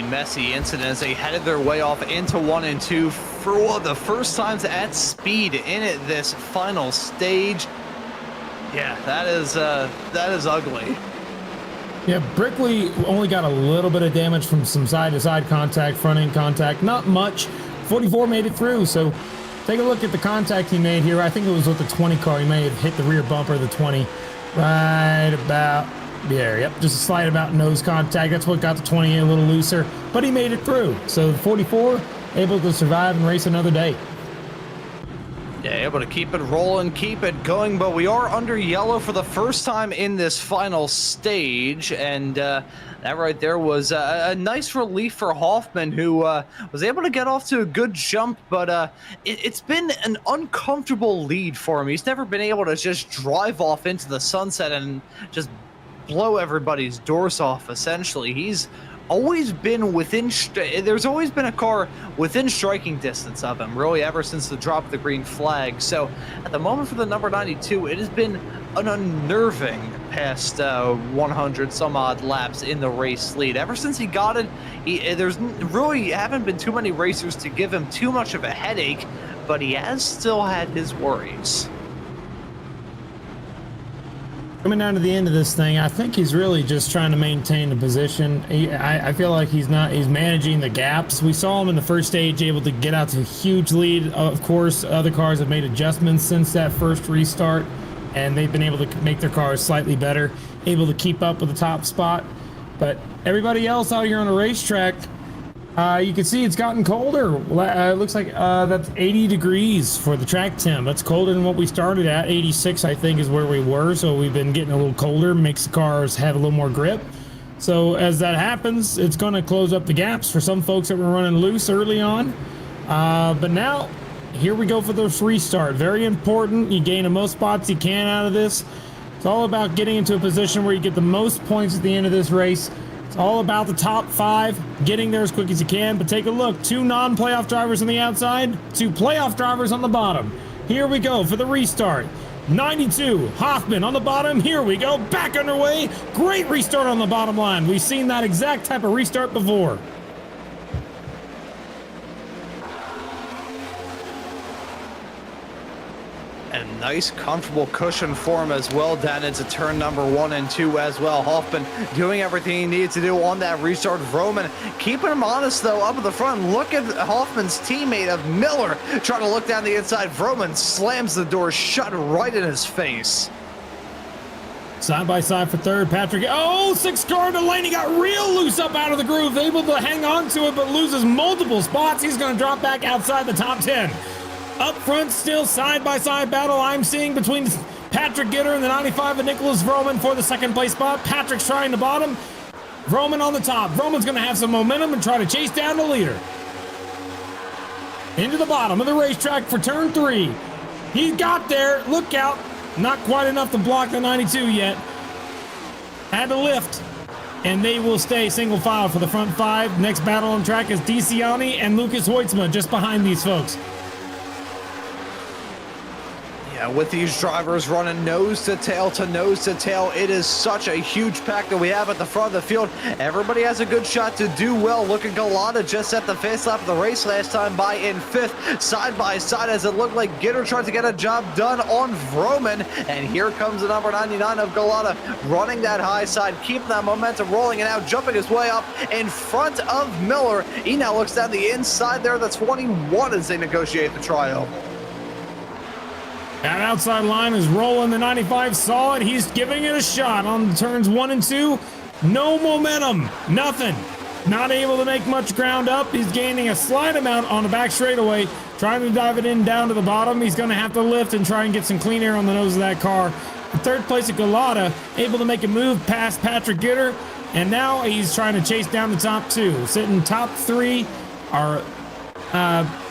Messy incident as they headed their way off into 1 and 2 for the first times at speed in this final stage. Yeah, that is ugly. Yeah, Brickley only got a little bit of damage from some side-to-side contact, front-end contact, not much. 44 made it through, so take a look at the contact he made here. I think it was with the 20 car. He may have hit the rear bumper of the 20 right about there. Yep, just a slight about nose contact. That's what got the 20 a little looser, but he made it through. So the 44 able to survive and race another day. Yeah, able to keep it rolling, keep it going, but we are under yellow for the first time in this final stage, and that right there was a nice relief for Hoffman, who was able to get off to a good jump, but it's been an uncomfortable lead for him. He's never been able to just drive off into the sunset and just blow everybody's doors off, essentially. He's always been there's always been a car within striking distance of him, really, ever since the drop of the green flag. So at the moment for the number 92, it has been an unnerving past 100 some odd laps in the race lead. Ever since he got it, there's really haven't been too many racers to give him too much of a headache, but he has still had his worries. Coming down to the end of this thing, I think he's really just trying to maintain the position. I feel like he's managing the gaps. We saw him in the first stage able to get out to a huge lead. Of course, other cars have made adjustments since that first restart, and they've been able to make their cars slightly better, able to keep up with the top spot. But everybody else out here on the racetrack, you can see it's gotten colder. It looks like that's 80 degrees for the track temp. That's colder than what we started at. 86, I think, is where we were. So we've been getting a little colder, makes the cars have a little more grip. So as that happens, it's going to close up the gaps for some folks that were running loose early on. But now, here we go for this restart. Very important. You gain the most spots you can out of this. It's all about getting into a position where you get the most points at the end of this race. It's all about the top 5, getting there as quick as you can. But take a look, 2 non-playoff drivers on the outside, 2 playoff drivers on the bottom. Here we go for the restart. 92, Hoffman on the bottom. Here we go, back underway. Great restart on the bottom line. We've seen that exact type of restart before. And nice, comfortable cushion for him as well down into turn number 1 and 2 as well. Hoffman doing everything he needed to do on that restart. Vroman keeping him honest, though, up at the front. Look at Hoffman's teammate of Miller trying to look down the inside. Vroman slams the door shut right in his face. Side by side for third, Patrick. Oh, 6 car Delaney got real loose up out of the groove. Able to hang on to it, but loses multiple spots. He's going to drop back outside the top 10. Up front, still side-by-side battle I'm seeing between Patrick Gitter and the 95 of Nicholas Vroman for the second place spot. Patrick's trying the bottom. Vroman on the top. Vroman's going to have some momentum and try to chase down the leader. Into the bottom of the racetrack for turn 3. He got there. Look out. Not quite enough to block the 92 yet. had to lift, and they will stay single file for the front 5. Next battle on track is DeCiani and Lucas Hoitzma just behind these folks. Yeah, with these drivers running nose to tail, it is such a huge pack that we have at the front of the field. Everybody has a good shot to do well. Look at Galata just at the face lap of the race last time by in 5th, side by side, as it looked like Gitter tried to get a job done on Vroman. And here comes the number 99 of Galata, running that high side, keeping that momentum rolling, and now jumping his way up in front of Miller. He now looks down the inside there, the 21, as they negotiate the trial. That outside line is rolling. The 95 saw it. He's giving it a shot on turns 1 and 2. No momentum. Nothing. Not able to make much ground up. He's gaining a slight amount on the back straightaway. Trying to dive it in down to the bottom. He's going to have to lift and try and get some clean air on the nose of that car. In 3rd place at Galata, able to make a move past Patrick Gitter. And now he's trying to chase down the top 2. Sitting top 3 are...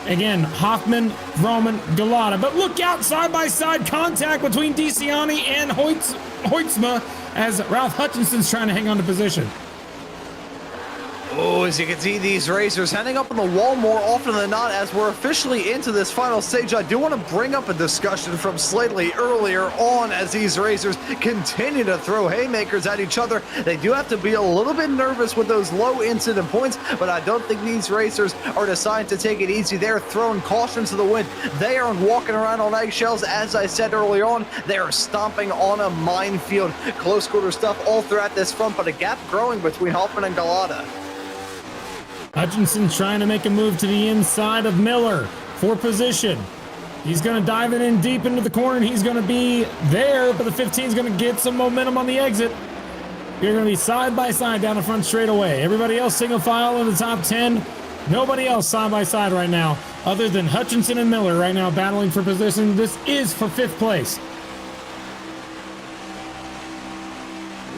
again, Hoffman, Vroman, Galata. But look out, side-by-side contact between DeCiani and Hoitzma as Ralph Hutchinson's trying to hang on to position. Oh, as you can see, these racers heading up on the wall more often than not. As we're officially into this final stage, I do want to bring up a discussion from Slately earlier on as these racers continue to throw haymakers at each other. They do have to be a little bit nervous with those low incident points, but I don't think these racers are designed to take it easy. They're throwing caution to the wind. They are walking around on eggshells. As I said earlier on, they are stomping on a minefield. Close quarter stuff all throughout this front, but a gap growing between Hoffman and Galata. Hutchinson trying to make a move to the inside of Miller for position. He's going to dive it in deep into the corner, and he's going to be there, but the 15 is going to get some momentum on the exit. You're going to be side by side down the front straightaway. Everybody else single file in the top 10. Nobody else side by side right now, other than Hutchinson and Miller right now battling for position. This is for 5th place.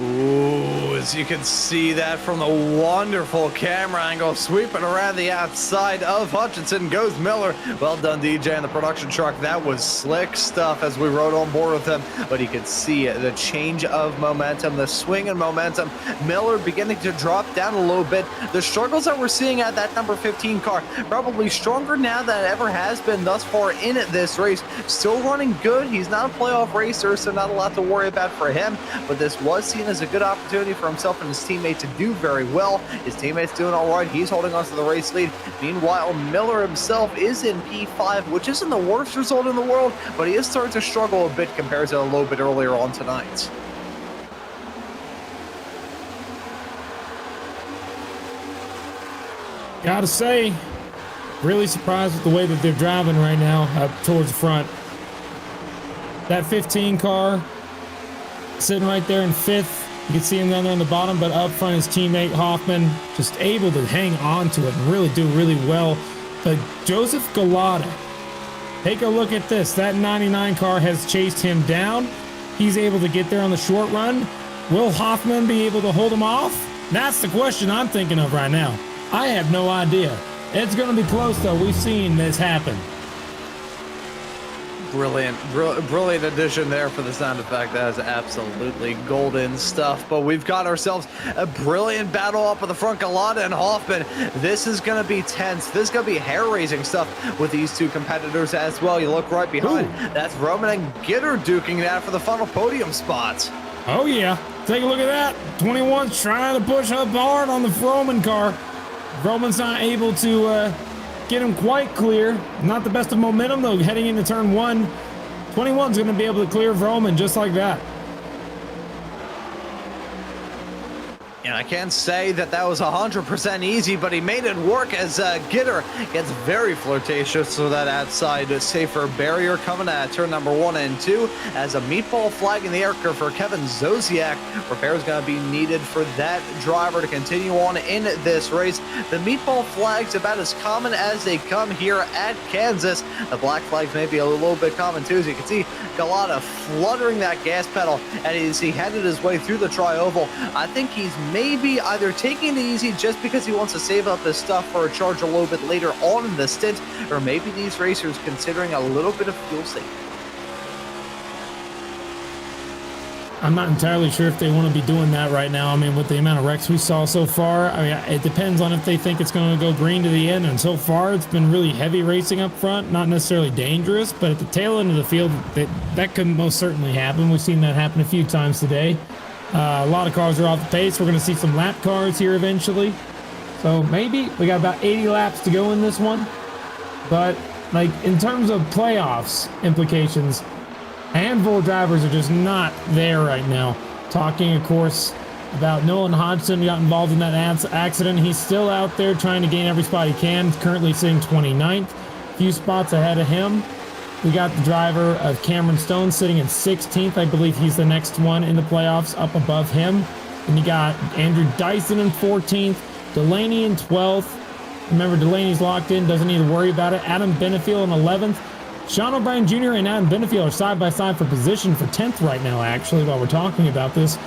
Ooh, as you can see that from the wonderful camera angle, sweeping around the outside of Hutchinson goes Miller. Well done, DJ, and the production truck. That was slick stuff as we rode on board with him. But you could see the change of momentum, the swing in momentum. Miller beginning to drop down a little bit. The struggles that we're seeing at that number 15 car, probably stronger now than it ever has been thus far in this race. Still running good. He's not a playoff racer, so not a lot to worry about for him. But this was seen as a good opportunity for himself and his teammate to do very well. His teammate's doing all right. He's holding on to the race lead. Meanwhile, Miller himself is in P5, which isn't the worst result in the world, but he is starting to struggle a bit compared to a little bit earlier on tonight. Gotta say, really surprised with the way that they're driving right now up towards the front. That 15 car sitting right there in 5th. You can see him down there on the bottom, but up front his teammate Hoffman just able to hang on to it and really do really well. But Joseph Galata, take a look at this. That 99 car has chased him down. He's able to get there on the short run. Will Hoffman be able to hold him off? That's the question I'm thinking of right now. I have no idea. It's going to be close, though. We've seen this happen. Brilliant addition there for the sound effect. That is absolutely golden stuff. But we've got ourselves a brilliant battle up at the front. Galata and Hoffman. This is going to be tense. This is going to be hair-raising stuff with these two competitors as well. You look right behind. Ooh. That's Roman and Gitter duking it out for the final podium spots. Oh, yeah. Take a look at that. 21's trying to push up hard on the Roman car. Roman's not able to get him quite clear. Not the best of momentum, though, heading into turn 1. 21's going to be able to clear Vroman just like that. And I can't say that that was 100% easy, but he made it work as Gitter gets very flirtatious with that outside safer barrier coming at turn number 1 and 2 as a meatball flag in the air for Kevin Zosiak. Repair is going to be needed for that driver to continue on in this race. The meatball flag's about as common as they come here at Kansas. The black flags may be a little bit common too, as you can see Galata fluttering that gas pedal, and as he headed his way through the tri-oval, I think he's maybe either taking it easy just because he wants to save up his stuff for a charge a little bit later on in the stint, or maybe these racers considering a little bit of fuel safety. I'm not entirely sure if they want to be doing that right now. I mean, with the amount of wrecks we saw so far, I mean, it depends on if they think it's going to go green to the end. And so far, it's been really heavy racing up front, not necessarily dangerous, but at the tail end of the field, that could most certainly happen. We've seen that happen a few times today. A lot of cars are off the pace. We're going to see some lap cars here eventually. So maybe we got about 80 laps to go in this one. But like in terms of playoffs implications, a handful of drivers are just not there right now. Talking, of course, about Nolan Hodgson got involved in that accident. He's still out there trying to gain every spot he can. Currently sitting 29th, a few spots ahead of him. We got the driver of Cameron Stone sitting in 16th. I believe he's the next one in the playoffs up above him. And you got Andrew Dyson in 14th, Delaney in 12th. Remember, Delaney's locked in, doesn't need to worry about it. Adam Benefiel in 11th. Sean O'Brien Jr. and Adam Benefiel are side by side for position for 10th right now, actually, while we're talking about this.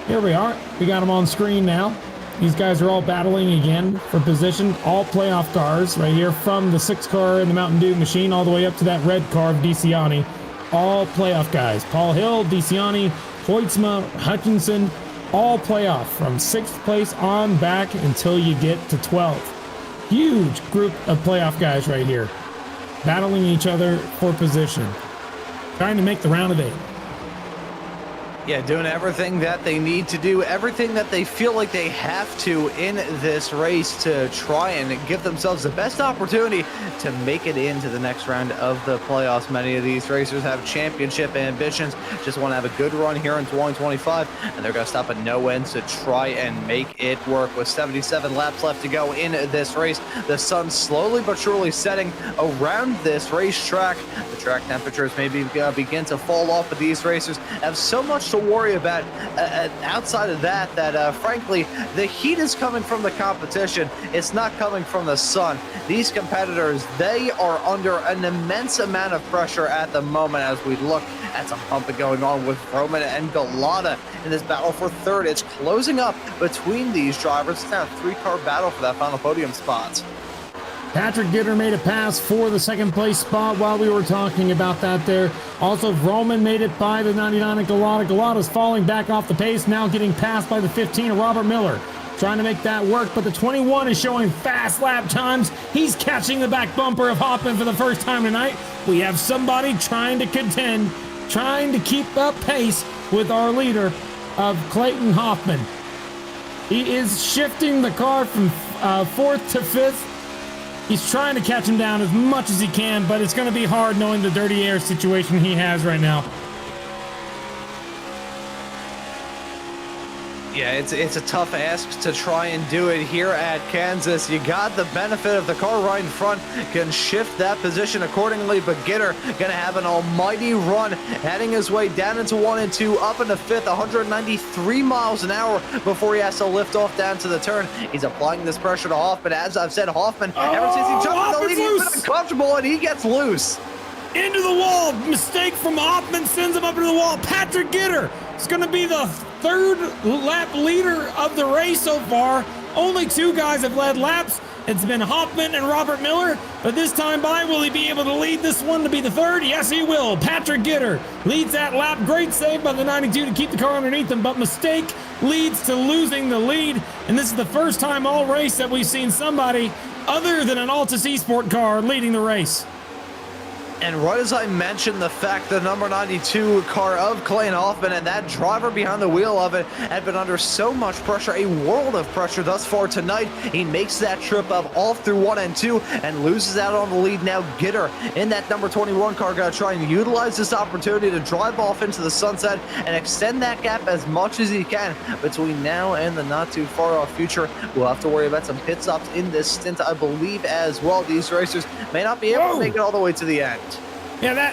Here we are. We got them on screen now. These guys are all battling again for position. All playoff cars right here, from the 6 car in the Mountain Dew machine all the way up to that red car of DeCiani. All playoff guys. Paul Hill, DeCiani, Hoytsma, Hutchinson, all playoff from 6th place on back until you get to 12th. Huge group of playoff guys right here, battling each other for position, trying to make the round of 8. Yeah, doing everything that they need to do, everything that they feel like they have to in this race to try and give themselves the best opportunity to make it into the next round of the playoffs. Many of these racers have championship ambitions, just want to have a good run here in 2025, and they're going to stop at no end to try and make it work. With 77 laps left to go in this race, the sun slowly but surely setting around this racetrack. The track temperatures maybe begin to fall off, but these racers have so much to worry about outside of that, frankly, the heat is coming from the competition. It's not coming from the sun. These competitors, they are under an immense amount of pressure at the moment as we look at some pumping going on with Roman and Galata in this battle for third. It's closing up between these drivers. It's now a 3-car battle for that final podium spot. Patrick Gitter made a pass for the 2nd place spot while we were talking about that there. Also, Roman made it by the 99 of Galata. Galata's falling back off the pace, now getting passed by the 15 of Robert Miller. Trying to make that work, but the 21 is showing fast lap times. He's catching the back bumper of Hoffman for the first time tonight. We have somebody trying to contend, trying to keep up pace with our leader of Clayton Hoffman. He is shifting the car from 4th to 5th. He's trying to catch him down as much as he can, but it's going to be hard knowing the dirty air situation he has right now. Yeah, it's a tough ask to try and do it here at Kansas. You got the benefit of the car right in front, can shift that position accordingly, but Gitter gonna have an almighty run, heading his way down into 1 and 2, up into 5th, 193 miles an hour before he has to lift off down to the turn. He's applying this pressure to Hoffman. As I've said, Hoffman, ever since he jumped in the lead, he's been uncomfortable, and he gets loose. Into the wall. Mistake from Hoffman sends him up into the wall. Patrick Gitter is going to be the 3rd lap leader of the race so far. Only 2 guys have led laps. It's been Hoffman and Robert Miller, but this time by, will he be able to lead this one to be the 3rd? Yes, he will. Patrick Gitter leads that lap. Great save by the 92 to keep the car underneath him, but mistake leads to losing the lead, and this is the first time all race that we've seen somebody other than an Altus eSport car leading the race. And right as I mentioned the fact the number 92 car of Clayton Hoffman and that driver behind the wheel of it had been under so much pressure, a world of pressure thus far tonight, he makes that trip up all through 1 and 2 and loses out on the lead. Now Gitter in that number 21 car got to try and utilize this opportunity to drive off into the sunset and extend that gap as much as he can between now and the not too far off future. We'll have to worry about some pit stops in this stint, I believe, as well. These racers may not be able to make it all the way to the end. Yeah,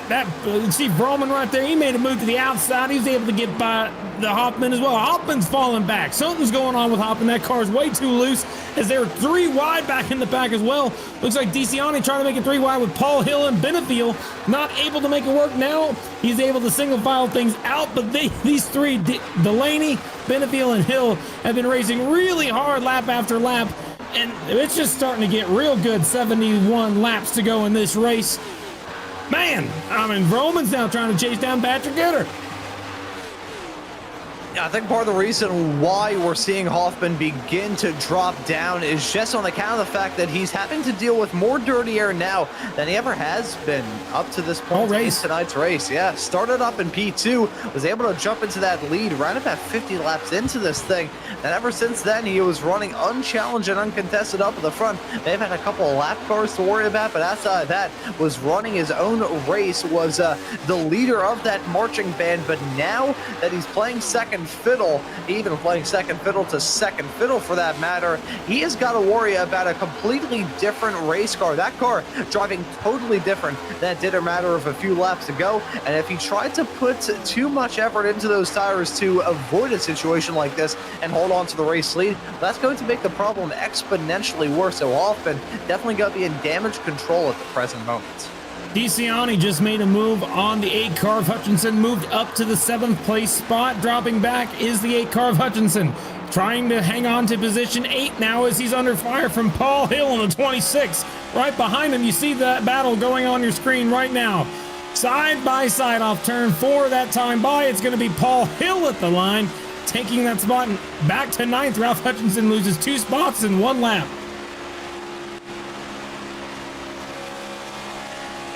see Broman right there, he made a move to the outside. He was able to get by the Hoffman as well. Hoffman's falling back. Something's going on with Hoffman. That car's way too loose as they're 3 wide back in the pack as well. Looks like DeCiani trying to make it 3 wide with Paul Hill and Benefiel. Not able to make it work now. He's able to single file things out, but these 3, Delaney, Benefiel, and Hill, have been racing really hard lap after lap, and it's just starting to get real good. 71 laps to go in this race. Man, I mean, Roman's now trying to chase down Patrick Gitter. I think part of the reason why we're seeing Hoffman begin to drop down is just on account of the fact that he's having to deal with more dirty air now than he ever has been up to this point in tonight's race. Yeah, started up in P2, was able to jump into that lead right about 50 laps into this thing, and ever since then he was running unchallenged and uncontested up at the front. They've had a couple of lap cars to worry about, but outside of that, was running his own race, was the leader of that marching band. But now that he's playing second fiddle, even playing second fiddle to second fiddle for that matter, he has got to worry about a completely different race car. That car driving totally different than it did a matter of a few laps ago. And if he tried to put too much effort into those tires to avoid a situation like this and hold on to the race lead, that's going to make the problem exponentially worse. So Hoffman definitely got to be in damage control at the present moment. DeCiani just made a move on the 8 car of Hutchinson, moved up to the 7th place spot. Dropping back is the 8 car of Hutchinson, trying to hang on to position 8 now as he's under fire from Paul Hill on the 26. Right behind him, you see that battle going on your screen right now. Side by side off turn 4 that time by. It's going to be Paul Hill at the line, taking that spot back to 9th. Ralph Hutchinson loses 2 spots in 1 lap.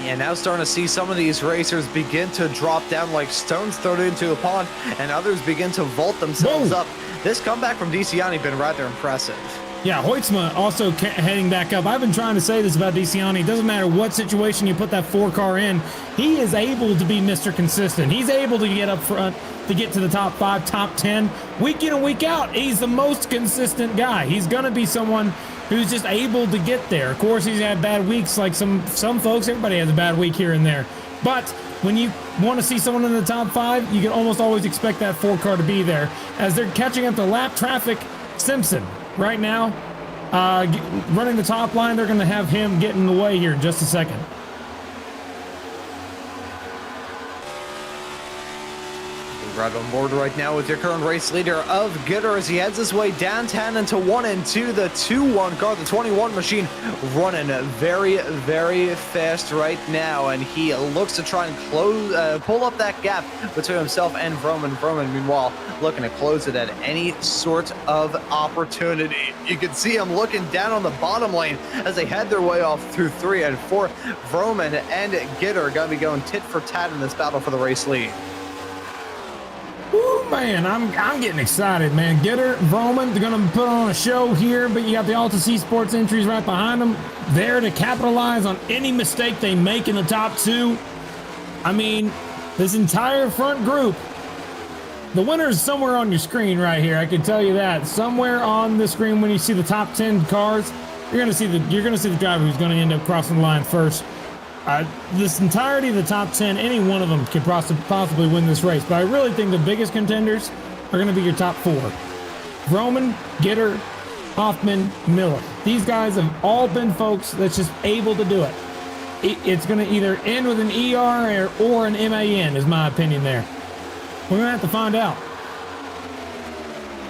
Yeah, now starting to see some of these racers begin to drop down like stones thrown into a pond, and others begin to vault themselves up. This comeback from DeCiani been rather impressive. Yeah, Hoytsma also heading back up. I've been trying to say this about DeCiani. It doesn't matter what situation you put that 4 car in, he is able to be Mr. Consistent. He's able to get up front, to get to the top 5, top 10, week in and week out. He's the most consistent guy. He's going to be someone who's just able to get there. Of course, he's had bad weeks like some folks. Everybody has a bad week here and there. But when you want to see someone in the top 5, you can almost always expect that 4 car to be there. As they're catching up to lap traffic, Simpson right now running the top line. They're going to have him get in the way here in just a second. Right on board right now with your current race leader of Gitter as he heads his way downtown into 1 and 2. The 2-1 car, the 21 machine, running very, very fast right now, and he looks to try and pull up that gap between himself and Vroman. Vroman, meanwhile, looking to close it at any sort of opportunity. You can see him looking down on the bottom lane as they head their way off through 3 and 4. Vroman and Gitter are going to be going tit for tat in this battle for the race lead. Ooh, man, I'm getting excited, man. Gitter, Vroman, they're going to put on a show here, but you got the Alta C Sports entries right behind them, there to capitalize on any mistake they make in the top 2. I mean, this entire front group, the winner is somewhere on your screen right here. I can tell you that. Somewhere on the screen when you see the top 10 cars, you're going to see the driver who's going to end up crossing the line first. This entirety of the top 10, any one of them could possibly win this race, but I really think the biggest contenders are going to be your top 4. Vroman, Gitter, Hoffman, Miller. These guys have all been folks that's just able to do it. It's going to either end with an ER or an MAN, is my opinion there. We're going to have to find out.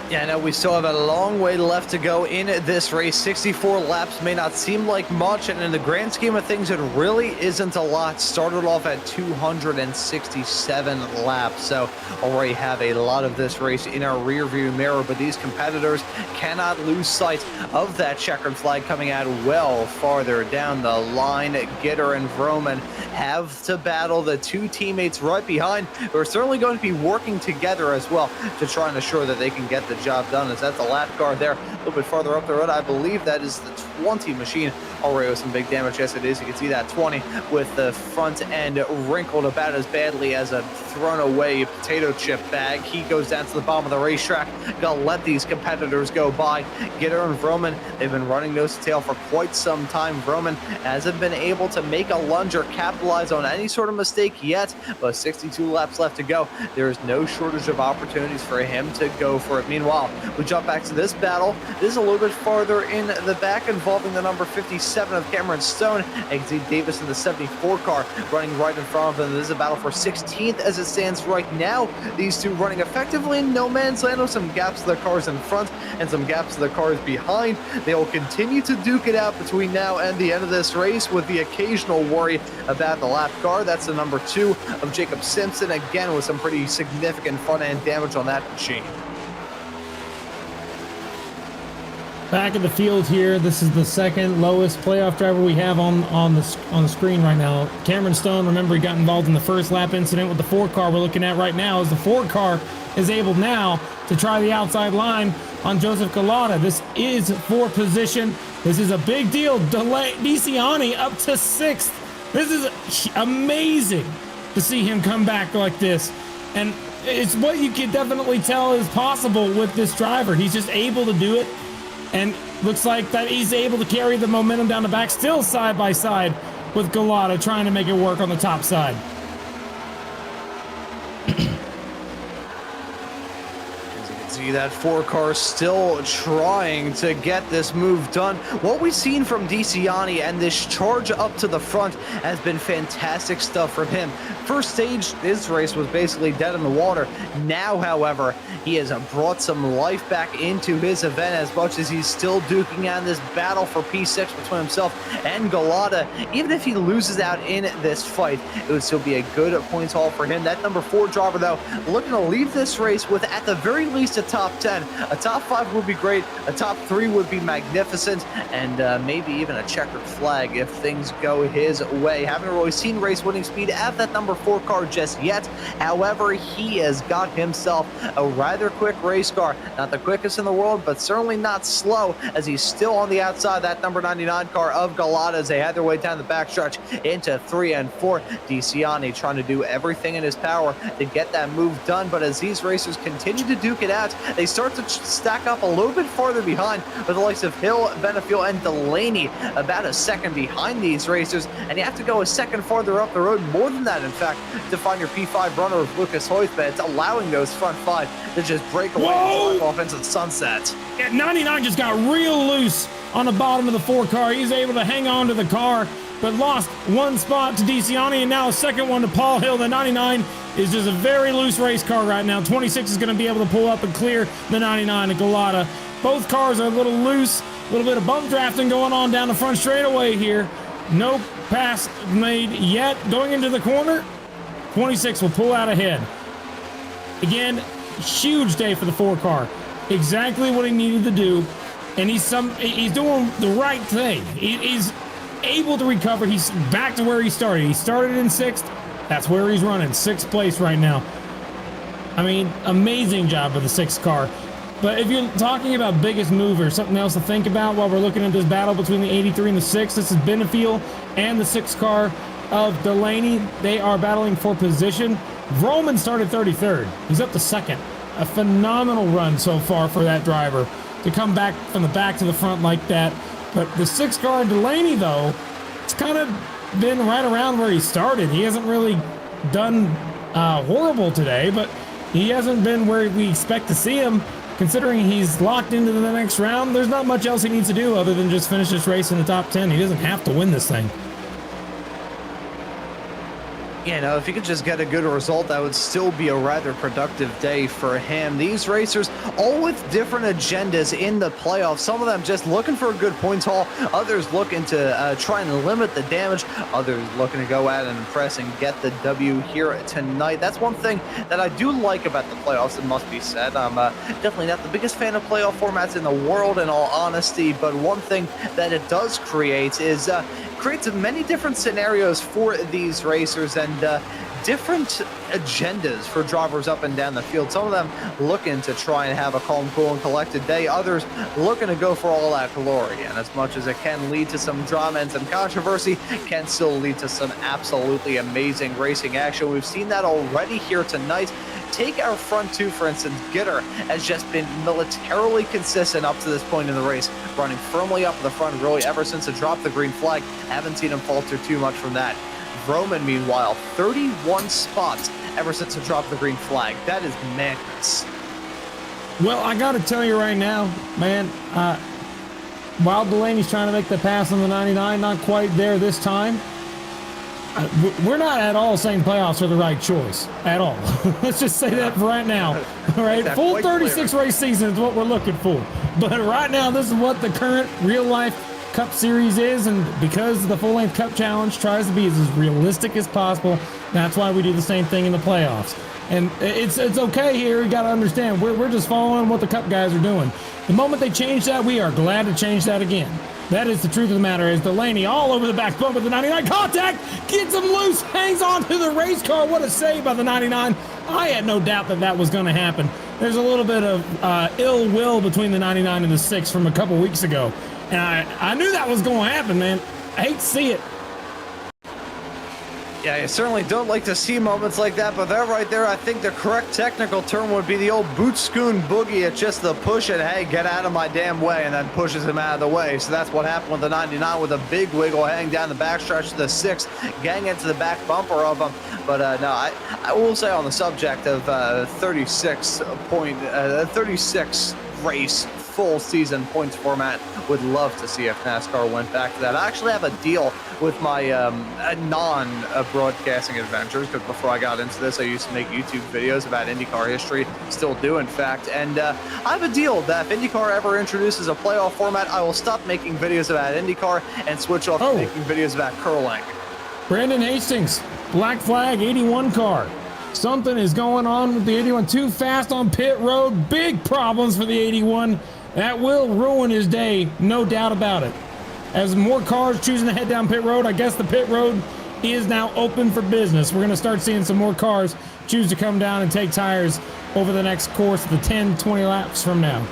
Yeah, no, we still have a long way left to go in this race. 64 laps may not seem like much, and in the grand scheme of things, it really isn't a lot. Started off at 267 laps, so already have a lot of this race in our rearview mirror, but these competitors cannot lose sight of that checkered flag coming out well farther down the line. Gitter and Vroman have to battle the 2 teammates right behind, who are certainly going to be working together as well to try and assure that they can get the job done. As that's the lap car there a little bit farther up the road. I believe that is the 20 machine already with some big damage. Yes, it is. You can see that 20 with the front end wrinkled about as badly as a thrown away potato chip bag. He goes down to the bottom of the racetrack. Gonna let these competitors go by. Gitter and Vroman, they've been running nose to tail for quite some time. Vroman hasn't been able to make a lunge or capitalize on any sort of mistake yet, but 62 laps left to go. There is no shortage of opportunities for him to go for it. Meanwhile, Meanwhile, we jump back to this battle. This is a little bit farther in the back, involving the number 57 of Cameron Stone and Xavier Davis in the 74 car running right in front of them. This is a battle for 16th as it stands right now. These two running effectively in no man's land with some gaps to the cars in front and some gaps to the cars behind. They will continue to duke it out between now and the end of this race, with the occasional worry about the lap car. That's the number 2 of Jacob Simpson, again with some pretty significant front end damage on that machine. Back in the field here, this is the second lowest playoff driver we have on the screen right now. Cameron Stone, remember, he got involved in the first lap incident with the 4 car we're looking at right now, as the 4 car is able now to try the outside line on Joseph Galata. This is for position. This is a big deal. DeCiani up to 6th. This is amazing to see him come back like this. And it's what you can definitely tell is possible with this driver. He's just able to do it. And looks like that he's able to carry the momentum down the back, still side by side with Galata, trying to make it work on the top side. See that 4 car still trying to get this move done. What we've seen from DeCiani and this charge up to the front has been fantastic stuff from him. First stage, this race was basically dead in the water. Now, however, he has brought some life back into his event, as much as he's still duking on this battle for P6 between himself and Galata. Even if he loses out in this fight, it would still be a good points haul for him. That number 4 driver, though, looking to leave this race with, at the very least, a top 10. A top 5 would be great. A top 3 would be magnificent, and maybe even a checkered flag if things go his way. Haven't really seen race winning speed at that number 4 car just yet. However, he has got himself a rather quick race car. Not the quickest in the world, but certainly not slow, as he's still on the outside. That number 99 car of Galata, as they had their way down the backstretch into 3 and 4. DeCiani trying to do everything in his power to get that move done, but as these racers continue to duke it out, they start to stack up a little bit farther behind, with the likes of Hill, Benefiel, and Delaney about a second behind these racers, and you have to go a second farther up the road, more than that, in fact, to find your P5 runner of Lucas Hoytman. It's allowing those front 5 to just break away and drive off into the sunset. Yeah, 99 just got real loose on the bottom of the 4 car. He's able to hang on to the car, but lost 1 spot to DeCiani, and now a second one to Paul Hill. The 99 is just a very loose race car right now. 26 is going to be able to pull up and clear the 99 at Galata. Both cars are a little loose, a little bit of bump drafting going on down the front straightaway here. No pass made yet. Going into the corner, 26 will pull out ahead. Again, huge day for the 4 car. Exactly what he needed to do, and he's doing the right thing. He's able to recover. He's back to where he started. He started in 6th. That's where he's running, 6th place right now. I mean, amazing job of the 6 car. But if you're talking about biggest move or something else to think about while we're looking at this battle between the 83 and the 6, this is Benefiel and the 6 car of Delaney. They are battling for position. Vroman started 33rd. He's up to 2nd. A phenomenal run so far for that driver to come back from the back to the front like that. But the 6 car Delaney, though, it's kind of been right around where he started. He hasn't really done horrible today, but he hasn't been where we expect to see him. Considering he's locked into the next round, there's not much else he needs to do other than just finish this race in the top 10. He doesn't have to win this thing. You know, if he could just get a good result, that would still be a rather productive day for him. These racers, all with different agendas in the playoffs. Some of them just looking for a good points haul. Others looking to try and limit the damage. Others looking to go out and impress and get the W here tonight. That's one thing that I do like about the playoffs, it must be said. I'm definitely not the biggest fan of playoff formats in the world, in all honesty, but one thing that it does create is creates many different scenarios for these racers and different agendas for drivers up and down the field. Some of them looking to try and have a calm, cool, and collected day. Others looking to go for all out glory. And as much as it can lead to some drama and some controversy, can still lead to some absolutely amazing racing action. We've seen that already here tonight. Take our front 2, for instance. Gitter has just been militarily consistent up to this point in the race, running firmly up the front, really ever since it dropped the green flag. Haven't seen him falter too much from that. Vroman, meanwhile, 31 spots ever since it dropped the green flag. That is madness. Well, I got to tell you right now, man, while Delaney's trying to make the pass on the 99, not quite there this time. We're not at all saying playoffs are the right choice at all. Let's just say that for right now. All right, full 36 race season is what we're looking for. But right now, this is what the current real life Cup Series is, and because the full length Cup Challenge tries to be as realistic as possible, that's why we do the same thing in the playoffs. And it's okay here. You got to understand, we're just following what the Cup guys are doing. The moment they change that, we are glad to change that again. That is the truth of the matter. Is Delaney all over the back bump of the 99, contact, gets him loose, hangs on to the race car. What a save by the 99. I had no doubt that that was going to happen. There's a little bit of ill will between the 99 and the 6 from a couple weeks ago. And I knew that was going to happen, man. I hate to see it. Yeah, you certainly don't like to see moments like that, but that right there, I think the correct technical term would be the old bootscoon boogie. It's just the push it, hey, get out of my damn way, and then pushes him out of the way. So that's what happened with the 99 with a big wiggle heading down the backstretch to the 6, getting into the back bumper of him. But no, I will say on the subject of 36 race full season points format, would love to see if NASCAR went back to that. I actually have a deal with my non-broadcasting adventures, because before I got into this, I used to make YouTube videos about IndyCar history, still do in fact, and I have a deal that if IndyCar ever introduces a playoff format, I will stop making videos about IndyCar and switch off to making videos about curling. Brandon Hastings, black flag 81 car. Something is going on with the 81. Too fast on pit road. Big problems for the 81. That will ruin his day, no doubt about it. As more cars choosing to head down pit road, I guess the pit road is now open for business. We're going to start seeing some more cars choose to come down and take tires over the next course of the 10, 20 laps from now.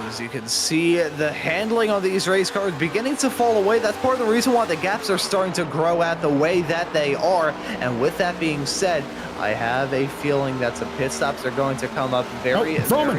As you can see, the handling of these race cars beginning to fall away. That's part of the reason why the gaps are starting to grow out the way that they are. very that being said, I have a feeling that some pit stops are going to come up very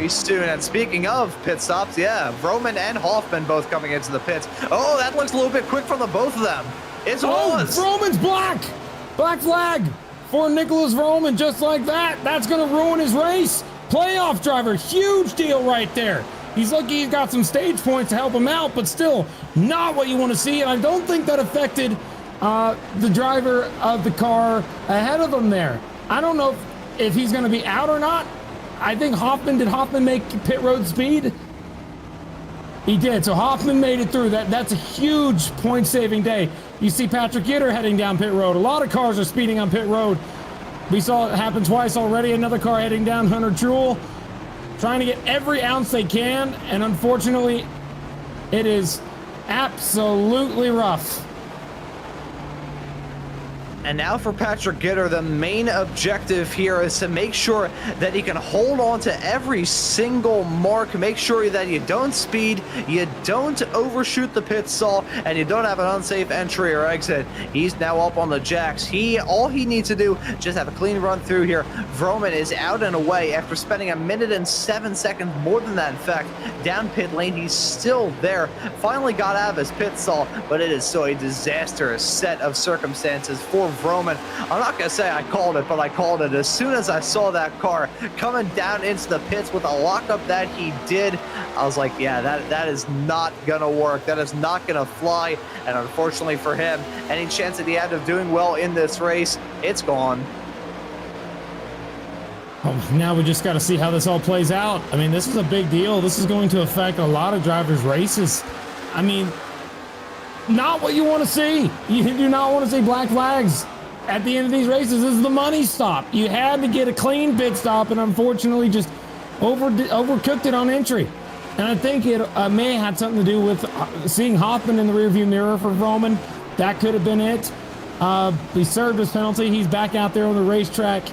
soon. And speaking of pit stops, yeah, Vroman and Hoffman both coming into the pits. Oh, that looks a little bit quick from the both of them. Vroman's black flag for Nicholas Vroman, just like that. That's going to ruin his race. Playoff driver, huge deal right there. He's lucky he's got some stage points to help him out, but still not what you want to see. And I don't think that affected the driver of the car ahead of him there. I don't know if he's going to be out or not. I think did Hoffman make pit road speed? He did. So Hoffman made it through. That's a huge point-saving day. You see Patrick Gitter heading down pit road. A lot of cars are speeding on pit road. We saw it happen twice already. Another car heading down Hunter Jewell, trying to get every ounce they can, and unfortunately, it is absolutely rough. And now for Patrick Gitter, the main objective here is to make sure that he can hold on to every single mark, make sure that you don't speed, you don't overshoot the pit stall, and you don't have an unsafe entry or exit. He's now up on the jacks. All he needs to do, just have a clean run through here. Vroman is out and away after spending 1 minute and 7 seconds, more than that in fact, down pit lane. He's still there, finally got out of his pit stall, but it is so a disastrous set of circumstances for Vroman. I'm not going to say I called it, but I called it. As soon as I saw that car coming down into the pits with a lockup that he did, I was like, yeah, that is not going to work. That is not going to fly. And unfortunately for him, any chance that he had of doing well in this race, it's gone. Now we just got to see how this all plays out. I mean, this is a big deal. This is going to affect a lot of drivers' races. I mean, not what you want to see. You do not want to see black flags at the end of these races. This is the money stop. You had to get a clean pit stop, and unfortunately just overcooked it on entry. And I think it may have had something to do with seeing Hoffman in the rearview mirror for Vroman. That could have been it. He served his penalty. He's back out there on the racetrack.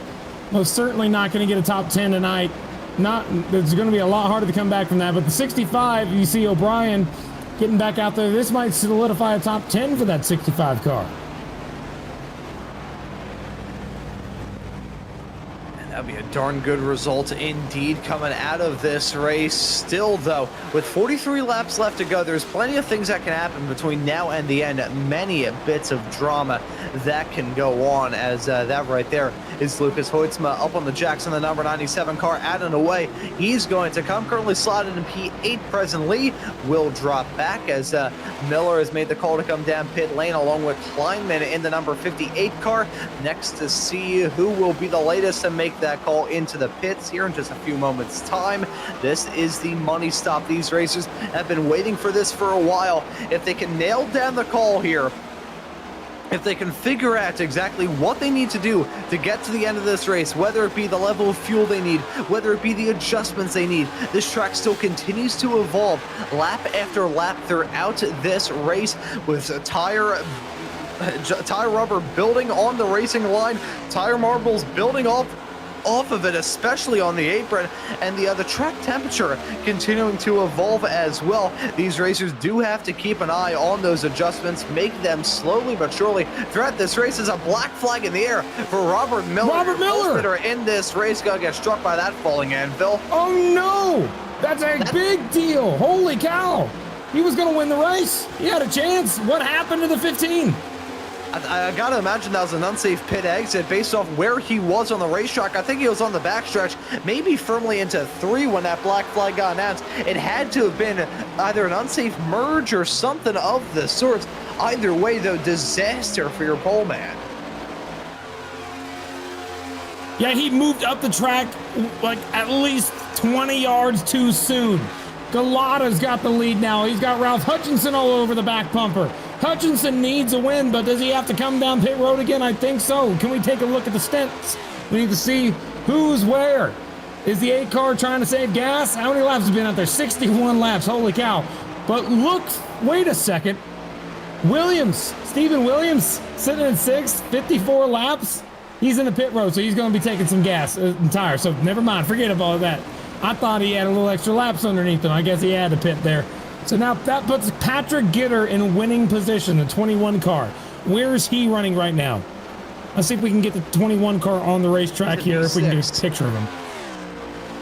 Most certainly not going to get a top 10 tonight. It's going to be a lot harder to come back from that. But the 65, you see O'Brien getting back out there. This might solidify a top 10 for that 65 car. And that'd be a Darn good result indeed coming out of this race. Still, though, with 43 laps left to go, there's plenty of things that can happen between now and the end. Many bits of drama that can go on, as that right there is Lucas Hoitzma up on the Jackson, the number 97 car, out and away. He's going to come, currently slotted in P8 presently, will drop back as Miller has made the call to come down pit lane along with Kleinman in the number 58 car. Next to see who will be the latest to make that call into the pits here in just a few moments time. This is the money stop. These racers have been waiting for this for a while. If they can nail down the call here, if they can figure out exactly what they need to do to get to the end of this race, whether it be the level of fuel they need, whether it be the adjustments they need, this track still continues to evolve lap after lap throughout this race with tire rubber building on the racing line, tire marbles building off of it, especially on the apron, and the track temperature continuing to evolve as well. These racers do have to keep an eye on those adjustments, make them slowly but surely throughout this race. Is a black flag in the air for Robert Miller. Robert Miller in this race gonna get struck by that falling anvil. Oh no, that's a big deal. Holy cow, he was gonna win the race. He had a chance. What happened to the 15? I gotta imagine that was an unsafe pit exit based off where he was on the racetrack. I think he was on the backstretch, maybe firmly into 3 when that black flag got announced. It had to have been either an unsafe merge or something of the sorts. Either way, though, disaster for your pole man. Yeah, he moved up the track like at least 20 yards too soon. Galata's got the lead now. He's got Ralph Hutchinson all over the back bumper. Hutchinson needs a win, but does he have to come down pit road again? I think so. Can we take a look at the stints? We need to see who's where. Is the 8 car trying to save gas? How many laps has been out there? 61 laps. Holy cow. But look, wait a second. Williams, Stephen Williams, sitting in 6th, 54 laps. He's in the pit road, so he's going to be taking some gas and tires. So never mind, forget about that. I thought he had a little extra laps underneath him. I guess he had to pit there. So now that puts Patrick Gitter in winning position, the 21 car. Where is he running right now? Let's see if we can get the 21 car on the racetrack here, if we can get a picture of him.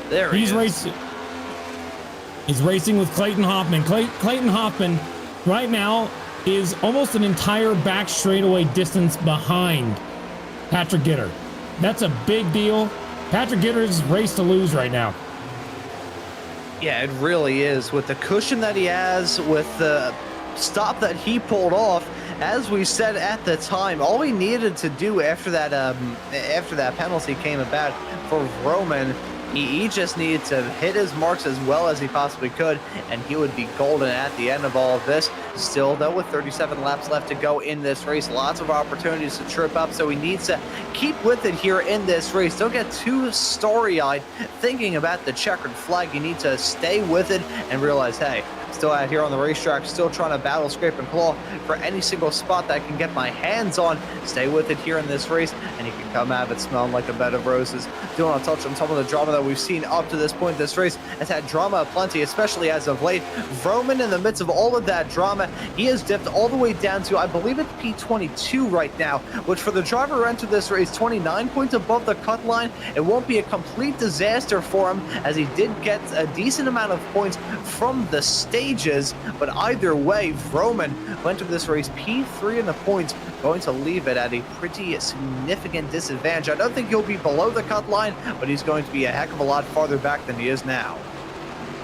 There he is. Racing. He's racing with Clayton Hoffman. Clayton Hoffman right now is almost an entire back straightaway distance behind Patrick Gitter. That's a big deal. Patrick Gitter's race to lose right now. Yeah, it really is. With the cushion that he has, with the stop that he pulled off, as we said at the time, all he needed to do after that penalty came about for Roman, he just needed to hit his marks as well as he possibly could, and he would be golden at the end of all of this. Still, though, with 37 laps left to go in this race, lots of opportunities to trip up, so he needs to keep with it here in this race. Don't get too starry-eyed thinking about the checkered flag. You need to stay with it and realize, hey, still out here on the racetrack, still trying to battle, scrape, and claw for any single spot that I can get my hands on. Stay with it here in this race, and you can come out of it smelling like a bed of roses. Do want to touch on some of the drama that we've seen up to this point. This race has had drama aplenty, especially as of late. Roman, in the midst of all of that drama, he has dipped all the way down to, I believe it's P22 right now, which for the driver who entered this race 29 points above the cut line, it won't be a complete disaster for him, as he did get a decent amount of points from the stages. But either way, Roman went to this race P3 in the points, going to leave it at a pretty significant disadvantage. I don't think he'll be below the cut line, but he's going to be a heck of a lot farther back than he is now.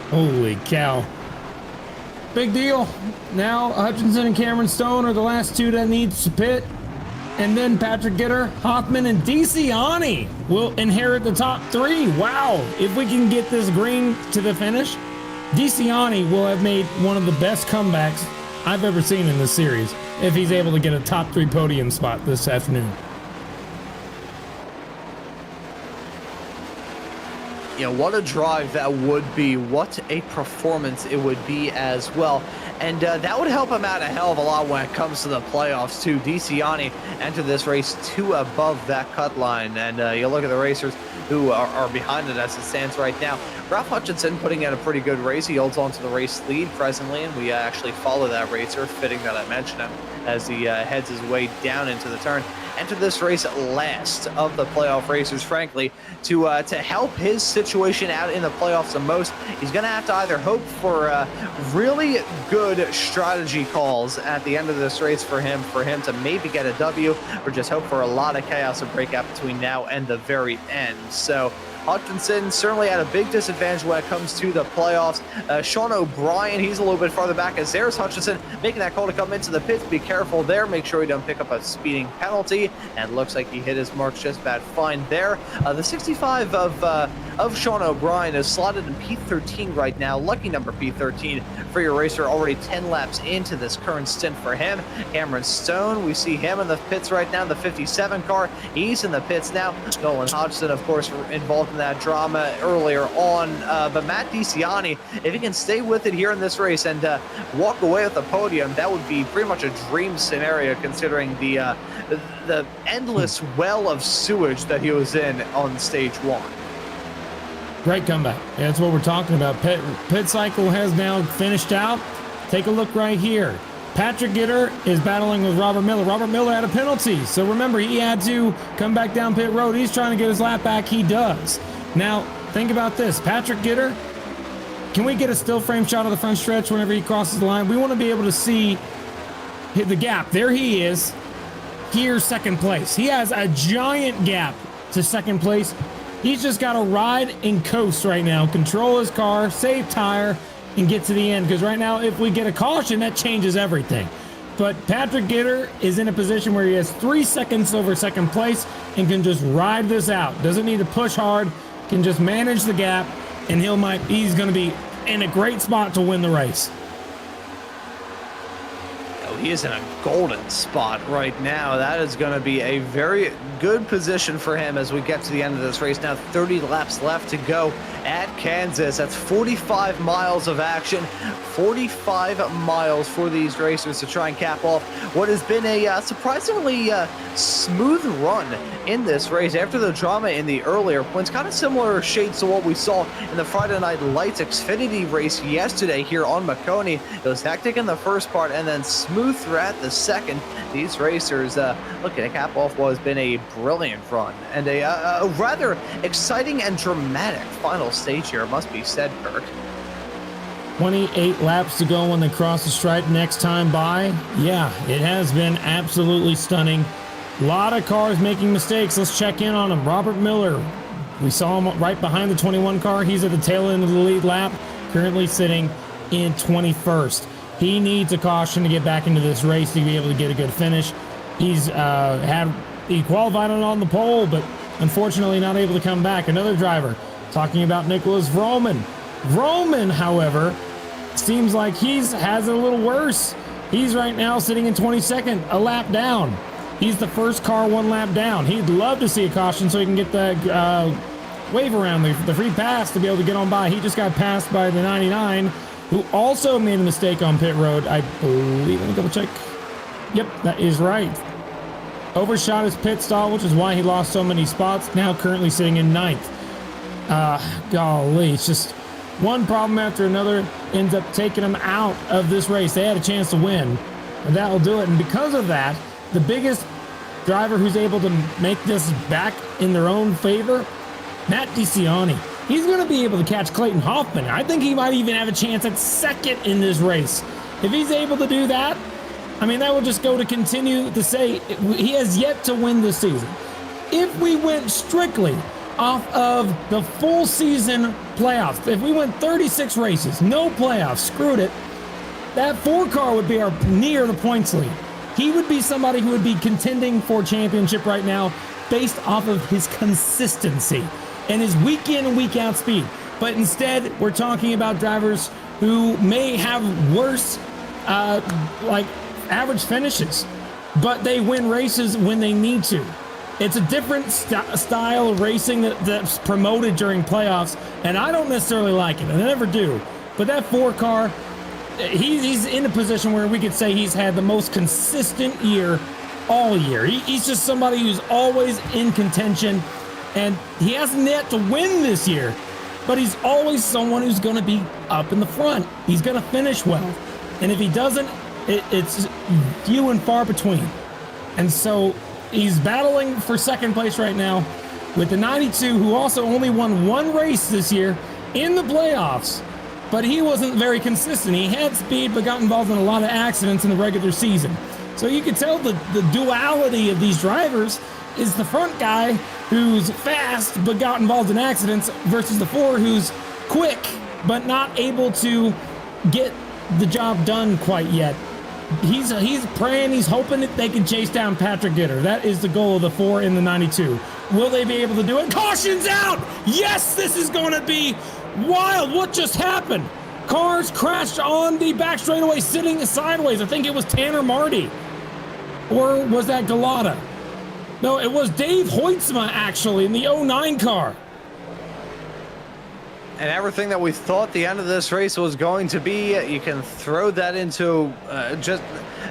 Holy cow. Big deal. Now Hutchinson and Cameron Stone are the last 2 that needs to pit. And then Patrick Gitter, Hoffman, and DeCiani will inherit the top 3. Wow. If we can get this green to the finish, DeCiani will have made one of the best comebacks I've ever seen in this series if he's able to get a top 3 podium spot this afternoon. Yeah, what a drive that would be. What a performance it would be as well. and that would help him out a hell of a lot when it comes to the playoffs too. DeCiani entered this race 2 above that cut line, and you look at the racers who are behind it as it stands right now. Ralph Hutchinson putting in a pretty good race. He holds on to the race lead presently, and we actually follow that racer, fitting that I mentioned him, as he heads his way down into the turn. Entered this race last of the playoff racers, frankly, to help his situation out in the playoffs the most. He's going to have to either hope for really good strategy calls at the end of this race for him to maybe get a W, or just hope for a lot of chaos to break out between now and the very end. So Hutchinson certainly at a big disadvantage when it comes to the playoffs. Sean O'Brien, he's a little bit farther back, as there's Hutchinson making that call to come into the pits. Be careful there. Make sure you don't pick up a speeding penalty. And looks like he hit his marks just about fine there. The 65 of Sean O'Brien is slotted in P13 right now. Lucky number P13 for your racer, already 10 laps into this current stint for him. Cameron Stone, we see him in the pits right now, the 57 car. He's in the pits now. Nolan Hodgson, of course, involved in that drama earlier on. But Matt DeCiani, if he can stay with it here in this race and walk away with the podium, that would be pretty much a dream scenario considering the endless well of sewage that he was in on stage 1. Great comeback. Yeah, that's what we're talking about. Pit cycle has now finished out. Take a look right here. Patrick Gitter is battling with Robert Miller. Robert Miller had a penalty, so remember, he had to come back down pit road. He's trying to get his lap back. He does. Now, think about this. Patrick Gitter, can we get a still frame shot of the front stretch whenever he crosses the line? We want to be able to see the gap. There he is. Here's second place. He has a giant gap to second place. He's just got to ride and coast right now, control his car, save tire, and get to the end. Because right now, if we get a caution, that changes everything. But Patrick Gitter is in a position where he has 3 seconds over second place and can just ride this out. Doesn't need to push hard, can just manage the gap, and he's going to be in a great spot to win the race. He is in a golden spot right now. That is going to be a very good position for him as we get to the end of this race. Now 30 laps left to go at Kansas. That's 45 miles of action, 45 miles for these racers to try and cap off what has been a surprisingly smooth run in this race after the drama in the earlier points. Kind of similar shades to what we saw in the Friday Night Lights Xfinity race yesterday here on Maconi. It was hectic in the first part and then smooth throughout the second. These racers looking to cap off what has been a brilliant run and a rather exciting and dramatic final stage here, must be said, Kirk. 28 laps to go when they cross the stripe next time by. Yeah, it has been absolutely stunning. A lot of cars making mistakes. Let's check in on them. Robert Miller, we saw him right behind the 21 car. He's at the tail end of the lead lap, currently sitting in 21st. He needs a caution to get back into this race to be able to get a good finish. He qualified on the pole, but unfortunately not able to come back. Another driver, talking about Nicholas Vroman. Vroman, however, seems like has it a little worse. He's right now sitting in 22nd, a lap down. He's the first car 1 lap down. He'd love to see a caution so he can get the wave around the free pass to be able to get on by. He just got passed by the 99, who also made a mistake on pit road, I believe. Let me double check. Yep, that is right. Overshot his pit stall, which is why he lost so many spots. Now currently sitting in 9th. Golly, it's just one problem after another ends up taking them out of this race. They had a chance to win, and that will do it. And because of that, the biggest driver who's able to make this back in their own favor, Matt DeCiani. He's going to be able to catch Clayton Hoffman. I think he might even have a chance at second in this race. If he's able to do that, I mean, that will just go to continue to say he has yet to win this season. If we went strictly off of the full season playoffs, if we went 36 races, no playoffs, screwed it, that 4 car would be near the points lead. He would be somebody who would be contending for championship right now based off of his consistency and his week in and week out speed. But instead, we're talking about drivers who may have worse average finishes, but they win races when they need to. It's a different style of racing that's promoted during playoffs, and I don't necessarily like it. I never do. But that 4 car, he's in a position where we could say he's had the most consistent year all year. He's just somebody who's always in contention, and he hasn't yet to win this year, but he's always someone who's going to be up in the front. He's going to finish well, and if he doesn't, it's few and far between. And so he's battling for second place right now with the 92, who also only won one race this year in the playoffs, but he wasn't very consistent. He had speed, but got involved in a lot of accidents in the regular season. So you can tell the duality of these drivers is the front guy who's fast, but got involved in accidents, versus the 4 who's quick, but not able to get the job done quite yet. He's praying, he's hoping that they can chase down Patrick Gitter. That is the goal of the 4 in the 92. Will they be able to do it? Caution's out! Yes, this is going to be wild. What just happened? Cars crashed on the back straightaway sitting sideways. I think it was Tanner Marty. Or was that Galata? No, it was Dave Hoytsma, actually, in the 09 car. And everything that we thought the end of this race was going to be, you can throw that into just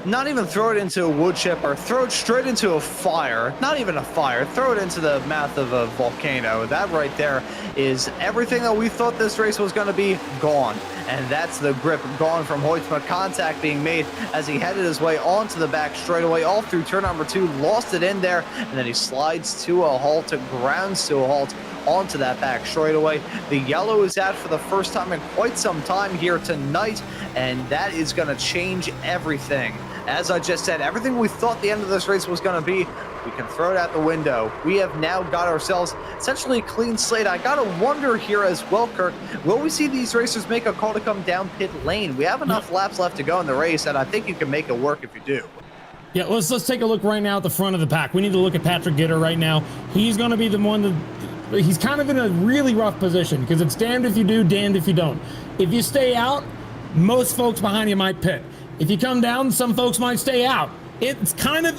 not even throw it into a wood chip, or throw it straight into a fire. Not even a fire, throw it into the mouth of a volcano. That right there is everything that we thought this race was going to be gone. And that's the grip gone from Hoytsma. Contact being made as he headed his way onto the back straightaway, all through turn number 2, lost it in there, and then he slides to a halt, grounds to a halt onto that back straightaway. The yellow is out for the first time in quite some time here tonight, and that is going to change everything. As I just said, everything we thought the end of this race was going to be, we can throw it out the window. We have now got ourselves essentially a clean slate. I got to wonder here as well, Kirk, will we see these racers make a call to come down pit lane? We have enough laps left to go in the race, and I think you can make it work if you do. Yeah, let's take a look right now at the front of the pack. We need to look at Patrick Gitter right now. He's going to be the one that, he's kind of in a really rough position, because it's damned if you do, damned if you don't. If you stay out, most folks behind you might pit. If you come down, some folks might stay out. It's kind of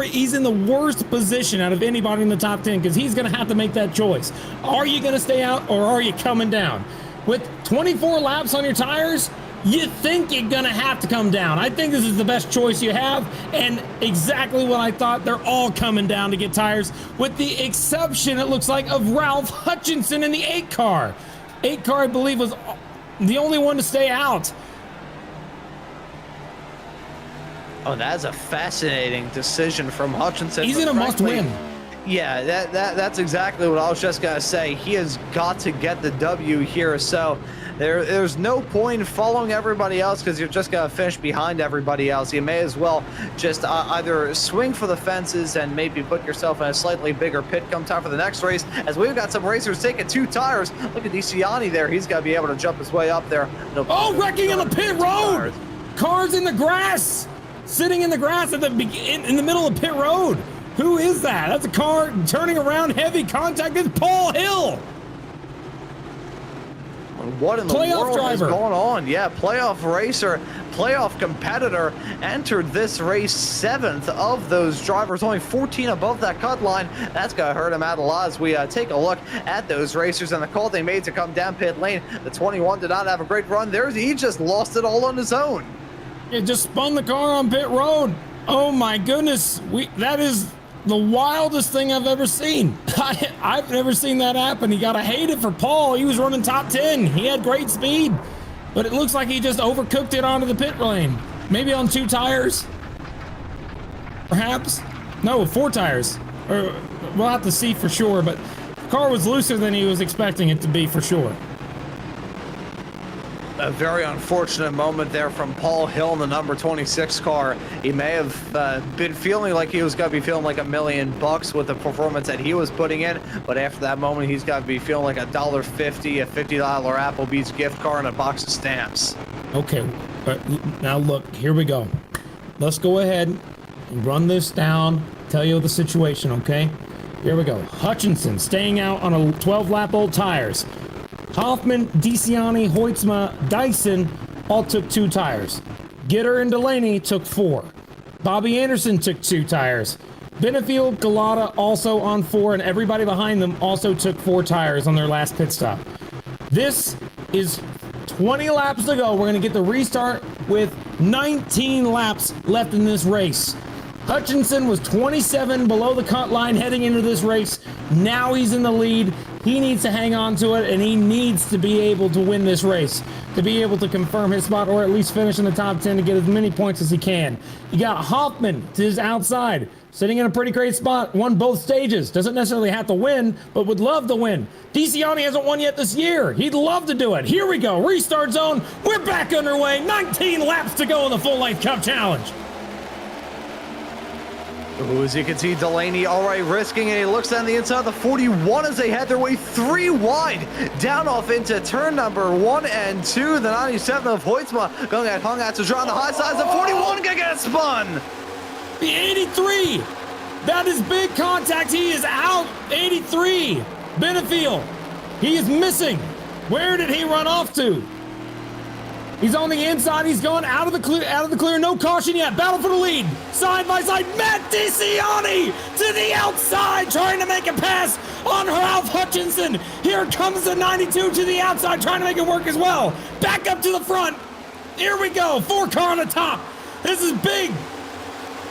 he's in the worst position out of anybody in the top 10, because he's going to have to make that choice. Are you going to stay out, or are you coming down? With 24 laps on your tires, you think you're going to have to come down. I think this is the best choice you have, and exactly what I thought. They're all coming down to get tires, with the exception, it looks like, of Ralph Hutchinson in the 8 car. 8 car, I believe, was the only one to stay out. Oh, that's a fascinating decision from Hutchinson. He's in a must-win. Yeah, that's exactly what I was just going to say. He has got to get the W here, so there's no point in following everybody else, because you're just going to finish behind everybody else. You may as well just either swing for the fences and maybe put yourself in a slightly bigger pit come time for the next race, as we've got some racers taking 2 tires. Look at DeCiani there. He's got to be able to jump his way up there. Oh, wrecking on the pit road! Cars in the grass! Sitting in the grass in the middle of pit road. Who is that? That's a car turning around, heavy contact. It's Paul Hill. What in the playoff world driver is going on? Yeah, playoff racer, playoff competitor, entered this race 7th of those drivers, only 14 above that cut line. That's going to hurt him out a lot as we take a look at those racers and the call they made to come down pit lane. The 21 did not have a great run. He just lost it all on his own. It just spun the car on pit road. Oh my goodness. That is the wildest thing I've ever seen. I've never seen that happen. You gotta hate it for Paul. He was running top 10. He had great speed, but it looks like he just overcooked it onto the pit lane. Maybe on 2 tires, perhaps. No, 4 tires. Or we'll have to see for sure, but the car was looser than he was expecting it to be for sure. A very unfortunate moment there from Paul Hill in the number 26 car. He may have been feeling like he was going to be feeling like $1 million with the performance that he was putting in, but after that moment, he's got to be feeling like $1.50, a $50 Applebee's gift card, and a box of stamps. Okay, but now look, here we go. Let's go ahead and run this down, tell you the situation, okay? Here we go. Hutchinson staying out on a 12-lap old tires. Hoffman, DeCiani, Hoytsma, Dyson all took 2 tires. Gitter and Delaney took 4. Bobby Anderson took 2 tires. Benefield, Galata also on 4, and everybody behind them also took 4 tires on their last pit stop. This is 20 laps to go. We're going to get the restart with 19 laps left in this race. Hutchinson was 27 below the cut line heading into this race. Now he's in the lead. He needs to hang on to it, and he needs to be able to win this race, to be able to confirm his spot or at least finish in the top 10 to get as many points as he can. You got Hoffman to his outside, sitting in a pretty great spot, won both stages. Doesn't necessarily have to win, but would love to win. DeCiani hasn't won yet this year. He'd love to do it. Here we go, restart zone. We're back underway. 19 laps to go in the Full Life Cup Challenge. Ooh, as you can see, Delaney already risking it. He looks down the inside of the 41 as they head their way 3 wide down off into turn number 1 and 2. The 97 of Hoytsma going at hung out to draw on the high sides. The 41 gonna get spun. The 83. That is big contact. He is out. 83. Benefield. He is missing. Where did he run off to? He's on the inside. He's going out of the clear. No caution yet. Battle for the lead. Side by side. Matt DeCiani to the outside, trying to make a pass on Ralph Hutchinson. Here comes the 92 to the outside, trying to make it work as well. Back up to the front. Here we go. 4-car on the top. This is big.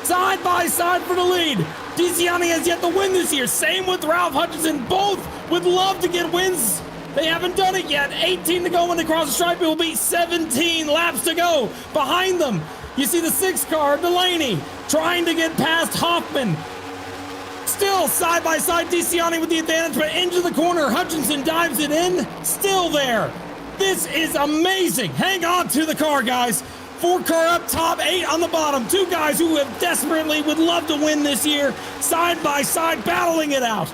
Side by side for the lead. DeCiani has yet to win this year. Same with Ralph Hutchinson. Both would love to get wins. They haven't done it yet. 18 to go when they cross the stripe. It will be 17 laps to go. Behind them, you see the 6-car, Delaney, trying to get past Hoffman. Still side by side, DeCiani with the advantage, but into the corner. Hutchinson dives it in. Still there. This is amazing. Hang on to the car, guys. 4-car up top, 8 on the bottom. 2 guys who have desperately would love to win this year. Side by side, battling it out.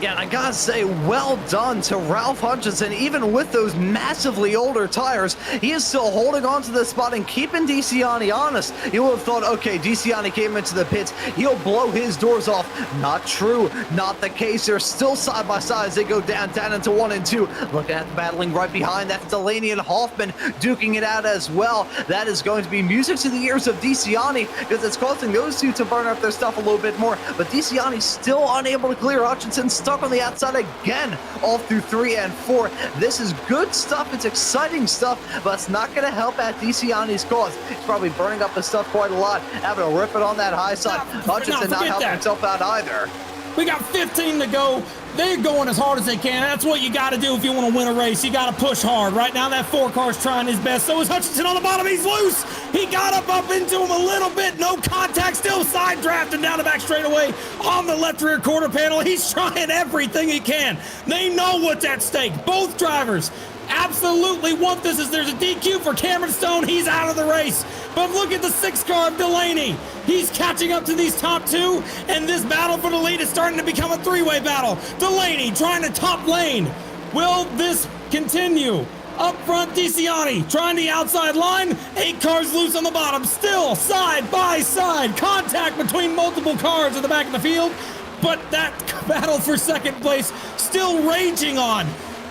Yeah, and I gotta say, well done to Ralph Hutchinson. Even with those massively older tires, he is still holding on to this spot and keeping DeCiani honest. You would have thought, okay, DeCiani came into the pits, he'll blow his doors off. Not true, not the case. They're still side by side as they go down into 1 and 2. Looking at the battling right behind, that's Delaney and Hoffman duking it out as well. That is going to be music to the ears of DeCiani because it's causing those two to burn up their stuff a little bit more. But DeCiani still unable to clear. Hutchinson stuck on the outside again all through 3 and 4. This is good stuff. It's exciting stuff, but it's not going to help at DeCiani's cause. He's probably burning up his stuff quite a lot, having to rip it on that high side. Hutchinson not helping himself out either. We got 15 to go. They're going as hard as they can. That's what you got to do if you want to win a race. You got to push hard. Right now, that 4-car's trying his best. So is Hutchinson on the bottom. He's loose. He got up into him a little bit. No contact. Still side drafting down the back straightaway on the left rear quarter panel. He's trying everything he can. They know what's at stake. Both drivers absolutely want this. As there's a DQ for Cameron Stone. He's out of the race. But look at the 6-car of Delaney. He's catching up to these top 2, and this battle for the lead is starting to become a 3-way battle. Delaney trying to top lane. Will this continue? Up front, DeCiani trying the outside line. 8 cars loose on the bottom. Still side by side. Contact between multiple cars at the back of the field. But that battle for second place still raging on.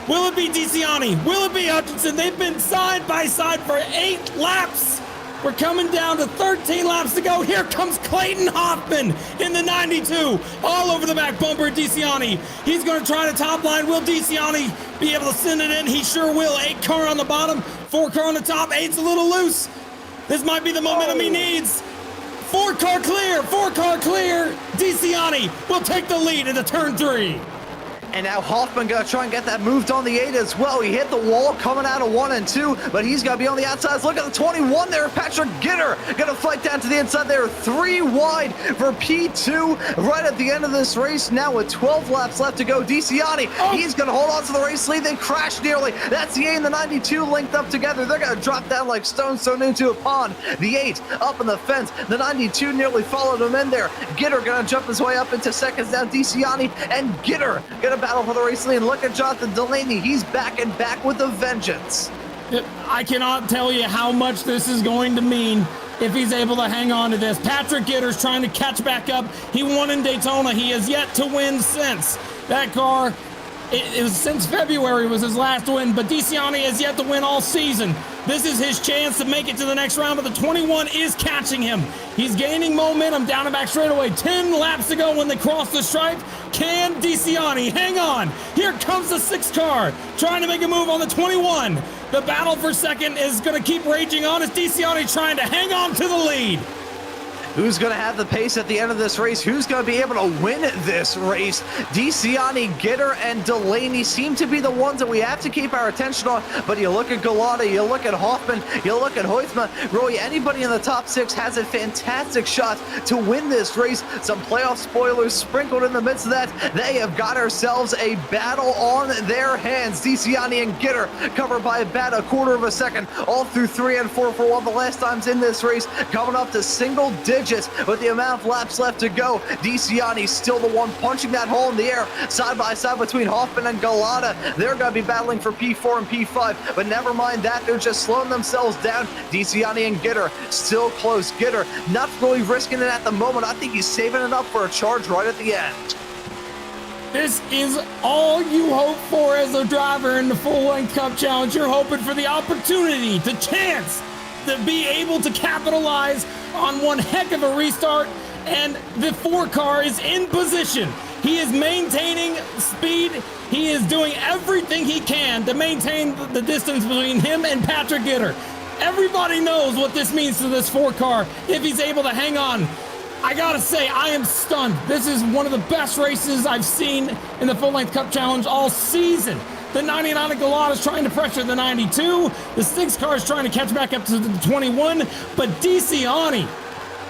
Will it be DeCiani? Will it be Hutchinson? They've been side by side for 8 laps. We're coming down to 13 laps to go. Here comes Clayton Hoffman in the 92. All over the back bumper of DeCiani. He's going to try to top line. Will DeCiani be able to send it in? He sure will. 8-car on the bottom, 4-car on the top. 8's a little loose. This might be the momentum he needs. 4-car clear, 4-car clear. DeCiani will take the lead into turn 3. And now Hoffman gonna try and get that moved on the 8 as well. He hit the wall coming out of 1 and 2, but he's gonna be on the outside. Look at the 21 there. Patrick Gitter gonna fight down to the inside there. 3 wide for P2 right at the end of this race. Now with 12 laps left to go. DeCiani, he's gonna hold on to the race lead, then crash nearly. That's the 8 and the 92 linked up together. They're gonna drop down like stones thrown into a pond. The 8 up in the fence. The 92 nearly followed him in there. Gitter gonna jump his way up into seconds now. DeCiani and Gitter gonna battle for the race lead. Look at Jonathan Delaney. He's back and back with a vengeance. I cannot tell you how much this is going to mean if he's able to hang on to this. Patrick Gitter's trying to catch back up. He won in Daytona. He has yet to win since. That car, it was since February was his last win, but DeCiani has yet to win all season. This is his chance to make it to the next round, but the 21 is catching him. He's gaining momentum down and back straightaway. 10 laps to go when they cross the stripe. Can DeCiani hang on? Here comes the 6-car, trying to make a move on the 21. The battle for second is going to keep raging on as DeCiani trying to hang on to the lead. Who's going to have the pace at the end of this race? Who's going to be able to win this race? DeCiani, Gitter, and Delaney seem to be the ones that we have to keep our attention on. But you look at Galata, you look at Hoffman, you look at Hoytma. Really, anybody in the top 6 has a fantastic shot to win this race. Some playoff spoilers sprinkled in the midst of that. They have got ourselves a battle on their hands. DeCiani and Gitter covered by about a quarter of a second, all through 3 and 4 for one of the last times in this race, coming up to single digits with the amount of laps left to go. DeCiani still the one punching that hole in the air, side by side between Hoffman and Galata. They're going to be battling for P4 and P5, but never mind that, they're just slowing themselves down. DeCiani and Gitter still close. Gitter not really risking it at the moment. I think he's saving it up for a charge right at the end. This is all you hope for as a driver in the full-length Cup Challenge. You're hoping for the opportunity, the chance to be able to capitalize on one heck of a restart, and the 4 car is in position. He is maintaining speed. He is doing everything he can to maintain the distance between him and Patrick Gitter. Everybody knows what this means to this 4 car if he's able to hang on. I gotta say, I am stunned. This is one of the best races I've seen in the full-length Cup Challenge all season. The 99 of Galata is trying to pressure the 92. The 6 car is trying to catch back up to the 21. But DeCiani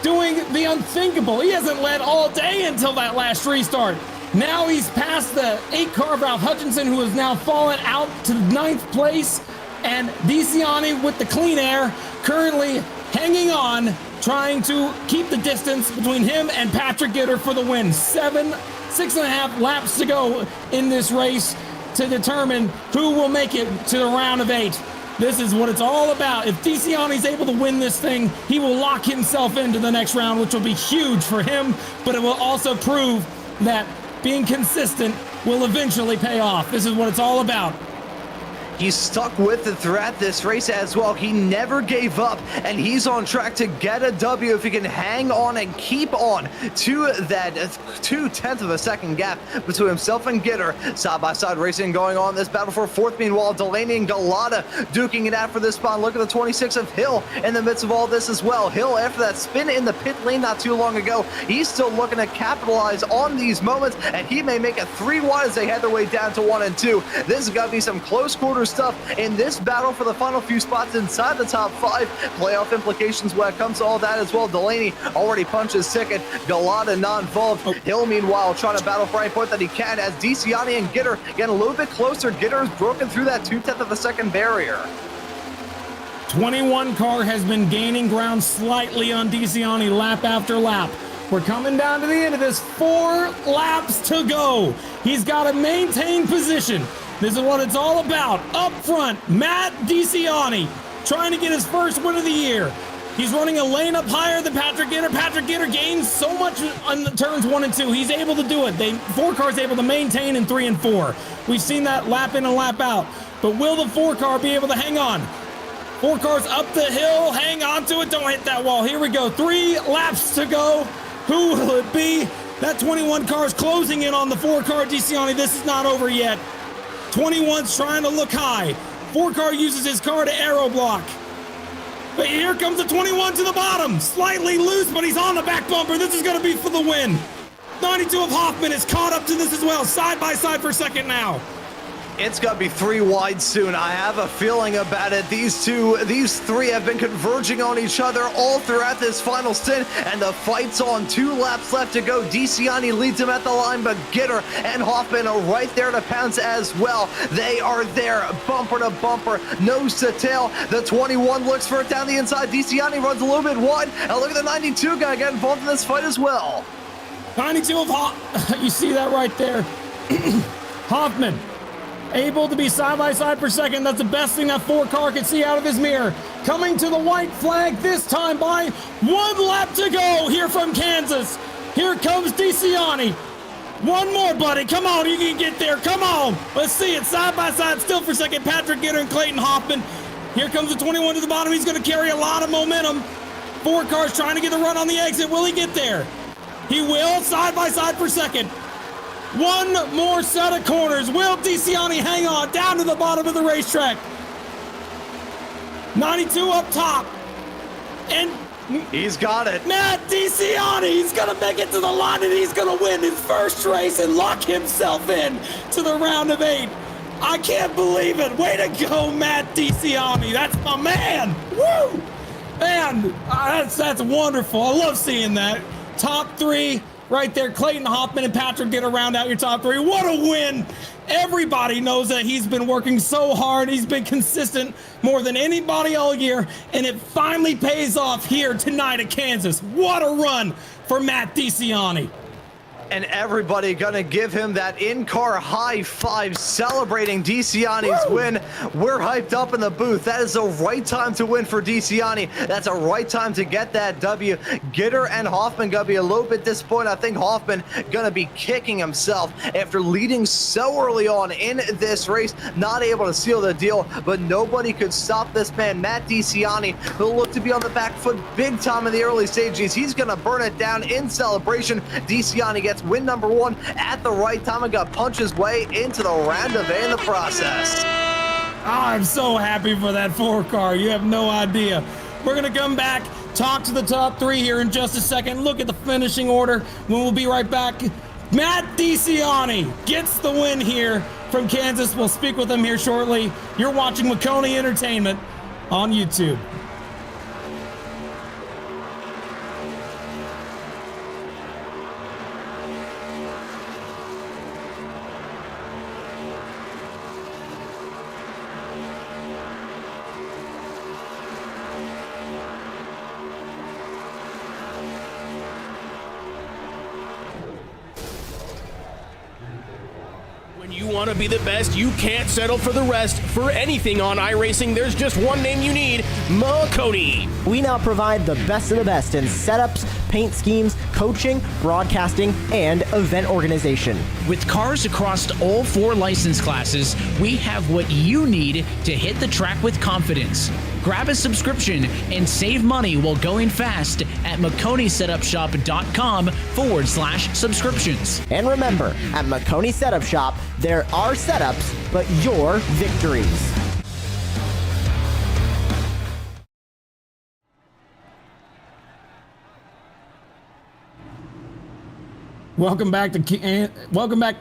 doing the unthinkable. He hasn't led all day until that last restart. Now he's past the 8 car of Ralph Hutchinson, who has now fallen out to 9th place. And DeCiani with the clean air currently hanging on, trying to keep the distance between him and Patrick Gitter for the win. 6.5 laps to go in this race to determine who will make it to the round of 8. This is what it's all about. If DeCiani's able to win this thing, he will lock himself into the next round, which will be huge for him, but it will also prove that being consistent will eventually pay off. This is what it's all about. He's stuck with it throughout this race as well. He never gave up, and he's on track to get a W if he can hang on and keep on to that 0.2 of a second gap between himself and Gitter. Side-by-side racing going on this battle for 4th. Meanwhile, Delaney and Galata duking it out for this spot. Look at the 26 of Hill in the midst of all this as well. Hill, after that spin in the pit lane not too long ago, he's still looking to capitalize on these moments, and he may make it 3 wide as they head their way down to 1 and 2. This is going to be some close quarters stuff in this battle for the final few spots inside the top 5. Playoff implications when it comes to all that as well. Delaney already punched his ticket. Galata not involved. Hill, meanwhile, trying to battle for any point that he can as DeCiani and Gitter getting a little bit closer. Gitter has broken through that 0.2 of a second barrier. 21 car has been gaining ground slightly on DeCiani lap after lap. We're coming down to the end of this. 4 laps to go. He's got to maintain position. This is what it's all about. Up front, Matt DeCiani trying to get his first win of the year. He's running a lane up higher than Patrick Gitter. Patrick Gitter gains so much on the turns 1 and 2. He's able to do it. 4 cars able to maintain in 3 and 4. We've seen that lap in and lap out. But will the 4 car be able to hang on? 4 cars up the hill. Hang on to it. Don't hit that wall. Here we go. 3 laps to go. Who will it be? That 21 car is closing in on the 4 car DeCiani. This is not over yet. 21's trying to look high. 4 car uses his car to aero block. But here comes the 21 to the bottom. Slightly loose, but he's on the back bumper. This is going to be for the win. 92 of Hoffman is caught up to this as well. Side by side for second now. It's going to be 3 wide soon. I have a feeling about it. These 3 have been converging on each other all throughout this final stint, and the fight's on. 2 laps left to go. DeCiani leads him at the line, but Gitter and Hoffman are right there to pounce as well. They are there, bumper to bumper, nose to tail. The 21 looks for it down the inside. DeCiani runs a little bit wide, and look at the 92 guy get involved in this fight as well. 92 of Hoffman, you see that right there. Hoffman. Able to be side by side for second. That's the best thing that 4 car could see out of his mirror. Coming to the white flag this time by 1 lap to go here from Kansas. Here comes DeCiani. 1 more, buddy. Come on, you can get there. Come on. Let's see it side by side still for second. Patrick Gitter and Clayton Hoffman. Here comes the 21 to the bottom. He's going to carry a lot of momentum. 4 cars trying to get the run on the exit. Will he get there? He will. Side by side for second. 1 more set of corners. Will DeCiani hang on down to the bottom of the racetrack? 92 up top. And He's got it. Matt DeCiani, he's going to make it to the line, and he's going to win his first race and lock himself in to the round of 8. I can't believe it. Way to go, Matt DeCiani. That's my man. Woo! Man, that's wonderful. I love seeing that. Top 3 right there. Clayton Hoffman and Patrick get to round out your top 3. What a win. Everybody knows that he's been working so hard. He's been consistent more than anybody all year, and it finally pays off here tonight at Kansas. What a run for Matt DeCiani. And everybody gonna give him that in-car high five celebrating DeCiani's win. We're hyped up in the booth. That is the right time to win for DeCiani. That's a right time to get that W. Gitter and Hoffman gonna be a little bit disappointed. I think Hoffman gonna be kicking himself after leading so early on in this race, not able to seal the deal, but nobody could stop this man. Matt DeCiani will look to be on the back foot big time in the early stages. He's gonna burn it down in celebration. DeCiani gets win number 1 at the right time and got punched his way into the round of A in the process. I'm so happy for that 4 car. You have no idea. We're going to come back, talk to the top 3 here in just a second, look at the finishing order when we'll be right back. Matt DeCiani gets the win here from Kansas. We'll speak with him here shortly. You're watching Maconi Entertainment on YouTube. When you want to be the best, you can't settle for the rest. For anything on iRacing, there's just one name you need, Maconi. We now provide the best of the best in setups, paint schemes, coaching, broadcasting, and event organization. With cars across all 4 license classes, we have what you need to hit the track with confidence. Grab a subscription and save money while going fast at MaconiSetupShop.com/subscriptions. And remember, at Maconi Setup Shop, there are setups, but your victories. Welcome back to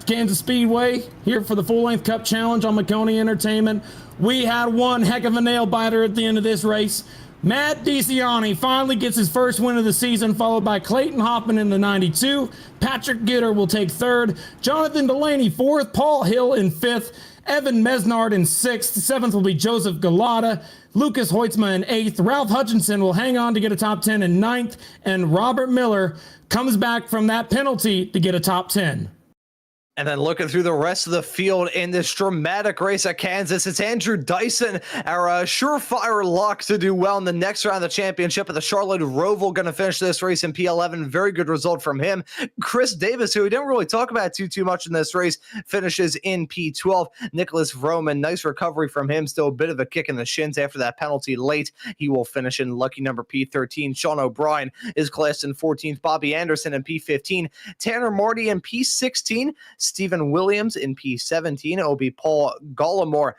Kansas Speedway, here for the full-length Cup Challenge on Maconi Entertainment. We had one heck of a nail-biter at the end of this race. Matt DeCiani finally gets his first win of the season, followed by Clayton Hoffman in the 92. Patrick Gitter will take 3rd. Jonathan Delaney 4th. Paul Hill in 5th. Evan Mesnard in 6th. 7th will be Joseph Galata. Lucas Hoitzma in 8th. Ralph Hutchinson will hang on to get a top 10 in 9th. And Robert Miller comes back from that penalty to get a top 10. And then looking through the rest of the field in this dramatic race at Kansas, it's Andrew Dyson, our surefire lock to do well in the next round of the championship. At the Charlotte Roval going to finish this race in P11. Very good result from him. Chris Davis, who we didn't really talk about too much in this race, finishes in P12. Nicholas Vroman, nice recovery from him. Still a bit of a kick in the shins after that penalty late. He will finish in lucky number P13. Sean O'Brien is classed in 14th. Bobby Anderson in P15. Tanner Marty in P16. Stephen Williams in P17. It will be Paul Gallimore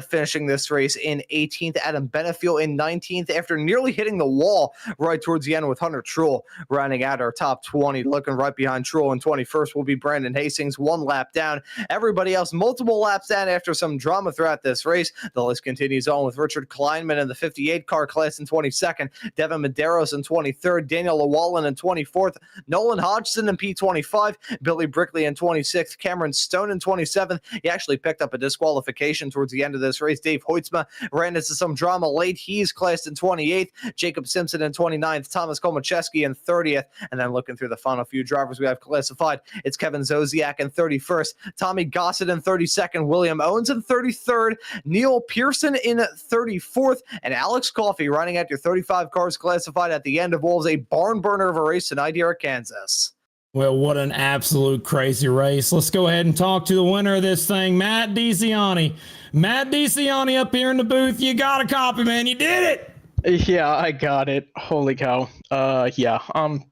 finishing this race in 18th. Adam Benefiel in 19th after nearly hitting the wall right towards the end with Hunter Truex rounding out our top 20. Looking right behind Truex in 21st will be Brandon Hastings, 1 lap down. Everybody else multiple laps down after some drama throughout this race. The list continues on with Richard Kleinman in the 58 car class in 22nd. Devin Medeiros in 23rd. Daniel Llewellyn in 24th. Nolan Hodgson in P25. Billy Brickley in 26th. Cameron Stone in 27th. He actually picked up a disqualification towards the end of this race. Dave Hoitzma ran into some drama late. He's classed in 28th. Jacob Simpson in 29th. Thomas Komacheski in 30th. And then looking through the final few drivers we have classified, it's Kevin Zosiak in 31st. Tommy Gossett in 32nd. William Owens in 33rd. Neil Pearson in 34th. And Alex Coffey running out your 35 cars classified at the end of what was a barn burner of a race tonight here at Kansas. Well, what an absolute crazy race. Let's go ahead and talk to the winner of this thing, Matt DeCiani. Matt DeCiani up here in the booth. You got a copy, man. You did it. Yeah, I got it. Holy cow. Yeah, I'm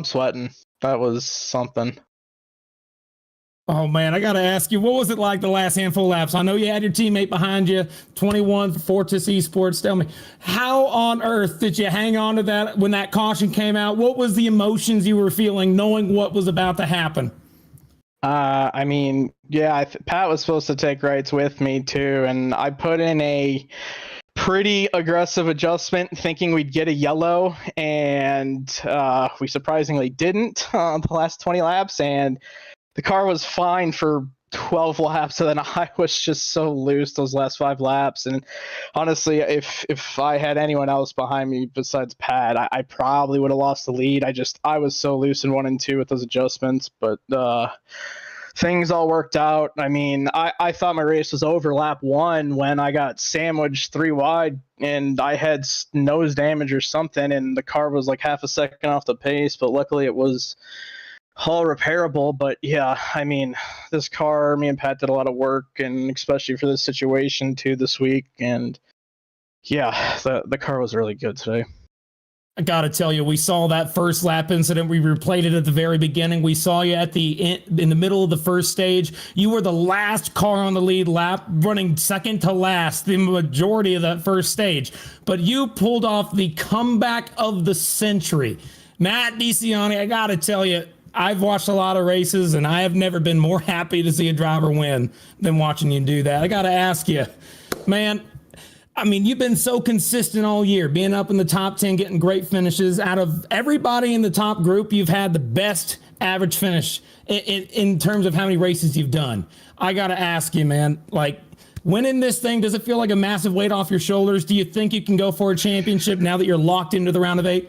sweating. That was something. Oh man, I gotta ask you, what was it like the last handful of laps? I know you had your teammate behind you, 21 for Fortis Esports. Tell me, how on earth did you hang on to that when that caution came out? What was the emotions you were feeling knowing what was about to happen? I mean, yeah, Pat was supposed to take rights with me too, and I put in a pretty aggressive adjustment thinking we'd get a yellow, and we surprisingly didn't the last 20 laps, and the car was fine for 12 laps, and then I was just so loose those last 5 laps. And honestly, if I had anyone else behind me besides Pat, I probably would have lost the lead. I was so loose in 1 and 2 with those adjustments, but things all worked out. I mean, I thought my race was over lap 1 when I got sandwiched 3 wide and I had nose damage or something, and the car was like half a second off the pace, but luckily it was all repairable. But yeah, I mean, this car, me and Pat did a lot of work, and especially for this situation too this week. And yeah, the car was really good today. I gotta tell you, we saw that first lap incident. We replayed it at the very beginning. We saw you at in the middle of the first stage. You were the last car on the lead lap, running second to last the majority of that first stage. But you pulled off the comeback of the century. Matt DeCiani, I gotta tell you, I've watched a lot of races, and I have never been more happy to see a driver win than watching you do that. I got to ask you, man, I mean, you've been so consistent all year, being up in the top 10, getting great finishes. Out of everybody in the top group, you've had the best average finish in terms of how many races you've done. I got to ask you, man, like, winning this thing, does it feel like a massive weight off your shoulders? Do you think you can go for a championship now that you're locked into the round of 8?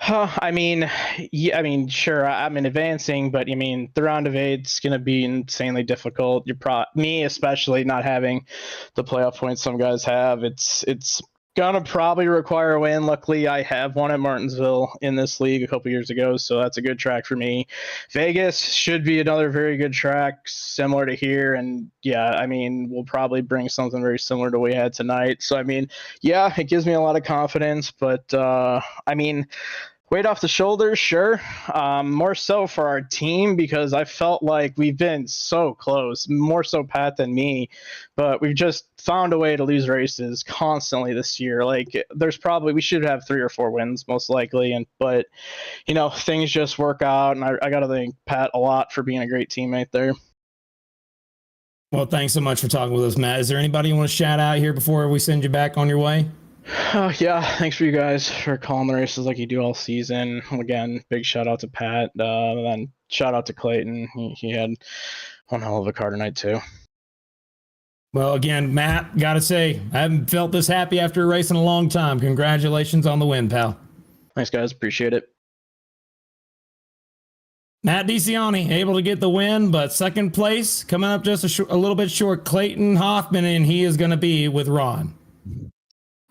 I mean, yeah, I mean, sure, I'm in advancing, but I mean, the round of 8's going to be insanely difficult. Me especially, not having the playoff points some guys have. It's gonna probably require a win. Luckily, I have won at Martinsville in this league a couple years ago, so that's a good track for me. Vegas should be another very good track, similar to here, and yeah, I mean, we'll probably bring something very similar to what we had tonight. So I mean, yeah, it gives me a lot of confidence, but I mean, weight off the shoulders, sure. More so for our team, because I felt like we've been so close, more so Pat than me, but we've just found a way to lose races constantly this year. Like, we should have 3 or 4 wins most likely, but you know, things just work out, and I got to thank Pat a lot for being a great teammate there. Well, thanks so much for talking with us, Matt. Is there anybody you want to shout out here before we send you back on your way? Oh, yeah, thanks for you guys for calling the races like you do all season. Again, big shout out to Pat, and then shout out to Clayton. He had one hell of a car tonight too. Well, again, Matt, gotta say, I haven't felt this happy after a race in a long time. Congratulations on the win, pal. Thanks, guys. Appreciate it. Matt DeCiani able to get the win, but second place coming up just a little bit short. Clayton Hoffman, and he is going to be with Ron.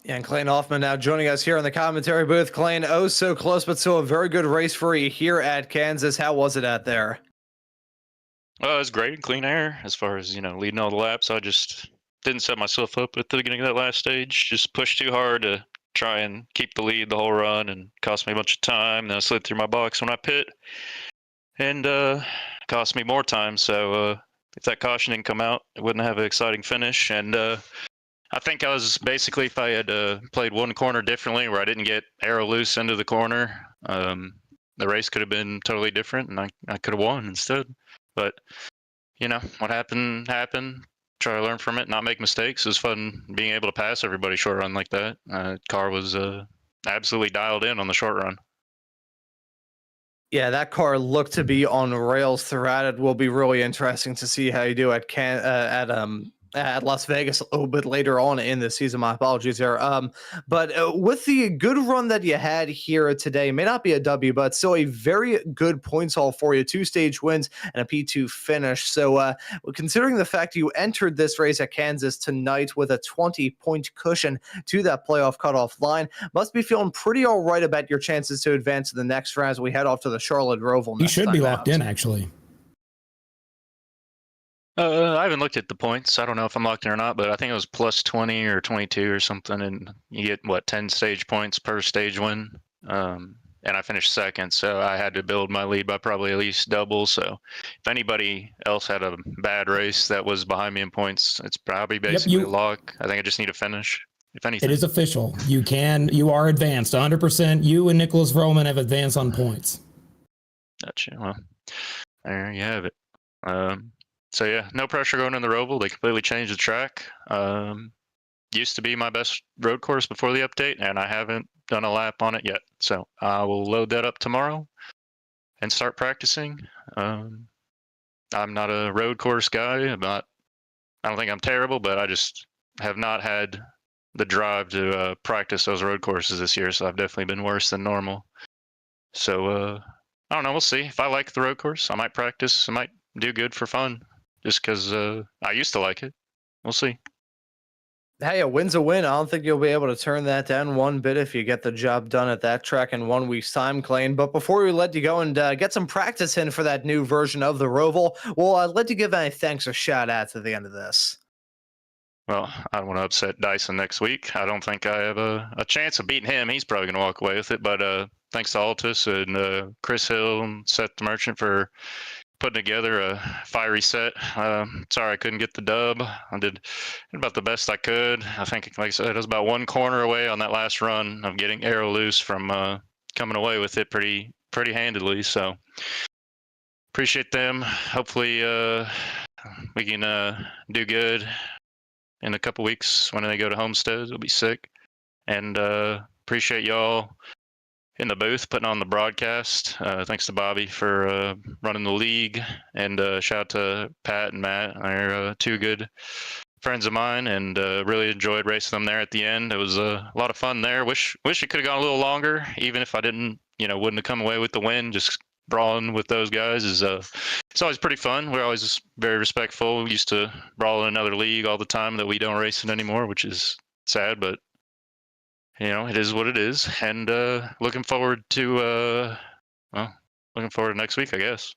Yeah, and Clayton Hoffman now joining us here in the commentary booth. Clayton, oh, so close, but still a very good race for you here at Kansas. How was it out there? It was great, clean air. As far as, leading all the laps, I just didn't set myself up at the beginning of that last stage. Just pushed too hard to try and keep the lead the whole run, and cost me a bunch of time. Then I slid through my box when I pit, and cost me more time. So if that caution didn't come out, it wouldn't have an exciting finish. And I think I was basically, if I had played one corner differently, where I didn't get aero loose into the corner, the race could have been totally different, and I could have won instead. But what happened. Try to learn from it, not make mistakes. It was fun being able to pass everybody short run like that. Car was absolutely dialed in on the short run. Yeah, that car looked to be on rails throughout. It will be really interesting to see how you do at Las Vegas a little bit later on in the season. My apologies there. But with the good run that you had here today, may not be a W, but still a very good points haul for you. 2 stage wins and a P2 finish. So considering the fact you entered this race at Kansas tonight with a 20-point cushion to that playoff cutoff line, must be feeling pretty all right about your chances to advance to the next round as we head off to the Charlotte Roval. You should be locked in, actually. I haven't looked at the points. I don't know if I'm locked in or not, but I think it was plus 20 or 22 or something, and you get 10 stage points per stage win. and I finished second, so I had to build my lead by probably at least double. So if anybody else had a bad race that was behind me in points, it's probably basically a lock. I think I just need to finish, if anything. It is official. You are advanced 100%. You and Nicholas Vroman have advanced on points. Gotcha. Well, there you have it. So yeah, no pressure going in the Roval. They completely changed the track. Used to be my best road course before the update, and I haven't done a lap on it yet. So I will load that up tomorrow and start practicing. I'm not a road course guy. I don't think I'm terrible, but I just have not had the drive to practice those road courses this year. So I've definitely been worse than normal. So I don't know. We'll see. If I like the road course, I might practice. I might do good for fun, just because I used to like it. We'll see. Hey, a win's a win. I don't think you'll be able to turn that down one bit if you get the job done at that track in 1 week's time, Clayton. But before we let you go and get some practice in for that new version of the Roval, we'll let you give any thanks or shout outs at the end of this. Well, I don't want to upset Dyson next week. I don't think I have a chance of beating him. He's probably going to walk away with it. But thanks to Altus and Chris Hill and Seth the Merchant for putting together a fiery set. Sorry I couldn't get the dub. I did about the best I could. I think, like I said, it was about one corner away on that last run of getting Arrow loose from coming away with it pretty handedly. So appreciate them. Hopefully we can do good in a couple weeks when they go to Homestead. It'll be sick. And appreciate y'all in the booth putting on the broadcast. Thanks to Bobby for running the league, and shout out to Pat and Matt. They're two good friends of mine, and really enjoyed racing them there at the end. It was a lot of fun there. Wish it could have gone a little longer, even if I wouldn't have come away with the win. Just brawling with those guys is it's always pretty fun. We're always very respectful. We used to brawl in another league all the time that we don't race in anymore, which is sad, but it is what it is. And looking forward to next week, I guess.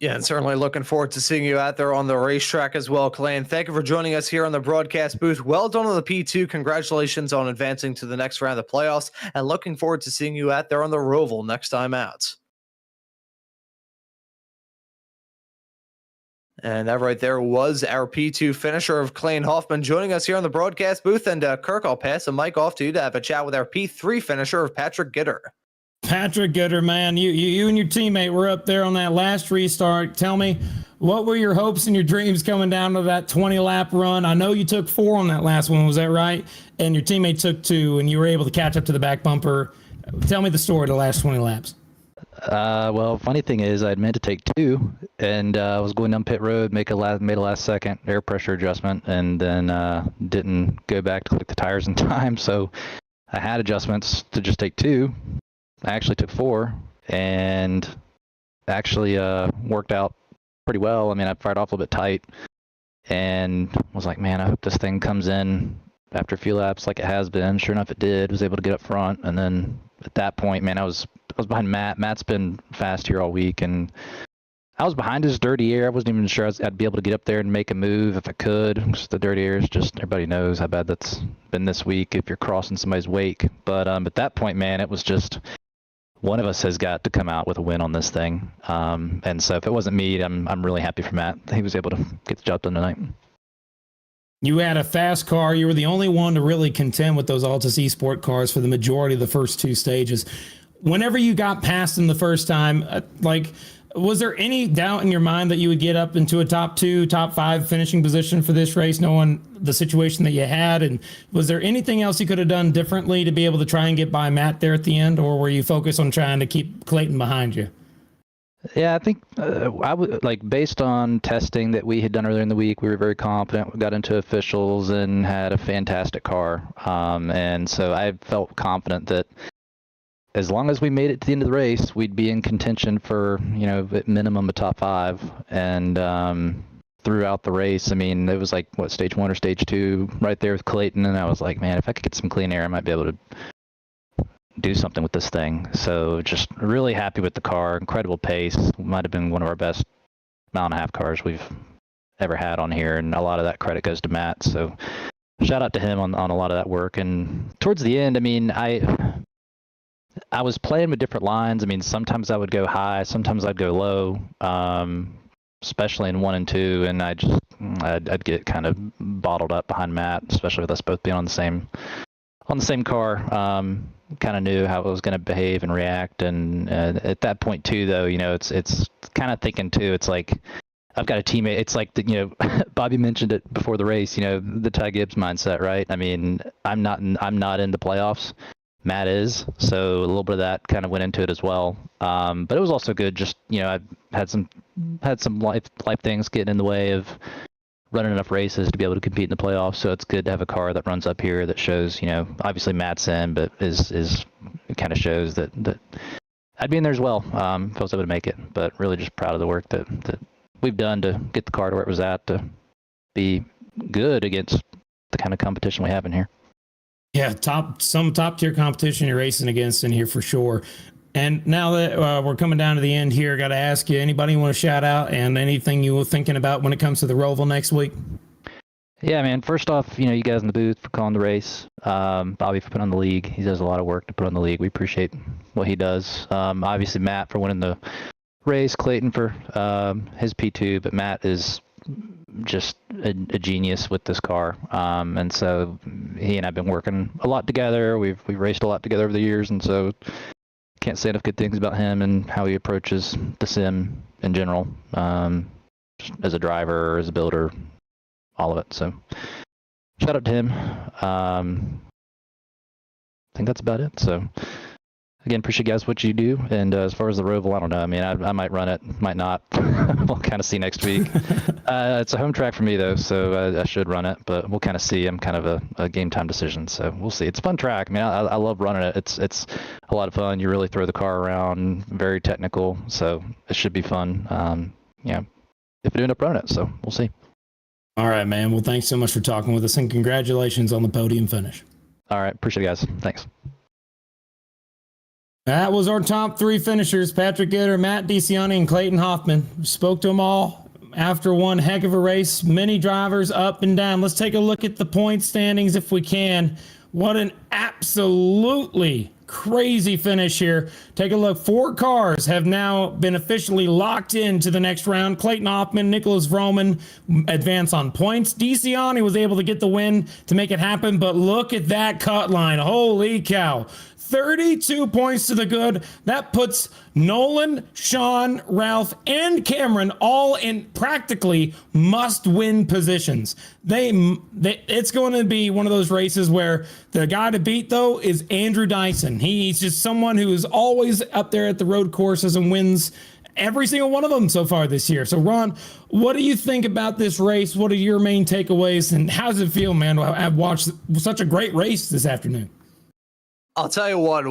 Yeah, and certainly looking forward to seeing you out there on the racetrack as well, Clayton. Thank you for joining us here on the broadcast booth. Well done on the P2. Congratulations on advancing to the next round of the playoffs, and looking forward to seeing you out there on the Roval next time out. And that right there was our P2 finisher of Clayton Hoffman joining us here on the broadcast booth. And Kirk, I'll pass the mic off to you to have a chat with our P3 finisher of Patrick Gitter. Patrick Gitter, man, you and your teammate were up there on that last restart. Tell me, what were your hopes and your dreams coming down to that 20-lap run? I know you took 4 on that last one, was that right? And your teammate took 2, and you were able to catch up to the back bumper. Tell me the story of the last 20 laps. Well, funny thing is, I'd meant to take 2, and I was going down pit road, made a last second air pressure adjustment, and then didn't go back to click the tires in time. So I had adjustments to just take 2. I actually took 4, and actually worked out pretty well. I mean, I fired off a little bit tight, and was like, man, I hope this thing comes in after a few laps like it has been. Sure enough, it did. Was able to get up front, and then at that point, man, I was behind Matt. Matt's been fast here all week, and I was behind his dirty air. I wasn't even sure I'd be able to get up there and make a move if I could. Just the dirty air is just, everybody knows how bad that's been this week if you're crossing somebody's wake. But at that point, man, it was just one of us has got to come out with a win on this thing. And so if it wasn't me, I'm really happy for Matt. He was able to get the job done tonight. You had a fast car. You were the only one to really contend with those Altus eSport cars for the majority of the first 2 stages. Whenever you got past them the first time, was there any doubt in your mind that you would get up into a top 2, top 5 finishing position for this race, knowing the situation that you had? And was there anything else you could have done differently to be able to try and get by Matt there at the end, or were you focused on trying to keep Clayton behind you? Yeah, I think I would, based on testing that we had done earlier in the week, we were very confident. We got into officials and had a fantastic car. And so I felt confident that as long as we made it to the end of the race, we'd be in contention for, at minimum a top 5. And throughout the race, I mean, it was stage 1 or stage 2 right there with Clayton. And I was like, man, if I could get some clean air, I might be able to do something with this thing. So just really happy with the car. Incredible pace. Might have been one of our best mile-and-a-half cars we've ever had on here, and a lot of that credit goes to Matt. So shout out to him on a lot of that work. And towards the end, I mean, I I was playing with different lines. I mean, sometimes I would go high, sometimes I'd go low, especially in 1 and 2, and I'd get kind of bottled up behind Matt, especially with us both being on the same car. Kind of knew how it was going to behave and react, and at that point too, though, it's kind of thinking too. It's like I've got a teammate. It's like Bobby mentioned it before the race. The Ty Gibbs mindset, right? I mean, I'm not in the playoffs. Matt is, so a little bit of that kind of went into it as well. But it was also good. Just I've had some life things getting in the way of running enough races to be able to compete in the playoffs. So it's good to have a car that runs up here that shows, obviously Matt's in, but is it kind of shows that I'd be in there as well if I was able to make it. But really just proud of the work that we've done to get the car to where it was at to be good against the kind of competition we have in here. Yeah, some top tier competition you're racing against in here for sure. And now that we're coming down to the end here, got to ask you, anybody you want to shout out and anything you were thinking about when it comes to the Roval next week? Yeah, man. First off, you guys in the booth for calling the race. Bobby for putting on the league. He does a lot of work to put on the league. We appreciate what he does. Obviously, Matt for winning the race. Clayton for his P2, but Matt is just a genius with this car. And so he and I've been working a lot together. We've raced a lot together over the years, and so can't say enough good things about him and how he approaches the sim in general, as a driver, as a builder, all of it. So shout out to him. I think that's about it. So again, appreciate guys what you do. And as far as the Roval, I don't know. I mean, I might run it, might not. We'll kind of see next week. It's a home track for me though, so I should run it, but we'll kind of see. I'm kind of a game time decision, so we'll see. It's a fun track. I mean, I love running it. It's a lot of fun. You really throw the car around, very technical, so it should be fun. If we end up running it, so we'll see. All right, man. Well, thanks so much for talking with us, and congratulations on the podium finish. All right, appreciate it, guys. Thanks. That was our top 3 finishers, Patrick Gitter, Matt DeCiani, and Clayton Hoffman. We spoke to them all after one heck of a race. Many drivers up and down. Let's take a look at the point standings if we can. What an absolutely crazy finish here. Take a look. 4 cars have now been officially locked into the next round. Clayton Hoffman, Nicholas Vroman advance on points. DeCiani was able to get the win to make it happen, but look at that cut line. Holy cow. 32 points to the good. That puts Nolan, Sean, Ralph, and Cameron all in practically must-win positions. It's going to be one of those races where the guy to beat, though, is Andrew Dyson. He's just someone who is always up there at the road courses and wins every single one of them so far this year. So, Ron, what do you think about this race? What are your main takeaways, and how does it feel, man, to have watched such a great race this afternoon? I'll tell you what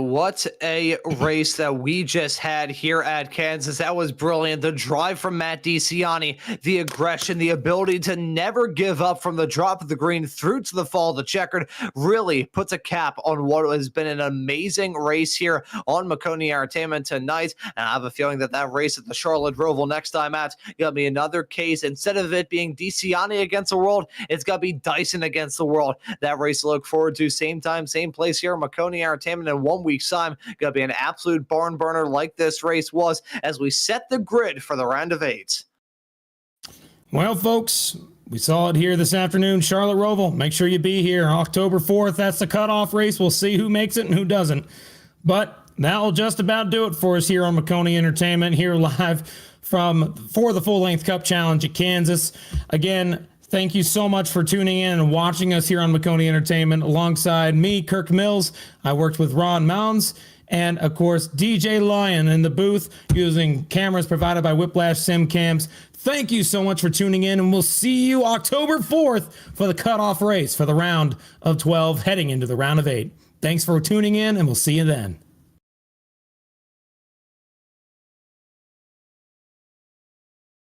a race that we just had here at Kansas. That was brilliant. The drive from Matt DeCiani, the aggression, the ability to never give up from the drop of the green through to the fall of the checkered really puts a cap on what has been an amazing race here on Maconi Entertainment tonight. And I have a feeling that race at the Charlotte Roval next time out, going to be another case. Instead of it being DeCiani against the world, it's going to be Dyson against the world. That race to look forward to. Same time, same place here, Maconi Entertainment in 1 week's time. Going to be an absolute barn burner like this race was as we set the grid for the round of 8. Well, folks, we saw it here this afternoon, Charlotte Roval. Make sure you be here October 4th. That's the cutoff race. We'll see who makes it and who doesn't. But that'll just about do it for us here on Maconi Entertainment, here live for the full-length Cup Challenge at Kansas. Again, thank you so much for tuning in and watching us here on Maconi Entertainment. Alongside me, Kirk Mills, I worked with Ron Mounds, and of course, DJ Lyon in the booth using cameras provided by Whiplash Sim Cams. Thank you so much for tuning in, and we'll see you October 4th for the cutoff race for the round of 12 heading into the round of 8. Thanks for tuning in, and we'll see you then.